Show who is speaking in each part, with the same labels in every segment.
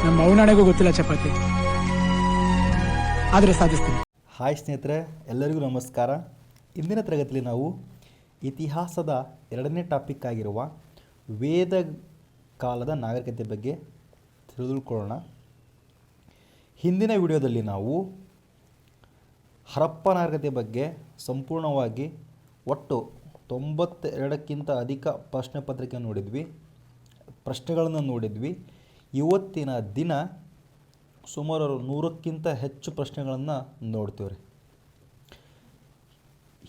Speaker 1: ನಮ್ಮ ಅವನಾಣೆಗೂ ಗೊತ್ತಿಲ್ಲ ಚಪಾತಿ, ಆದರೆ ಸಾಧಿಸ್ತೀನಿ.
Speaker 2: ಹಾಯ್ ಸ್ನೇಹಿತರೆ, ಎಲ್ಲರಿಗೂ ನಮಸ್ಕಾರ. ಇಂದಿನ ತರಗತಿಯಲ್ಲಿ ನಾವು ಇತಿಹಾಸದ 2ನೇ ಟಾಪಿಕ್ ಆಗಿರುವ ವೇದ ಕಾಲದ ನಾಗರಿಕತೆ ಬಗ್ಗೆ ತಿಳಿದುಕೊಳ್ಳೋಣ. ಹಿಂದಿನ ವಿಡಿಯೋದಲ್ಲಿ ನಾವು ಹರಪ್ಪ ನಾಗರಿಕತೆ ಬಗ್ಗೆ ಸಂಪೂರ್ಣವಾಗಿ ಒಟ್ಟು 92ಕ್ಕಿಂತ ಅಧಿಕ ಪ್ರಶ್ನೆ ಪತ್ರಿಕೆಯನ್ನು ಪ್ರಶ್ನೆಗಳನ್ನು ನೋಡಿದ್ವಿ. ಇವತ್ತಿನ ದಿನ ಸುಮಾರು 100ಕ್ಕಿಂತ ಹೆಚ್ಚು ಪ್ರಶ್ನೆಗಳನ್ನು ನೋಡ್ತೀವಿ ರೀ.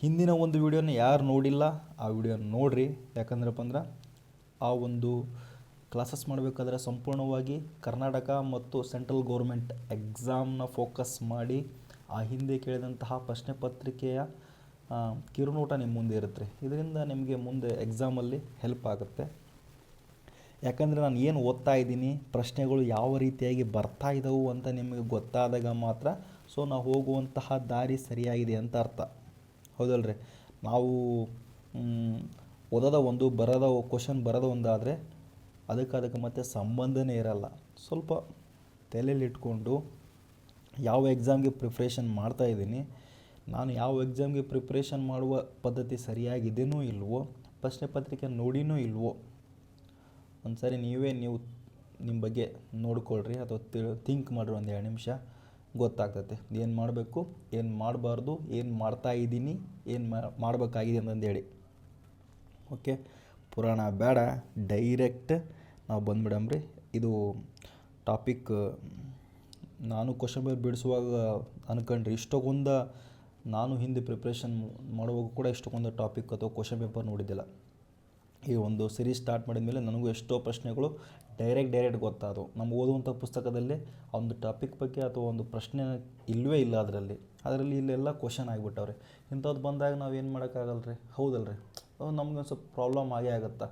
Speaker 2: ಹಿಂದಿನ ಒಂದು ವಿಡಿಯೋನ ಯಾರು ನೋಡಿಲ್ಲ ಆ ವಿಡಿಯೋನ ನೋಡಿರಿ. ಯಾಕಂದ್ರಪ್ಪ ಅಂದ್ರೆ ಆ ಒಂದು ಕ್ಲಾಸಸ್ ಮಾಡಬೇಕಾದ್ರೆ ಸಂಪೂರ್ಣವಾಗಿ ಕರ್ನಾಟಕ ಮತ್ತು ಸೆಂಟ್ರಲ್ ಗೌರ್ಮೆಂಟ್ ಎಕ್ಸಾಮ್ನ ಫೋಕಸ್ ಮಾಡಿ ಆ ಹಿಂದೆ ಕೇಳಿದಂತಹ ಪ್ರಶ್ನೆ ಪತ್ರಿಕೆಯ ಕಿರುನೋಟ ನಿಮ್ಮ ಮುಂದೆ ಇರುತ್ತೆ. ಇದರಿಂದ ನಿಮಗೆ ಮುಂದೆ ಎಕ್ಸಾಮಲ್ಲಿ ಹೆಲ್ಪ್ ಆಗುತ್ತೆ. ಯಾಕಂದರೆ ನಾನು ಏನು ಓದ್ತಾ ಇದ್ದೀನಿ, ಪ್ರಶ್ನೆಗಳು ಯಾವ ರೀತಿಯಾಗಿ ಬರ್ತಾ ಇದ್ದವು ಅಂತ ನಿಮಗೆ ಗೊತ್ತಾದಾಗ ಮಾತ್ರ ನಾವು ಹೋಗುವಂತಹ ದಾರಿ ಸರಿಯಾಗಿದೆ ಅಂತ ಅರ್ಥ. ಹೌದಲ್ರಿ? ನಾವು ಓದೋದ ಒಂದು ಕ್ವಶನ್ ಬರೋದ ಒಂದಾದರೆ ಅದಕ್ಕೆ ಮತ್ತೆ ಸಂಬಂಧನೇ ಇರಲ್ಲ. ಸ್ವಲ್ಪ ತಲೆಯಲ್ಲಿಟ್ಕೊಂಡು ಯಾವ ಎಕ್ಸಾಮ್ಗೆ ಪ್ರಿಪ್ರೇಷನ್ ಮಾಡ್ತಾಯಿದ್ದೀನಿ, ನಾನು ಯಾವ ಎಕ್ಸಾಮ್ಗೆ ಪ್ರಿಪ್ರೇಷನ್ ಮಾಡುವ ಪದ್ಧತಿ ಸರಿಯಾಗಿದೆಯೋ ಇಲ್ವೋ, ಪ್ರಶ್ನೆ ಪತ್ರಿಕೆ ನೋಡಿನೋ ಇಲ್ವೋ, ಒಂದು ಸಾರಿ ನೀವು ನಿಮ್ಮ ಬಗ್ಗೆ ನೋಡ್ಕೊಳ್ರಿ ಅಥವಾ ಥಿಂಕ್ ಮಾಡಿರಿ. ಒಂದು 2 ನಿಮಿಷ ಗೊತ್ತಾಗ್ತದೆ ಏನು ಮಾಡಬೇಕು, ಏನು ಮಾಡಬಾರ್ದು, ಏನು ಮಾಡ್ತಾಯಿದ್ದೀನಿ, ಏನು ಮಾಡಬೇಕಾಗಿದೆ ಅಂತಂದೇಳಿ. ಓಕೆ, ಪುರಾಣ ಬೇಡ, ಡೈರೆಕ್ಟ್ ನಾವು ಬಂದುಬಿಡಮ್ರಿ. ಇದು ಟಾಪಿಕ್ ನಾನು ಕ್ವಶನ್ ಪೇಪರ್ ಬಿಡಿಸುವಾಗ ಅನ್ಕೊಂಡ್ರಿ ಇಷ್ಟೊಂದು ನಾನು ಹಿಂದೆ ಪ್ರಿಪ್ರೇಷನ್ ಮಾಡುವಾಗ ಕೂಡ ಇಷ್ಟೊಂದು ಟಾಪಿಕ್ ಅಥವಾ ಕ್ವಶನ್ ಪೇಪರ್ ನೋಡಿದ್ದಿಲ್ಲ. ಈ ಒಂದು ಸಿರೀಸ್ ಸ್ಟಾರ್ಟ್ ಮಾಡಿದ ಮೇಲೆ ನನಗೂ ಎಷ್ಟೋ ಪ್ರಶ್ನೆಗಳು ಡೈರೆಕ್ಟ್ ಗೊತ್ತಾದವು. ನಮ್ಮ ಓದುವಂಥ ಪುಸ್ತಕದಲ್ಲಿ ಆ ಒಂದು ಟಾಪಿಕ್ ಬಗ್ಗೆ ಅಥವಾ ಒಂದು ಪ್ರಶ್ನೆ ಇಲ್ಲವೇ ಇಲ್ಲ. ಅದರಲ್ಲಿ ಇಲ್ಲೆಲ್ಲ ಕ್ವಶನ್ ಆಗಿಬಿಟ್ಟವ್ರಿ. ಇಂಥದ್ದು ಬಂದಾಗ ನಾವು ಏನು ಮಾಡೋಕ್ಕಾಗಲ್ಲ ರೀ. ಹೌದಲ್ರಿ? ಅದು ನಮ್ಗೆ ಒಂದು ಸ್ವಲ್ಪ ಪ್ರಾಬ್ಲಮ್ ಆಗೇ ಆಗುತ್ತೆ.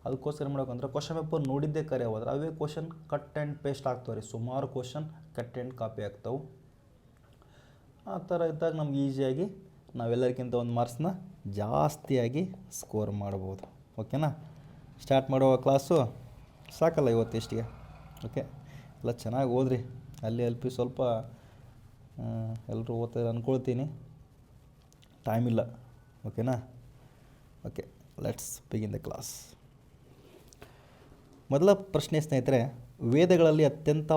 Speaker 2: ಅದಕ್ಕೋಸ್ಕರ ಮಾಡೋಕಂದ್ರೆ ಕ್ವಶನ್ ಪೇಪರ್ ನೋಡಿದ್ದೇ ಕರೆ ಹೋದ್ರೆ ಅವೇ ಕ್ವಶನ್ ಕಟ್ ಆ್ಯಂಡ್ ಪೇಸ್ಟ್ ಆಗ್ತಾವೆ ರೀ. ಸುಮಾರು ಕ್ವಶನ್ ಕಟ್ ಆ್ಯಂಡ್ ಕಾಪಿ ಆಗ್ತಾವೆ. ಆ ಥರ ಇದ್ದಾಗ ನಮ್ಗೆ ಈಸಿಯಾಗಿ ನಾವೆಲ್ಲರಿಗಿಂತ ಒಂದು ಮಾರ್ಕ್ಸ್ನ ಜಾಸ್ತಿಯಾಗಿ ಸ್ಕೋರ್ ಮಾಡ್ಬೋದು. ಓಕೆನಾ? ಸ್ಟಾರ್ಟ್ ಮಾಡುವ ಕ್ಲಾಸು ಸಾಕಲ್ಲ ಇವತ್ತಿಷ್ಟಿಗೆ. ಓಕೆ, ಎಲ್ಲ ಚೆನ್ನಾಗಿ ಓದ್ರಿ. ಅಲ್ಲಿ ಸ್ವಲ್ಪ ಎಲ್ಲರೂ ಓದ್ತಾರೆ ಅಂದ್ಕೊಳ್ತೀನಿ. ಟೈಮ್ ಇಲ್ಲ. ಓಕೆನಾ? Okay, let's begin the class. ಮೊದಲ ಪ್ರಶ್ನೆ ಸ್ನೇಹಿತರೆ, ವೇದಗಳಲ್ಲಿ ಅತ್ಯಂತ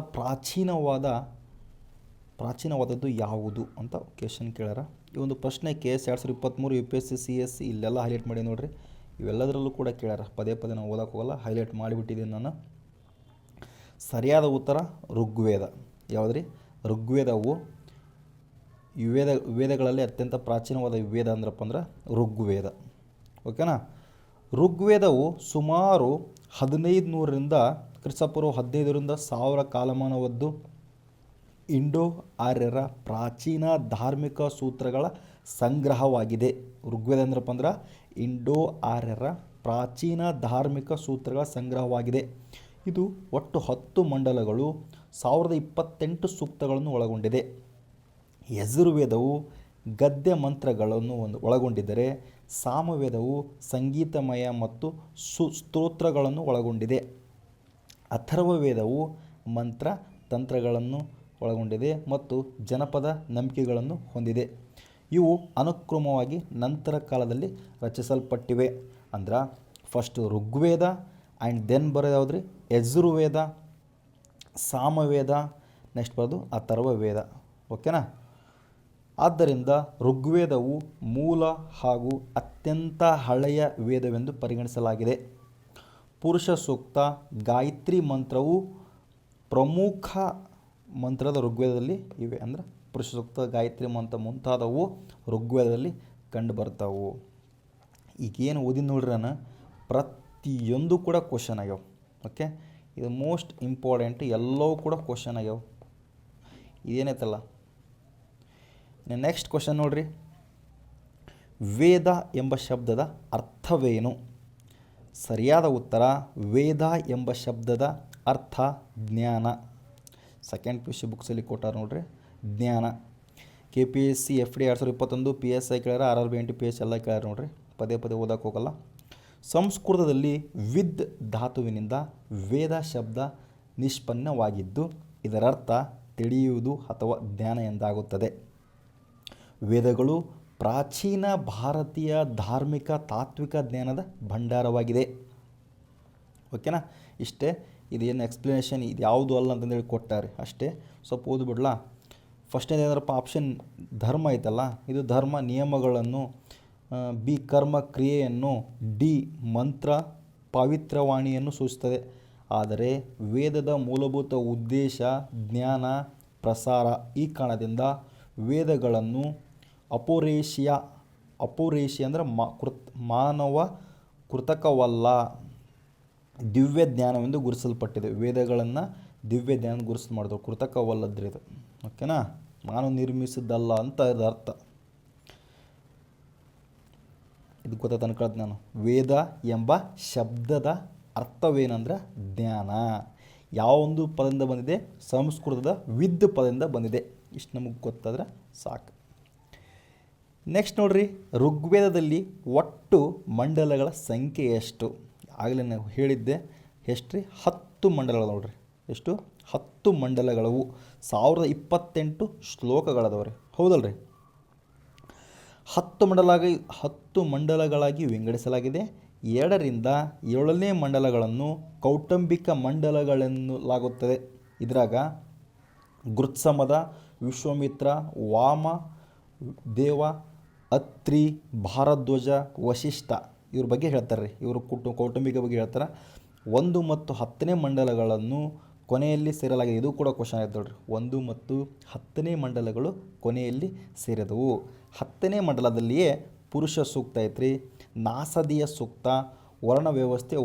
Speaker 2: ಪ್ರಾಚೀನವಾದದ್ದು ಯಾವುದು ಅಂತ ಕ್ವೆಶ್ಚನ್ ಕೇಳ್ಯಾರ. ಈ ಒಂದು ಪ್ರಶ್ನೆ KS 2023 UPSC CS ಇಲ್ಲೆಲ್ಲ ಹೈಲೈಟ್ ಮಾಡಿ ನೋಡಿರಿ. ಇವೆಲ್ಲದರಲ್ಲೂ ಕೂಡ ಕೇಳ್ಯಾರ. ಪದೇ ನಾವು ಓದಕ್ಕೆ ಹೋಗಲ್ಲ, ಹೈಲೈಟ್ ಮಾಡಿಬಿಟ್ಟಿದ್ದೀನಿ ನಾನು. ಸರಿಯಾದ ಉತ್ತರ ಋಗ್ವೇದ. ಯಾವುದ್ರಿ? ಋಗ್ವೇದವು ವೇದಗಳಲ್ಲಿ ಅತ್ಯಂತ ಪ್ರಾಚೀನವಾದ ವೇದ ಅಂದ್ರಪ್ಪ ಅಂದ್ರೆ ಋಗ್ವೇದ. ಓಕೆನಾ? ಋಗ್ವೇದವು ಸುಮಾರು 1500ರಿಂದ ಕ್ರಿಸ್ತಪೂರ್ವ 1500ರಿಂದ 1000 ಕಾಲಮಾನವದ್ದು. ಇಂಡೋ ಆರ್ಯರ ಪ್ರಾಚೀನ ಧಾರ್ಮಿಕ ಸೂತ್ರಗಳ ಸಂಗ್ರಹವಾಗಿದೆ. ಋಗ್ವೇದ ಅಂದ್ರಪ್ಪ ಅಂದ್ರೆ ಇಂಡೋ ಆರ್ಯರ ಪ್ರಾಚೀನ ಧಾರ್ಮಿಕ ಸೂತ್ರಗಳ ಸಂಗ್ರಹವಾಗಿದೆ. ಇದು ಒಟ್ಟು 10 ಮಂಡಲಗಳು, 1028 ಸೂಕ್ತಗಳನ್ನು ಒಳಗೊಂಡಿದೆ. ಯಜುರ್ವೇದವು ಗದ್ಯ ಮಂತ್ರಗಳನ್ನು ಒಳಗೊಂಡಿದ್ದರೆ ಸಾಮವೇದವು ಸಂಗೀತಮಯ ಮತ್ತು ಸ್ತೋತ್ರಗಳನ್ನು ಒಳಗೊಂಡಿದೆ. ಅಥರ್ವವೇದವು ಮಂತ್ರ ತಂತ್ರಗಳನ್ನು ಒಳಗೊಂಡಿದೆ ಮತ್ತು ಜನಪದ ನಂಬಿಕೆಗಳನ್ನು ಹೊಂದಿದೆ. ಇವು ಅನುಕ್ರಮವಾಗಿ ನಂತರ ಕಾಲದಲ್ಲಿ ರಚಿಸಲ್ಪಟ್ಟಿವೆ. ಅಂದ್ರೆ ಫಸ್ಟ್ ಋಗ್ವೇದ ಆ್ಯಂಡ್ ದೆನ್ ಬರೋದು ಯಾವುದ್ರಿ? ಯಜುರ್ವೇದ, ಸಾಮವೇದ, ನೆಕ್ಸ್ಟ್ ಬರೋದು ಅಥರ್ವವೇದ. ಓಕೆನಾ? ಆದ್ದರಿಂದ ಋಗ್ವೇದವು ಮೂಲ ಹಾಗೂ ಅತ್ಯಂತ ಹಳೆಯ ವೇದವೆಂದು ಪರಿಗಣಿಸಲಾಗಿದೆ. ಪುರುಷ ಸೂಕ್ತ, ಗಾಯತ್ರಿ ಮಂತ್ರವು ಪ್ರಮುಖ ಮಂತ್ರದ ಋಗ್ವೇದದಲ್ಲಿ ಇವೆ. ಅಂದರೆ ಪುರುಷ ಸೂಕ್ತ, ಗಾಯತ್ರಿ ಮಂತ್ರ ಮುಂತಾದವು ಋಗ್ವೇದದಲ್ಲಿ ಕಂಡು ಬರ್ತಾವು. ಈಗೇನು ಓದಿ ನೋಡ್ರಿ, ನಾನು ಪ್ರತಿಯೊಂದು ಕೂಡ ಕ್ವಶನ್ ಆಗ್ಯಾವ. ಓಕೆ, ಇದು ಮೋಸ್ಟ್ ಇಂಪಾರ್ಟೆಂಟ್. ಎಲ್ಲವೂ ಕೂಡ ಕ್ವಶನ್ ಆಗ್ಯಾವ. ಇದೇನೈತಲ್ಲ, ನೆಕ್ಸ್ಟ್ ಕ್ವಶನ್ ನೋಡ್ರಿ. ವೇದ ಎಂಬ ಶಬ್ದದ ಅರ್ಥವೇನು? ಸರಿಯಾದ ಉತ್ತರ ವೇದ ಎಂಬ ಶಬ್ದದ ಅರ್ಥ ಜ್ಞಾನ. ಸೆಕೆಂಡ್ PUC ಬುಕ್ಸಲ್ಲಿ ಕೊಟ್ಟಾರ ನೋಡ್ರಿ, ಜ್ಞಾನ. KPSC FD 2021 PSI ಕೇಳ್ಯಾರ, RRB NT PS ಎಲ್ಲ ಕೇಳ್ಯಾರ ನೋಡ್ರಿ. ಪದೇ ಓದಕ್ಕೆ ಹೋಗಲ್ಲ. ಸಂಸ್ಕೃತದಲ್ಲಿ ವಿದ್ ಧಾತುವಿನಿಂದ ವೇದ ಶಬ್ದ ನಿಷ್ಪನ್ನವಾಗಿದ್ದು ಇದರರ್ಥ ತಿಳಿಯುವುದು ಅಥವಾ ಜ್ಞಾನ ಎಂದಾಗುತ್ತದೆ. ವೇದಗಳು ಪ್ರಾಚೀನ ಭಾರತೀಯ ಧಾರ್ಮಿಕ ತಾತ್ವಿಕ ಜ್ಞಾನದ ಭಂಡಾರವಾಗಿದೆ. ಓಕೆನಾ, ಇಷ್ಟೇ. ಇದೇನು ಎಕ್ಸ್ಪ್ಲನೇಷನ್ ಇದು ಯಾವುದು ಅಲ್ಲ ಅಂತಂದೇಳಿ ಕೊಟ್ಟಾರೆ ಅಷ್ಟೇ. ಸ್ವಲ್ಪ ಓದ್ಬಿಡ್ಲಾ. ಫಸ್ಟ್ನೇದು ಏನಪ್ಪ ಆಪ್ಷನ್ ಧರ್ಮ ಐತಲ್ಲ, ಇದು ಧರ್ಮ ನಿಯಮಗಳನ್ನು, ಬಿ ಕರ್ಮ ಕ್ರಿಯೆಯನ್ನು, ಡಿ ಮಂತ್ರ ಪಾವಿತ್ರವಾಣಿಯನ್ನು ಸೂಚಿಸುತ್ತದೆ. ಆದರೆ ವೇದದ ಮೂಲಭೂತ ಉದ್ದೇಶ ಜ್ಞಾನ ಪ್ರಸಾರ. ಈ ಕಾರಣದಿಂದ ವೇದಗಳನ್ನು ಅಪೌರೇಷಿಯ ಅಂದರೆ ಮಾನವ ಕೃತಕವಲ್ಲ, ದಿವ್ಯ ಜ್ಞಾನವೆಂದು ಗುರುತಿಸಲ್ಪಟ್ಟಿದೆ. ವೇದಗಳನ್ನು ದಿವ್ಯ ಜ್ಞಾನ ಗುರುತು ಮಾಡಿದ್ರು, ಕೃತಕವಲ್ಲದ್ರಿ ಇದು. ಓಕೆನಾ, ಮಾನವ ನಿರ್ಮಿಸಿದ್ದಲ್ಲ ಅಂತ ಇದು ಅರ್ಥ. ಇದು ಗೊತ್ತಾಯ್ತು ಅನ್ಕೊಳ್ಳೋದು ನಾನು. ವೇದ ಎಂಬ ಶಬ್ದದ ಅರ್ಥವೇನೆಂದ್ರೆ ಜ್ಞಾನ. ಯಾವ ಒಂದು ಪದದಿಂದ ಬಂದಿದೆ? ಸಂಸ್ಕೃತದ ವಿದ್ ಪದದಿಂದ ಬಂದಿದೆ. ಇಷ್ಟು ನಮಗೆ ಗೊತ್ತಾದ್ರೆ ಸಾಕು. ನೆಕ್ಸ್ಟ್ ನೋಡ್ರಿ, ಋಗ್ವೇದದಲ್ಲಿ ಒಟ್ಟು ಮಂಡಲಗಳ ಸಂಖ್ಯೆ ಎಷ್ಟು? ಆಗಲೇ ನಾವು ಹೇಳಿದ್ದೆ ಎಷ್ಟು? 10 ಮಂಡಲಗಳು ನೋಡ್ರಿ. ಎಷ್ಟು? 10 ಮಂಡಲಗಳವು. 1028 ಶ್ಲೋಕಗಳದವ್ರಿ. ಹೌದಲ್ರಿ? 10 ಮಂಡಲಗಳಾಗಿ ವಿಂಗಡಿಸಲಾಗಿದೆ. 2ರಿಂದ 7ನೇ ಮಂಡಲಗಳನ್ನು ಕೌಟುಂಬಿಕ ಮಂಡಲಗಳೆನ್ನಲಾಗುತ್ತದೆ. ಇದ್ರಾಗ ಗೃತ್ಸಮದ, ವಿಶ್ವಾಮಿತ್ರ, ವಾಮ ದೇವ, ಅತ್ರಿ, ಭಾರದ್ವಾಜ, ವಶಿಷ್ಠ ಇವ್ರ ಬಗ್ಗೆ ಹೇಳ್ತಾರೆ ರೀ. ಇವರು ಕೌಟುಂಬಿಕ ಬಗ್ಗೆ ಹೇಳ್ತಾರೆ. 1 ಮತ್ತು 10ನೇ ಮಂಡಲಗಳನ್ನು ಕೊನೆಯಲ್ಲಿ ಸೇರಲಾಗಿದೆ. ಇದು ಕೂಡ ಕ್ವಶನ್ ಆಯ್ತು ನೋಡ್ರಿ. 1 ಮತ್ತು 10ನೇ ಮಂಡಲಗಳು ಕೊನೆಯಲ್ಲಿ ಸೇರಿದವು. 10ನೇ ಮಂಡಲದಲ್ಲಿಯೇ ಪುರುಷ ಸೂಕ್ತ ಐತ್ರಿ, ನಾಸದಿಯ ಸೂಕ್ತ, ವರ್ಣ ವ್ಯವಸ್ಥೆಯ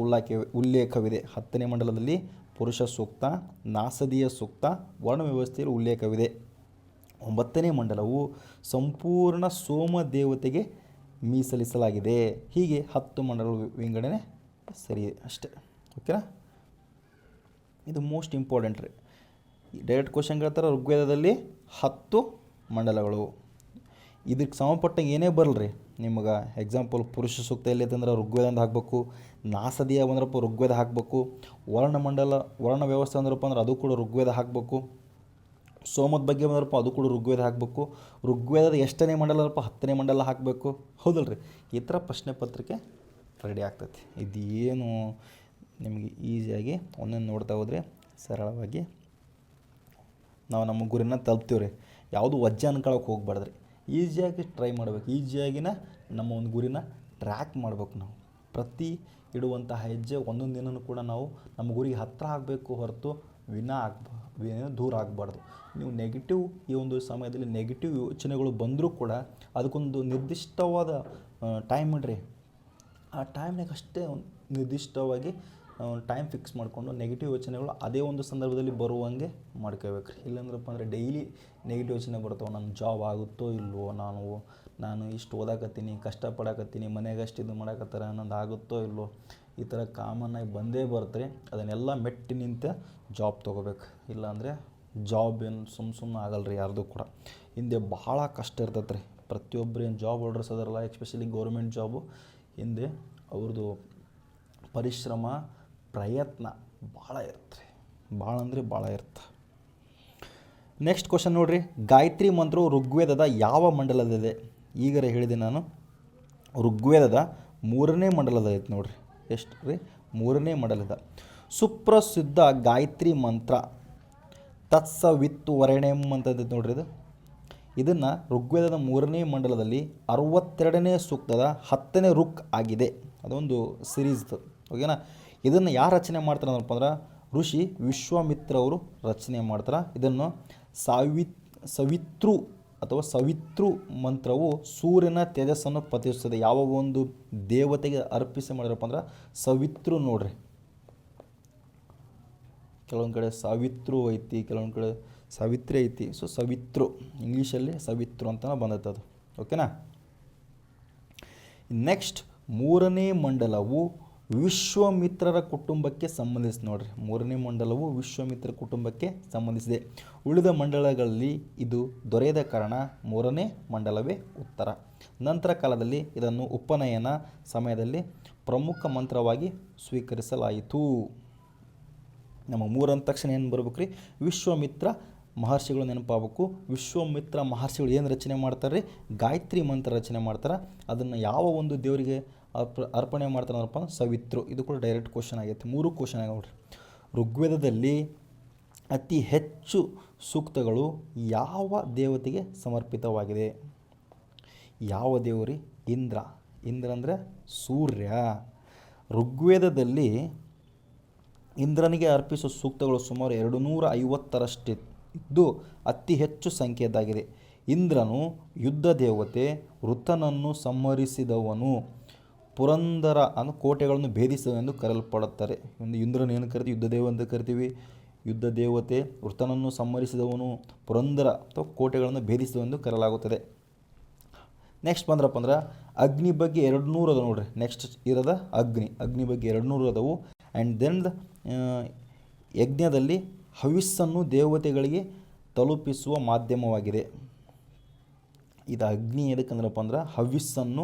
Speaker 2: ಉಲ್ಲೇಖವಿದೆ. 10ನೇ ಮಂಡಲದಲ್ಲಿ ಪುರುಷ ಸೂಕ್ತ, ನಾಸದಿಯ ಸೂಕ್ತ, ವರ್ಣ ವ್ಯವಸ್ಥೆಯಲ್ಲಿ ಉಲ್ಲೇಖವಿದೆ. 9ನೇ ಮಂಡಲವು ಸಂಪೂರ್ಣ ಸೋಮ ದೇವತೆಗೆ ಮೀಸಲಿಸಲಾಗಿದೆ. ಹೀಗೆ 10 ಮಂಡಲಗಳು ವಿಂಗಡಣೆ ಸರಿ ಅಷ್ಟೇ. ಓಕೆನಾ, ಇದು ಮೋಸ್ಟ್ ಇಂಪಾರ್ಟೆಂಟ್ ರೀ. ಡೈರೆಕ್ಟ್ ಕ್ವಶನ್ ಹೇಳ್ತಾರೆ, ಋಗ್ವೇದದಲ್ಲಿ 10 ಮಂಡಲಗಳು. ಇದಕ್ಕೆ ಸಂಬಂಧಪಟ್ಟಂಗೆ ಏನೇ ಬರಲ್ರಿ ನಿಮಗೆ. ಎಕ್ಸಾಂಪಲ್ ಪುರುಷ ಸೂಕ್ತ ಎಲ್ಲೈತಂದ್ರೆ ಋಗ್ವೇದ ಅಂತ ಹಾಕಬೇಕು, ನಾಸದಿಯ ಬಂದ್ರಪ್ಪ ಋಗ್ವೇದ ಹಾಕಬೇಕು, ವರ್ಣ ವ್ಯವಸ್ಥೆ ಅಂದ್ರಪ್ಪ ಅಂದ್ರೆ ಅದು ಕೂಡ ಋಗ್ವೇದ ಹಾಕಬೇಕು, ಸೋಮದ ಬಗ್ಗೆ ಬಂದ್ರಪ್ಪ ಅದು ಕೂಡ ಋಗ್ವೇದ ಹಾಕಬೇಕು, ಋಗ್ವೇದದ ಎಷ್ಟನೇ ಮಂಡಲ ಅದರಪ್ಪ 10ನೇ ಮಂಡಲ ಹಾಕಬೇಕು. ಹೌದಲ್ರಿ? ಈ ಥರ ಪ್ರಶ್ನೆ ಪತ್ರಿಕೆ ರೆಡಿ ಆಗ್ತೈತಿ. ಇದೇನು ನಿಮಗೆ ಈಸಿಯಾಗಿ ಒಂದೊಂದು ನೋಡ್ತಾ ಹೋದರೆ ಸರಳವಾಗಿ ನಾವು ನಮ್ಮ ಗುರಿನ ತಲುಪ್ತೀವಿ ರೀ. ಯಾವುದು ವಜ್ಜೆ ಅನ್ಕೊಳಕ್ಕೆ ಹೋಗ್ಬಾರ್ದು ರೀ. ಈಸಿಯಾಗಿ ಟ್ರೈ ಮಾಡ್ಬೇಕು. ಈಸಿಯಾಗಿನ ನಮ್ಮ ಒಂದು ಗುರಿನ ಟ್ರ್ಯಾಕ್ ಮಾಡ್ಬೇಕು. ನಾವು ಪ್ರತಿ ಇಡುವಂಥ ಹೆಜ್ಜೆ ಒಂದೊಂದು ದಿನವೂ ಕೂಡ ನಾವು ನಮ್ಮ ಗುರಿಗೆ ಹತ್ತಿರ ಆಗಬೇಕು ಹೊರತು ದೂರ ಆಗಬಾರ್ದು. ನೀವು ನೆಗೆಟಿವ್ ಈ ಒಂದು ಸಮಯದಲ್ಲಿ ನೆಗೆಟಿವ್ ಯೋಚನೆಗಳು ಬಂದರೂ ಕೂಡ ಅದಕ್ಕೊಂದು ನಿರ್ದಿಷ್ಟವಾದ ಟೈಮ್ ಇಡ್ರಿ. ಆ ಟೈಮ್ನಾಗ ಅಷ್ಟೇ ನಿರ್ದಿಷ್ಟವಾಗಿ ಟೈಮ್ ಫಿಕ್ಸ್ ಮಾಡಿಕೊಂಡು ನೆಗೆಟಿವ್ ಯೋಚನೆಗಳು ಅದೇ ಒಂದು ಸಂದರ್ಭದಲ್ಲಿ ಬರುವಂಗೆ ಮಾಡ್ಕೋಬೇಕು ರೀ. ಇಲ್ಲಾಂದ್ರಪ್ಪ ಅಂದರೆ ಡೈಲಿ ನೆಗೆಟಿವ್ ಯೋಚನೆ ಬರ್ತಾವೆ. ನನ್ನ ಜಾಬ್ ಆಗುತ್ತೋ ಇಲ್ವೋ, ನಾನು ಇಷ್ಟು ಓದಾಕತ್ತೀನಿ, ಕಷ್ಟಪಡಕತ್ತೀನಿ, ಮನೆಗೆ ಅಷ್ಟು ಇದು ಮಾಡಕತ್ತಾರೆ, ಅನ್ನೋದು ಆಗುತ್ತೋ ಇಲ್ವೋ, ಈ ಥರ ಕಾಮನ್ನಾಗಿ ಬಂದೇ ಬರುತ್ತೆ. ಅದನ್ನೆಲ್ಲ ಮೆಟ್ಟಿ ನಿಂತು ಜಾಬ್ ತೊಗೋಬೇಕು. ಇಲ್ಲಾಂದರೆ ಜಾಬ್ ಏನು ಸುಮ್ಮನೆ ಆಗಲ್ಲ ರೀ ಯಾರ್ದು ಕೂಡ. ಹಿಂದೆ ಭಾಳ ಕಷ್ಟ ಇರ್ತೈತೆ ರೀ. ಪ್ರತಿಯೊಬ್ಬರು ಏನು ಜಾಬ್ ಹೋಲ್ಡರ್ಸ್ ಅದಾರಲ್ಲ, ಎಸ್ಪೆಷಲಿ ಗೌರ್ಮೆಂಟ್ ಜಾಬು, ಹಿಂದೆ ಅವ್ರದ್ದು ಪರಿಶ್ರಮ ಪ್ರಯತ್ನ ಭಾಳ ಇರುತ್ತೆ ರೀ. ಭಾಳ ಅಂದರೆ ಭಾಳ ಇರುತ್ತೆ. ನೆಕ್ಸ್ಟ್ ಕ್ವಶನ್ ನೋಡಿರಿ, ಗಾಯತ್ರಿ ಮಂತ್ರವು ಋಗ್ವೇದದ ಯಾವ ಮಂಡಲದಲ್ಲಿದೆ? ಈಗರೇ ಹೇಳಿದೆ ನಾನು, ಋಗ್ವೇದದ 3ನೇ ಮಂಡಲದೈತೆ ನೋಡಿರಿ. ಎಷ್ಟು ರೀ? 3ನೇ ಮಂಡಲದ ಸುಪ್ರಸಿದ್ಧ ಗಾಯತ್ರಿ ಮಂತ್ರ ತತ್ಸವಿತುರ್ವರೆಣ್ಯಂ ಅಂತಂದು ನೋಡ್ರಿ. ಇದನ್ನು ಋಗ್ವೇದದ 3ನೇ ಮಂಡಲದಲ್ಲಿ 62ನೇ ಸೂಕ್ತದ 10ನೇ ರುಕ್ ಆಗಿದೆ. ಅದೊಂದು ಸಿರೀಸ್ದು. ಓಕೆನಾ, ಇದನ್ನು ಯಾರು ರಚನೆ ಮಾಡ್ತಾರೆ ಅಂದ್ರಪ್ಪ ಅಂದ್ರೆ ಋಷಿ ವಿಶ್ವಾಮಿತ್ರ ಅವರು ರಚನೆ ಮಾಡ್ತಾರೆ. ಇದನ್ನು ಸವಿತೃ ಮಂತ್ರವು ಸೂರ್ಯನ ತೇಜಸ್ಸನ್ನು ಪ್ರತಿನಿಧಿಸ್ತದೆ. ಯಾವ ಒಂದು ದೇವತೆಗೆ ಅರ್ಪಿಸಿ ಮಾಡಿದ್ರಪ್ಪ ಅಂದ್ರೆ ಸವಿತೃ ನೋಡ್ರಿ. ಕೆಲವೊಂದು ಕಡೆ ಸಾವಿತೃ ಐತಿ, ಕೆಲವೊಂದು ಕಡೆ ಸಾವಿತ್ರಿ ಐತಿ. ಸೊ ಸವಿತೃ ಇಂಗ್ಲೀಷಲ್ಲಿ ಸವಿತೃ ಅಂತ ಬಂದೈತೆ ಅದು. ಓಕೆನಾ. ನೆಕ್ಸ್ಟ್ 3ನೇ ಮಂಡಲವು ವಿಶ್ವಾಮಿತ್ರರ ಕುಟುಂಬಕ್ಕೆ ಸಂಬಂಧಿಸಿ ನೋಡ್ರಿ. 3ನೇ ಮಂಡಲವು ವಿಶ್ವಾಮಿತ್ರ ಕುಟುಂಬಕ್ಕೆ ಸಂಬಂಧಿಸಿದೆ. ಉಳಿದ ಮಂಡಲಗಳಲ್ಲಿ ಇದು ದೊರೆಯದ ಕಾರಣ 3ನೇ ಮಂಡಲವೇ ಉತ್ತರ. ನಂತರ ಕಾಲದಲ್ಲಿ ಇದನ್ನು ಉಪನಯನ ಸಮಯದಲ್ಲಿ ಪ್ರಮುಖ ಮಂತ್ರವಾಗಿ ಸ್ವೀಕರಿಸಲಾಯಿತು. ನಮ್ಮ 3 ಅಂದ ತಕ್ಷಣ ಏನು ಬರ್ಬೇಕು ರೀ, ವಿಶ್ವಾಮಿತ್ರ ಮಹರ್ಷಿಗಳು ನೆನಪಾಗಬೇಕು. ವಿಶ್ವಾಮಿತ್ರ ಮಹರ್ಷಿಗಳು ಏನು ರಚನೆ ಮಾಡ್ತಾರೆ ರೀ, ಗಾಯತ್ರಿ ಮಂತ್ರ ರಚನೆ ಮಾಡ್ತಾರೆ. ಅದನ್ನು ಯಾವ ಒಂದು ದೇವರಿಗೆ ಅರ್ಪಣೆ ಮಾಡ್ತಾರೆ ಅಂದ್ರಪ್ಪ, ಸವಿತೃ. ಇದು ಕೂಡ ಡೈರೆಕ್ಟ್ ಕ್ವಶನ್ ಆಗೈತೆ. 3 ಕ್ವಶನ್ ಆಗ ನೋಡ್ರಿ. ಋಗ್ವೇದದಲ್ಲಿ ಅತಿ ಹೆಚ್ಚು ಸೂಕ್ತಗಳು ಯಾವ ದೇವತೆಗೆ ಸಮರ್ಪಿತವಾಗಿದೆ? ಯಾವ ದೇವರಿ? ಇಂದ್ರ. ಇಂದ್ರ ಅಂದರೆ ಸೂರ್ಯ. ಋಗ್ವೇದದಲ್ಲಿ ಇಂದ್ರನಿಗೆ ಅರ್ಪಿಸುವ ಸೂಕ್ತಗಳು ಸುಮಾರು 250ರಷ್ಟಿದ್ದು ಅತಿ ಹೆಚ್ಚು ಸಂಖ್ಯೆಯದಾಗಿದೆ. ಇಂದ್ರನು ಯುದ್ಧ ದೇವತೆ, ವೃತನನ್ನು ಸಂಹರಿಸಿದವನು, ಪುರಂದರ ಅನ್ನೋ ಕೋಟೆಗಳನ್ನು ಭೇದಿಸುವೆಂದು ಕರೆಯಲ್ಪಡುತ್ತಾರೆ. ಒಂದು ಇಂದ್ರನ ಏನು ಕರಿತೀವಿ, ಯುದ್ಧ ದೇವ ಅಂತ ಕರಿತೀವಿ. ಯುದ್ಧ ದೇವತೆ, ವೃತನನ್ನು ಸಂಹರಿಸಿದವನು, ಪುರಂದರ ಅಥವಾ ಕೋಟೆಗಳನ್ನು ಭೇದಿಸುವೆಂದು ಕರೆಯಲಾಗುತ್ತದೆ. ನೆಕ್ಸ್ಟ್ ಬಂದ್ರಪ್ಪ ಅಂದ್ರೆ ಅಗ್ನಿ ಬಗ್ಗೆ 200 ಅದ ನೋಡ್ರಿ. ನೆಕ್ಸ್ಟ್ ಇರೋದ ಅಗ್ನಿ ಬಗ್ಗೆ 200 ಅದಾವು. ಆ್ಯಂಡ್ ದೆನ್ ಯಜ್ಞದಲ್ಲಿ ಹವಿಸ್ಸನ್ನು ದೇವತೆಗಳಿಗೆ ತಲುಪಿಸುವ ಮಾಧ್ಯಮವಾಗಿದೆ. ಇದು ಅಗ್ನಿ ಎದಕ್ಕಂದ್ರಪ್ಪ ಅಂದ್ರೆ ಹವಿಸ್ಸನ್ನು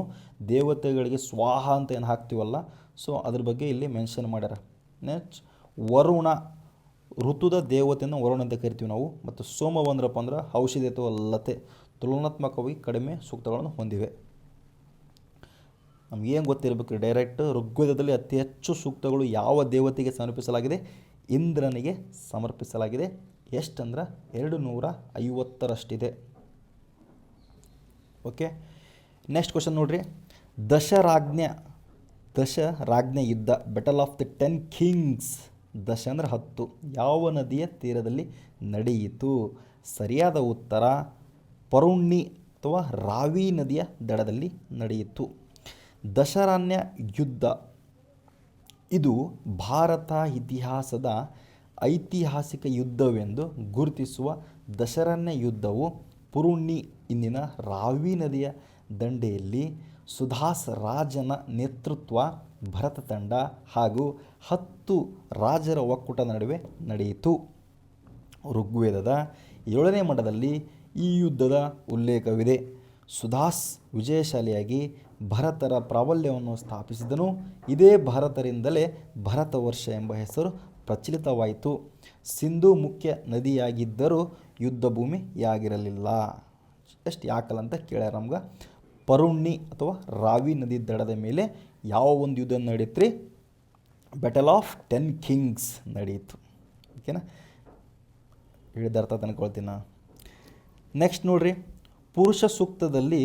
Speaker 2: ದೇವತೆಗಳಿಗೆ ಸ್ವಾಹ ಅಂತ ಏನು ಹಾಕ್ತೀವಲ್ಲ, ಸೊ ಅದ್ರ ಬಗ್ಗೆ ಇಲ್ಲಿ ಮೆನ್ಷನ್ ಮಾಡ್ಯಾರ. ನೆಕ್ಸ್ಟ್ ವರುಣ, ಋತುದ ದೇವತೆಯನ್ನು ವರುಣ ಅಂತ ಕರಿತೀವಿ ನಾವು. ಮತ್ತು ಸೋಮ ಬಂದ್ರಪ್ಪ ಅಂದ್ರೆ ಔಷಧಿ ಅಥವಾ ಲತೆ, ತುಲನಾತ್ಮಕವಾಗಿ ಕಡಿಮೆ ಸೂಕ್ತಗಳನ್ನು ಹೊಂದಿವೆ. ನಮಗೇನು ಗೊತ್ತಿರಬೇಕು, ಡೈರೆಕ್ಟ್ ಋಗ್ವೇದದಲ್ಲಿ ಅತಿ ಹೆಚ್ಚು ಸೂಕ್ತಗಳು ಯಾವ ದೇವತೆಗೆ ಸಮರ್ಪಿಸಲಾಗಿದೆ? ಇಂದ್ರನಿಗೆ ಸಮರ್ಪಿಸಲಾಗಿದೆ. ಎಷ್ಟಂದ್ರೆ 250ರಷ್ಟಿದೆ. ಓಕೆ, ನೆಕ್ಸ್ಟ್ ಕ್ವಶನ್ ನೋಡ್ರಿ. ದಶರಾಜ್ಞ ಯುದ್ಧ, ಬೆಟಲ್ ಆಫ್ ದಿ 10 ಕಿಂಗ್ಸ್. ದಶ ಅಂದರೆ 10, ಯಾವ ನದಿಯ ತೀರದಲ್ಲಿ ನಡೆಯಿತು? ಸರಿಯಾದ ಉತ್ತರ ಪರುಣ್ಣಿ ಅಥವಾ ರಾವಿ ನದಿಯ ದಡದಲ್ಲಿ ನಡೆಯಿತು. ದಶರಾಜ್ಞ ಯುದ್ಧ ಇದು ಭಾರತ ಇತಿಹಾಸದ ಐತಿಹಾಸಿಕ ಯುದ್ಧವೆಂದು ಗುರುತಿಸುವ ದಶರಾಜ್ಞ ಯುದ್ಧವು ಪುರುಣ್ಣಿ ಇಂದಿನ ರಾವಿ ನದಿಯ ದಂಡೆಯಲ್ಲಿ ಸುದಾಸ್ ರಾಜನ ನೇತೃತ್ವ, ಭರತ ತಂಡ ಹಾಗೂ 10 ರಾಜರ ಒಕ್ಕೂಟ ನಡುವೆ ನಡೆಯಿತು. ಋಗ್ವೇದದ 7ನೇ ಮಂಡಲದಲ್ಲಿ ಈ ಯುದ್ಧದ ಉಲ್ಲೇಖವಿದೆ. ಸುದಾಸ್ ವಿಜಯಶಾಲಿಯಾಗಿ ಭರತರ ಪ್ರಾಬಲ್ಯವನ್ನು ಸ್ಥಾಪಿಸಿದನು. ಇದೇ ಭರತರಿಂದಲೇ ಭರತ ವರ್ಷ ಎಂಬ ಹೆಸರು ಪ್ರಚಲಿತವಾಯಿತು. ಸಿಂಧು ಮುಖ್ಯ ನದಿಯಾಗಿದ್ದರೂ ಯುದ್ಧ ಭೂಮಿಯಾಗಿರಲಿಲ್ಲ. ಎಷ್ಟು ಯಾಕಲ್ಲ ಅಂತ ಕೇಳ್ಯಾರ ನಮ್ಗೆ. ಪರುಣ್ಣಿ ಅಥವಾ ರಾವಿ ನದಿ ದಡದ ಮೇಲೆ ಯಾವ ಒಂದು ಯುದ್ಧ ನಡೆಯಿತು ರೀ? ಬೆಟಲ್ ಆಫ್ 10 ಕಿಂಗ್ಸ್ ನಡೆಯಿತು. ಓಕೆನಾ, ಹೇಳಿದರ್ಥ ಅನ್ಕೊಳ್ತೀನಿ ನಾನು. ನೆಕ್ಸ್ಟ್ ನೋಡ್ರಿ, ಪುರುಷ ಸೂಕ್ತದಲ್ಲಿ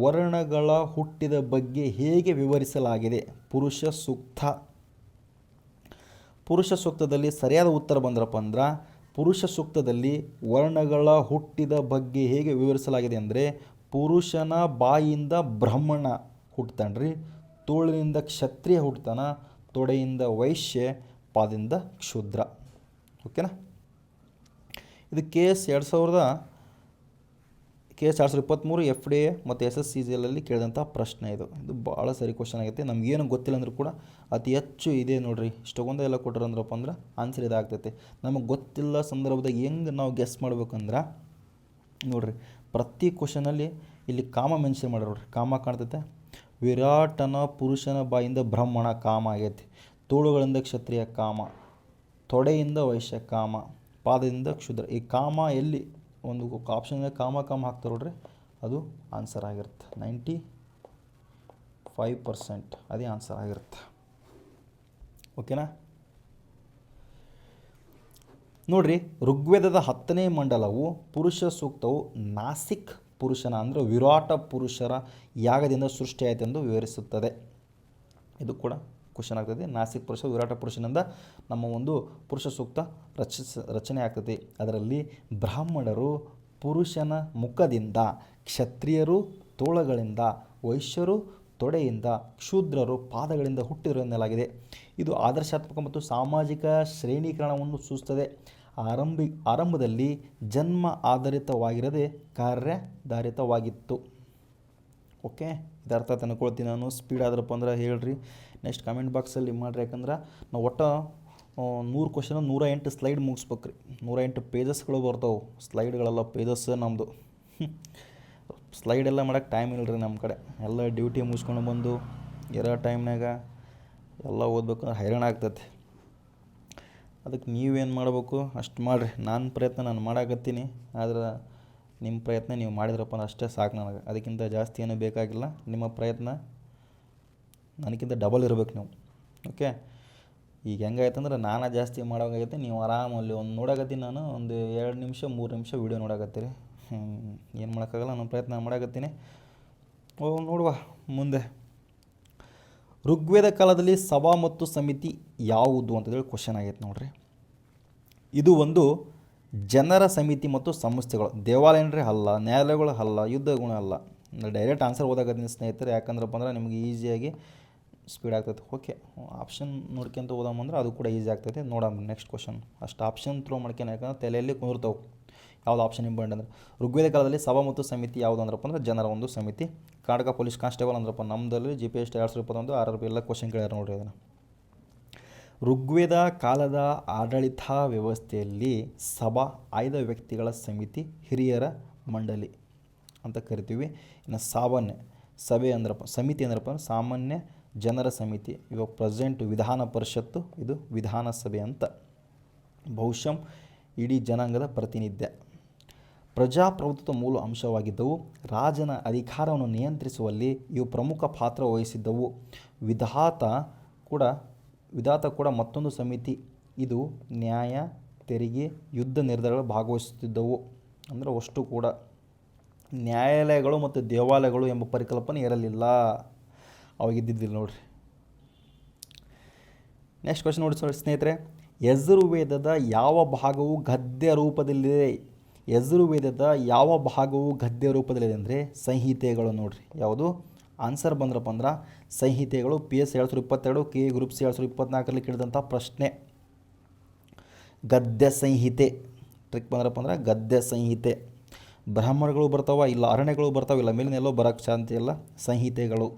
Speaker 2: ವರ್ಣಗಳ ಹುಟ್ಟಿದ ಬಗ್ಗೆ ಹೇಗೆ ವಿವರಿಸಲಾಗಿದೆ? ಪುರುಷ ಸೂಕ್ತದಲ್ಲಿ ಸರಿಯಾದ ಉತ್ತರ ಬಂದ್ರಪ್ಪ ಅಂದ್ರೆ, ಪುರುಷ ಸೂಕ್ತದಲ್ಲಿ ವರ್ಣಗಳ ಹುಟ್ಟಿದ ಬಗ್ಗೆ ಹೇಗೆ ವಿವರಿಸಲಾಗಿದೆ ಅಂದರೆ, ಪುರುಷನ ಬಾಯಿಂದ ಬ್ರಾಹ್ಮಣ ಹುಟ್ಟತಾನ್ರಿ, ತೋಳಿನಿಂದ ಕ್ಷತ್ರಿಯ ಹುಟ್ಟತಾನ, ತೊಡೆಯಿಂದ ವೈಶ್ಯ, ಪಾದದಿಂದ ಕ್ಷೂದ್ರ. ಓಕೆನಾ, ಇದು KS 2023 FDA ಮತ್ತು SSCGLಲ್ಲಿ ಕೇಳಿದಂಥ ಪ್ರಶ್ನೆ. ಇದು ಭಾಳ ಸರಿ ಕ್ವಶನ್ ಆಗೈತೆ. ನಮಗೇನು ಗೊತ್ತಿಲ್ಲ ಅಂದರೂ ಕೂಡ ಅತಿ ಹೆಚ್ಚು ಇದೆ ನೋಡ್ರಿ. ಇಷ್ಟೊಂದು ಎಲ್ಲ ಕೊಟ್ಟರು ಅಂದ್ರಪ್ಪ ಅಂದ್ರೆ ಆನ್ಸರ್ ಇದಾಗ್ತೈತೆ. ನಮಗೆ ಗೊತ್ತಿಲ್ಲ ಸಂದರ್ಭದಾಗ ಹೆಂಗೆ ನಾವು ಗೆಸ್ ಮಾಡ್ಬೇಕಂದ್ರೆ ನೋಡ್ರಿ, ಪ್ರತಿ ಕ್ವಶನಲ್ಲಿ ಇಲ್ಲಿ ಕಾಮ ಮೆನ್ಷನ್ ಮಾಡ್ಯಾರ ನೋಡ್ರಿ. ಕಾಮ ಕಾಣ್ತೈತೆ. ವಿರಾಟನ ಪುರುಷನ ಬಾಯಿಂದ ಬ್ರಾಹ್ಮಣ ಕಾಮ ಆಗೈತಿ, ತೋಳುಗಳಿಂದ ಕ್ಷತ್ರಿಯ ಕಾಮ, ತೊಡೆಯಿಂದ ವೈಶ್ಯ ಕಾಮ, ಪಾದದಿಂದ ಕ್ಷುದ್ರ. ಈ ಕಾಮ ಎಲ್ಲಿ ಒಂದು ಆಪ್ಷನ್ ಕಾಮ ಹಾಕ್ತಾರೆ ನೋಡ್ರಿ, ಅದು ಆನ್ಸರ್ ಆಗಿರುತ್ತೆ. 95% ಅದೇ ಆನ್ಸರ್ ಆಗಿರುತ್ತೆ. ಓಕೆನಾ, ನೋಡ್ರಿ, ಋಗ್ವೇದದ 10ನೇ ಮಂಡಲವು ಪುರುಷ ಸೂಕ್ತವು ನಾಸಿಕ್ ಪುರುಷನ ಅಂದರೆ ವಿರಾಟ ಪುರುಷರ ಯಾಗದಿಂದ ಸೃಷ್ಟಿಯಾಯಿತೆಂದು ವಿವರಿಸುತ್ತದೆ. ಇದು ಕೂಡ ಕ್ವಶನ್ ಆಗ್ತದೆ. ನಾಸಿಕ್ ಪುರುಷ ವಿರಾಟ ಪುರುಷನಿಂದ ನಮ್ಮ ಒಂದು ಪುರುಷ ಸೂಕ್ತ ರಚನೆ ಆಗ್ತದೆ. ಅದರಲ್ಲಿ ಬ್ರಾಹ್ಮಣರು ಪುರುಷನ ಮುಖದಿಂದ, ಕ್ಷತ್ರಿಯರು ತೋಳಗಳಿಂದ, ವೈಶ್ಯರು ತೊಡೆಯಿಂದ, ಕ್ಷೂದ್ರರು ಪಾದಗಳಿಂದ ಹುಟ್ಟಿದರು ಎನ್ನಲಾಗಿದೆ. ಇದು ಆದರ್ಶಾತ್ಮಕ ಮತ್ತು ಸಾಮಾಜಿಕ ಶ್ರೇಣೀಕರಣವನ್ನು ಸೂಚಿಸುತ್ತದೆ. ಆರಂಭದಲ್ಲಿ ಜನ್ಮ ಆಧಾರಿತವಾಗಿರದೆ ಕಾರ್ಯಾಧಾರಿತವಾಗಿತ್ತು. ಓಕೆ, ಇದರ್ಥ ತಂದ್ಕೊಳ್ತೀನಿ ನಾನು. ಸ್ಪೀಡ್ ಆದ್ರಪ್ಪ ಅಂದ್ರೆ ಹೇಳ್ರಿ. ನೆಕ್ಸ್ಟ್ ಕಮೆಂಟ್ ಬಾಕ್ಸಲ್ಲಿ ಮಾಡಿರಿ. ಯಾಕಂದ್ರೆ ನಾವು ಒಟ್ಟು 100 ಕ್ವಶನ್ 108 ಸ್ಲೈಡ್ ಮುಗಿಸ್ಬೇಕ್ರಿ. 108 ಪೇಜಸ್ಗಳು ಬರ್ತಾವೆ. ಸ್ಲೈಡ್ಗಳೆಲ್ಲ ಪೇಜಸ್ ನಮ್ಮದು. ಸ್ಲೈಡೆಲ್ಲ ಮಾಡೋಕ್ಕೆ ಟೈಮ್ ಇಲ್ಲ ರೀ ನಮ್ಮ ಕಡೆ. ಎಲ್ಲ ಡ್ಯೂಟಿ ಮುಗಿಸ್ಕೊಂಡು ಬಂದು ಇರೋ ಟೈಮ್ನಾಗ ಎಲ್ಲ ಓದ್ಬೇಕಂದ್ರೆ ಹೈರಾಣ ಆಗ್ತೈತಿ. ಅದಕ್ಕೆ ನೀವೇನು ಮಾಡಬೇಕು ಅಷ್ಟು ಮಾಡಿರಿ. ನಾನು ಪ್ರಯತ್ನ ನಾನು ಮಾಡಾಕತ್ತೀನಿ, ಆದ್ರೆ ನಿಮ್ಮ ಪ್ರಯತ್ನ ನೀವು ಮಾಡಿದ್ರಪ್ಪ ಅಂದ್ರೆ ಅಷ್ಟೇ ಸಾಕು ನನಗೆ. ಅದಕ್ಕಿಂತ ಜಾಸ್ತಿ ಏನೂ ಬೇಕಾಗಿಲ್ಲ. ನಿಮ್ಮ ಪ್ರಯತ್ನ ನನಗಿಂತ ಡಬಲ್ ಇರಬೇಕು ನೀವು. ಓಕೆ, ಈಗ ಹೆಂಗಾಯ್ತಂದ್ರೆ ನಾನು ಜಾಸ್ತಿ ಮಾಡೋಂಗಾಗೈತೆ, ನೀವು ಆರಾಮಲ್ಲಿ ಒಂದು ನೋಡಾಕತ್ತೀನಿ, ನಾನು ಒಂದು 2 ನಿಮಿಷ 3 ನಿಮಿಷ ವೀಡಿಯೋ ನೋಡಾಕತ್ತೀರಿ. ಏನು ಮಾಡೋಕ್ಕಾಗಲ್ಲ, ನಾನು ಪ್ರಯತ್ನ ಮಾಡಾಕತ್ತೀನಿ. ನೋಡುವ ಮುಂದೆ. ಋಗ್ವೇದ ಕಾಲದಲ್ಲಿ ಸಭಾ ಮತ್ತು ಸಮಿತಿ ಯಾವುದು ಅಂತೇಳಿ ಕ್ವಶನ್ ಆಗೈತೆ ನೋಡ್ರಿ. ಇದು ಒಂದು ಜನರ ಸಮಿತಿ ಮತ್ತು ಸಂಸ್ಥೆಗಳು. ದೇವಾಲಯನ್ರಿ ಅಲ್ಲ, ನ್ಯಾಯಾಲಯಗಳು ಅಲ್ಲ, ಯುದ್ಧಗಳು ಅಲ್ಲ. ಡೈರೆಕ್ಟ್ ಆನ್ಸರ್ ಓದಾಕತ್ತೀನಿ ಸ್ನೇಹಿತರೆ, ಯಾಕಂದ್ರಪ್ಪ ಅಂದ್ರೆ ನಿಮಗೆ ಈಸಿಯಾಗಿ ಸ್ಪೀಡ್ ಆಗ್ತೈತೆ. ಓಕೆ, ಆಪ್ಷನ್ ನೋಡ್ಕೊಂತ ಓದಾಮಂದ್ರೆ ಅದು ಕೂಡ ಈಸಿ ಆಗ್ತೈತೆ. ನೋಡಮ್ಮ ನೆಕ್ಸ್ಟ್ ಕ್ವಶನ್. ಅಷ್ಟು ಆಪ್ಷನ್ ಥ್ರೋ ಮಾಡ್ಕೊಂಡು, ಯಾಕಂದ್ರೆ ತಲೆಯಲ್ಲಿ ಕುಂದಿರ್ತಾವೆ ಯಾವ್ದು ಆಪ್ಷನ್ ಇಂಪಾರ್ಟೆಂಟ್ ಅಂದ್ರೆ. ಋಗ್ವೇದ ಕಾಲದಲ್ಲಿ ಸಭಾ ಮತ್ತು ಸಮಿತಿ ಯಾವುದು ಅಂದ್ರಪ್ಪ ಅಂದ್ರೆ ಜನರ ಒಂದು ಸಮಿತಿ. ಕರ್ನಾಟಕ ಪೊಲೀಸ್ ಕಾನ್ಸ್ಟೇಬಲ್ ಅಂದ್ರಪ್ಪ ನಮ್ಮದಲ್ಲಿ GPS 2021 RRB ಎಲ್ಲ ಕ್ವಶನ್ ಕೇಳ್ಯಾರ ನೋಡ್ರಿ. ಅದನ್ನು ಋಗ್ವೇದ ಕಾಲದ ಆಡಳಿತ ವ್ಯವಸ್ಥೆಯಲ್ಲಿ ಸಭಾ ಆಯ್ದ ವ್ಯಕ್ತಿಗಳ ಸಮಿತಿ, ಹಿರಿಯರ ಮಂಡಳಿ ಅಂತ ಕರಿತೀವಿ. ಇನ್ನು ಸಾಮಾನ್ಯ ಸಭೆ ಅಂದ್ರಪ್ಪ, ಸಮಿತಿ ಅಂದ್ರಪ್ಪ ಸಾಮಾನ್ಯ ಜನರ ಸಮಿತಿ. ಇವಾಗ ಪ್ರೆಸೆಂಟ್ ವಿಧಾನ ಪರಿಷತ್ತು, ಇದು ವಿಧಾನಸಭೆ ಅಂತ. ಬಹುಶಃ ಇಡೀ ಜನಾಂಗದ ಪ್ರಾತಿನಿಧ್ಯ. ಪ್ರಜಾಪ್ರಭುತ್ವದ ಮೂಲ ಅಂಶವಾಗಿದ್ದವು. ರಾಜನ ಅಧಿಕಾರವನ್ನು ನಿಯಂತ್ರಿಸುವಲ್ಲಿ ಇವು ಪ್ರಮುಖ ಪಾತ್ರ ವಹಿಸಿದ್ದವು. ವಿಧಾತ ಕೂಡ ಮತ್ತೊಂದು ಸಮಿತಿ. ಇದು ನ್ಯಾಯ, ತೆರಿಗೆ, ಯುದ್ಧ ನಿರ್ಧಾರಗಳು ಭಾಗವಹಿಸುತ್ತಿದ್ದವು. ಅಂದರೆ ಅಷ್ಟು ಕೂಡ ನ್ಯಾಯಾಲಯಗಳು ಮತ್ತು ದೇವಾಲಯಗಳು ಎಂಬ ಪರಿಕಲ್ಪನೆ ಇರಲಿಲ್ಲ, ಅವಾಗಿದ್ದಿದ್ದಿಲ್ಲ ನೋಡ್ರಿ. ನೆಕ್ಸ್ಟ್ ಕ್ವಶನ್ ನೋಡಿ ಸ್ನೇಹಿತರೆ. ಯಜುರ್ವೇದದ ಯಾವ ಭಾಗವು ಗದ್ಯ ರೂಪದಲ್ಲಿದೆ? ಯಜುರ್ವೇದದ ಯಾವ ಭಾಗವು ಗದ್ಯ ರೂಪದಲ್ಲಿದೆ ಅಂದರೆ ಸಂಹಿತೆಗಳು ನೋಡ್ರಿ. ಯಾವುದು ಆನ್ಸರ್ ಬಂದ್ರಪ್ಪ ಅಂದ್ರೆ ಸಂಹಿತೆಗಳು. PS 2022 KA ಗ್ರೂಪ್ C 2024 ಕೇಳಿದಂಥ ಪ್ರಶ್ನೆ. ಗದ್ಯ ಸಂಹಿತೆ ಟ್ರಿಕ್ ಬಂದ್ರಪ್ಪ ಅಂದ್ರೆ ಗದ್ಯ ಸಂಹಿತೆ. ಬ್ರಾಹ್ಮಣಗಳು ಬರ್ತಾವ ಇಲ್ಲ, ಅರಣ್ಯಗಳು ಬರ್ತಾವಿಲ್ಲ, ಮೇಲಿನೆಲ್ಲೋ ಬರೋಕ್ಕೆ ಶಾಂತಿ ಇಲ್ಲ. ಸಂಹಿತೆಗಳು.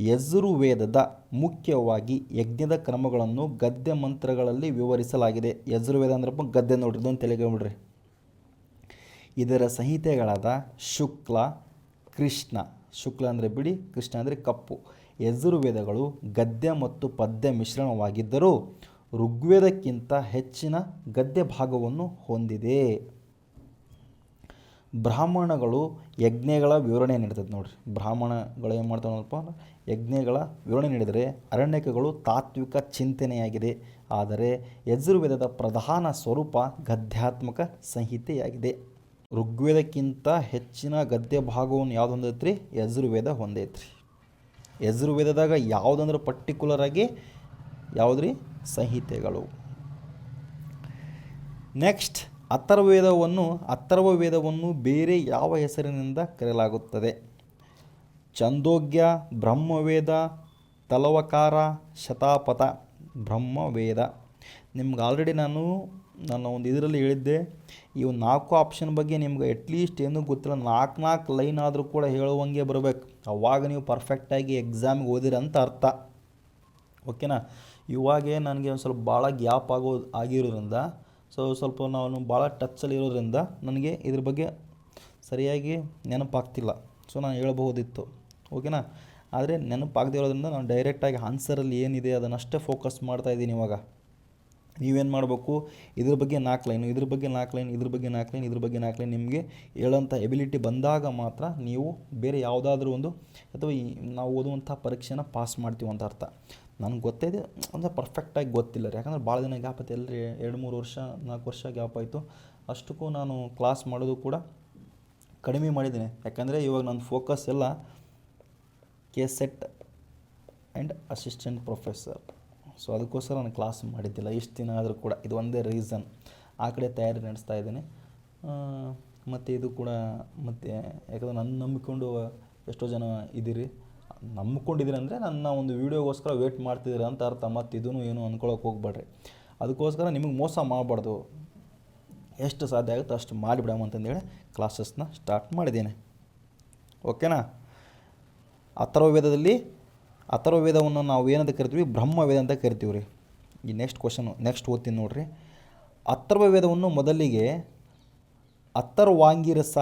Speaker 2: ಯಜುರ್ವೇದದ ಮುಖ್ಯವಾಗಿ ಯಜ್ಞದ ಕ್ರಮಗಳನ್ನು ಗದ್ಯ ಮಂತ್ರಗಳಲ್ಲಿ ವಿವರಿಸಲಾಗಿದೆ. ಯಜುರ್ವೇದ ಅಂದ್ರಪ್ಪ ಗದ್ಯ ನೋಡ್ರಿ, ಇದೊಂದು ತಲೆಗೆ. ಇದರ ಸಂಹಿತೆಗಳಾದ ಶುಕ್ಲ, ಕೃಷ್ಣ, ಶುಕ್ಲ ಅಂದರೆ ಬಿಳಿ, ಕೃಷ್ಣ ಅಂದರೆ ಕಪ್ಪು. ಯಜುರ್ವೇದಗಳು ಗದ್ಯ ಮತ್ತು ಪದ್ಯ ಮಿಶ್ರಣವಾಗಿದ್ದರೂ ಋಗ್ವೇದಕ್ಕಿಂತ ಹೆಚ್ಚಿನ ಗದ್ಯ ಭಾಗವನ್ನು ಹೊಂದಿದೆ. ಬ್ರಾಹ್ಮಣಗಳು ಯಜ್ಞಗಳ ವಿವರಣೆ ನೀಡ್ತದೆ ನೋಡ್ರಿ. ಬ್ರಾಹ್ಮಣಗಳು ಏನು ಮಾಡ್ತಾವಪ್ಪ, ಯಜ್ಞಗಳ ವಿವರಣೆ ನೀಡಿದರೆ ಅರಣ್ಯಕಗಳು ತಾತ್ವಿಕ ಚಿಂತನೆಯಾಗಿದೆ. ಆದರೆ ಯಜುರ್ವೇದದ ಪ್ರಧಾನ ಸ್ವರೂಪ ಗದ್ಯಾತ್ಮಕ ಸಂಹಿತೆಯಾಗಿದೆ. ಋಗ್ವೇದಕ್ಕಿಂತ ಹೆಚ್ಚಿನ ಗದ್ಯ ಭಾಗವನ್ನು ಯಾವ್ದು ಹೊಂದೈತ್ರಿ? ಯಜುರ್ವೇದ ಹೊಂದೈತ್ರಿ. ಯಜುರ್ವೇದದಾಗ ಯಾವುದಂದ್ರೆ ಪರ್ಟಿಕ್ಯುಲರ್ ಆಗಿ ಯಾವುದ್ರಿ? ಸಂಹಿತೆಗಳು. ನೆಕ್ಸ್ಟ್ ಅಥರ್ವವೇದವನ್ನು ಬೇರೆ ಯಾವ ಹೆಸರಿನಿಂದ ಕರೆಯಲಾಗುತ್ತದೆ? ಛಂದೋಗ್ಯ, ಬ್ರಹ್ಮವೇದ, ತಲವಕಾರ, ಶತಾಪಥ. ಬ್ರಹ್ಮವೇದ. ನಿಮ್ಗೆ ಆಲ್ರೆಡಿ ನಾನು ಒಂದು ಇದರಲ್ಲಿ ಹೇಳಿದ್ದೆ, ಇವು 4 ಆಪ್ಷನ್ ಬಗ್ಗೆ ನಿಮ್ಗೆ ಅಟ್ಲೀಸ್ಟ್ ಏನೂ ಗೊತ್ತಿಲ್ಲ, 4 ಲೈನ್ ಆದರೂ ಕೂಡ ಹೇಳುವಂಗೆ ಬರಬೇಕು. ಅವಾಗ ನೀವು ಪರ್ಫೆಕ್ಟಾಗಿ ಎಕ್ಸಾಮಿಗೆ ಓದಿರಂತ ಅರ್ಥ. ಓಕೆನಾ? ಇವಾಗೇ ನನಗೆ ಒಂದು ಸ್ವಲ್ಪ ಭಾಳ ಗ್ಯಾಪ್ ಆಗಿರೋದ್ರಿಂದ, ಸ್ವಲ್ಪ ನಾನು ಭಾಳ ಟಚ್ಚಲ್ಲಿ ಇರೋದ್ರಿಂದ ನನಗೆ ಇದ್ರ ಬಗ್ಗೆ ಸರಿಯಾಗಿ ನೆನಪಾಗ್ತಿಲ್ಲ. ನಾನು ಹೇಳ್ಬಹುದಿತ್ತು. ಓಕೆನಾ? ಆದರೆ ನೆನಪಾಗದೇ ಇರೋದ್ರಿಂದ ನಾನು ಡೈರೆಕ್ಟಾಗಿ ಆನ್ಸರಲ್ಲಿ ಏನಿದೆ ಅದನ್ನಷ್ಟೇ ಫೋಕಸ್ ಮಾಡ್ತಾಯಿದ್ದೀನಿ. ಇವಾಗ ನೀವೇನು ಮಾಡಬೇಕು, ಇದ್ರ ಬಗ್ಗೆ 4 ಲೈನು, ಇದ್ರ ಬಗ್ಗೆ 4 ಲೈನ್, ಇದ್ರ ಬಗ್ಗೆ 4 ಲೈನ್, ಇದ್ರ ಬಗ್ಗೆ 4 ಲೈನ್ ನಿಮಗೆ ಹೇಳೋಂಥ ಎಬಿಲಿಟಿ ಬಂದಾಗ ಮಾತ್ರ ನೀವು ಬೇರೆ ಯಾವುದಾದ್ರೂ ಒಂದು ಅಥವಾ ನಾವು ಓದುವಂಥ ಪರೀಕ್ಷೆನ ಪಾಸ್ ಮಾಡ್ತೀವಿ ಅಂತ ಅರ್ಥ. ನನಗೆ ಗೊತ್ತಿದೆ ಅಂದರೆ ಪರ್ಫೆಕ್ಟಾಗಿ ಗೊತ್ತಿಲ್ಲ ರೀ, ಯಾಕಂದರೆ ಭಾಳ ದಿನ ಗ್ಯಾಪ್ ಆಯ್ತು. ಎಲ್ಲರಿ 2-3 ವರ್ಷ 4 ವರ್ಷ ಗ್ಯಾಪ್ ಆಯಿತು. ಅಷ್ಟಕ್ಕೂ ನಾನು ಕ್ಲಾಸ್ ಮಾಡೋದು ಕೂಡ ಕಡಿಮೆ ಮಾಡಿದ್ದೀನಿ. ಯಾಕಂದರೆ ಇವಾಗ ನನ್ನ ಫೋಕಸ್ ಎಲ್ಲ KSET ಆ್ಯಂಡ್ ಅಸಿಸ್ಟೆಂಟ್ ಪ್ರೊಫೆಸರ್. ಅದಕ್ಕೋಸ್ಕರ ನಾನು ಕ್ಲಾಸ್ ಮಾಡಿದ್ದಿಲ್ಲ ಇಷ್ಟು ದಿನ ಆದರೂ ಕೂಡ. ಇದು ಒಂದೇ ರೀಸನ್. ಆ ಕಡೆ ತಯಾರಿ ನಡೆಸ್ತಾ ಇದ್ದೀನಿ. ಮತ್ತು ಇದು ಕೂಡ ಯಾಕಂದರೆ ನನ್ನ ನಂಬಿಕೊಂಡು ಎಷ್ಟೋ ಜನ ಇದ್ದೀರಿ. ನಂಬ್ಕೊಂಡಿದ್ದೀರಿ ಅಂದರೆ ನನ್ನ ಒಂದು ವೀಡಿಯೋಗೋಸ್ಕರ ವೇಟ್ ಮಾಡ್ತಿದ್ದೀರ ಅಂತ ಅರ್ಥ. ಮತ್ತು ಇದೂ ಏನು ಅಂದ್ಕೊಳಕ್ಕೆ ಹೋಗ್ಬೇಡ್ರಿ. ಅದಕ್ಕೋಸ್ಕರ ನಿಮಗೆ ಮೋಸ ಮಾಡಬಾರ್ದು. ಎಷ್ಟು ಸಾಧ್ಯ ಆಗುತ್ತೋ ಅಷ್ಟು ಮಾಡಿಬಿಡೋಣ ಅಂತಂದೇಳಿ ಕ್ಲಾಸಸ್ನ ಸ್ಟಾರ್ಟ್ ಮಾಡಿದ್ದೇನೆ. ಓಕೆನಾ? ಅಥರ್ವವೇದವನ್ನು ನಾವು ಏನಂತ ಕರಿತೀವಿ? ಬ್ರಹ್ಮವೇದ ಅಂತ ಕರಿತೀವಿ ರೀ. ಈ ನೆಕ್ಸ್ಟ್ ಓದ್ತೀನಿ ನೋಡಿರಿ. ಅಥರ್ವವೇದವನ್ನು ಮೊದಲಿಗೆ ಅಥರ್ವಾಂಗಿರಸ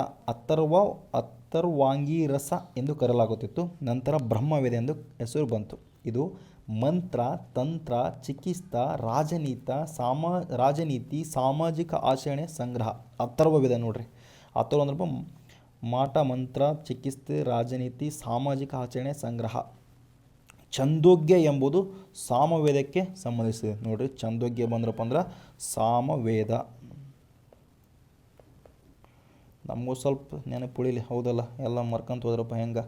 Speaker 2: ಎಂದು ಕರೆಯಲಾಗುತ್ತಿತ್ತು. ನಂತರ ಬ್ರಹ್ಮವೇದ ಎಂದು ಹೆಸರು ಬಂತು. ಇದು ಮಂತ್ರ, ತಂತ್ರ, ಚಿಕಿತ್ಸಾ, ರಾಜನೀತಿ, ಸಾಮಾಜಿಕ ಆಚರಣೆ, ಸಂಗ್ರಹ. ಅಥರ್ವವೇದ ನೋಡ್ರಿ. ಅಥರ್ವ ಅಂದ್ರೆ ಮಾಟ, ಮಂತ್ರ, ಚಿಕಿತ್ಸೆ, ರಾಜನೀತಿ, ಸಾಮಾಜಿಕ ಆಚರಣೆ, ಸಂಗ್ರಹ. ಛಂದೋಗ್ಯ ಎಂಬುದು ಸಾಮವೇದಕ್ಕೆ ಸಂಬಂಧಿಸಿದೆ ನೋಡ್ರಿ. ಛಂದೋಗ್ಯ ಬಂದ್ರಪ್ಪ ಅಂದ್ರೆ ಸಾಮವೇದ. ನಮಗೂ ಸ್ವಲ್ಪ ನೆನಪುಳಿಲಿ, ಹೌದಲ್ಲ, ಎಲ್ಲ ಮರ್ಕಂತ ಹೋದ್ರಪ್ಪ ಹೆಂಗೆ.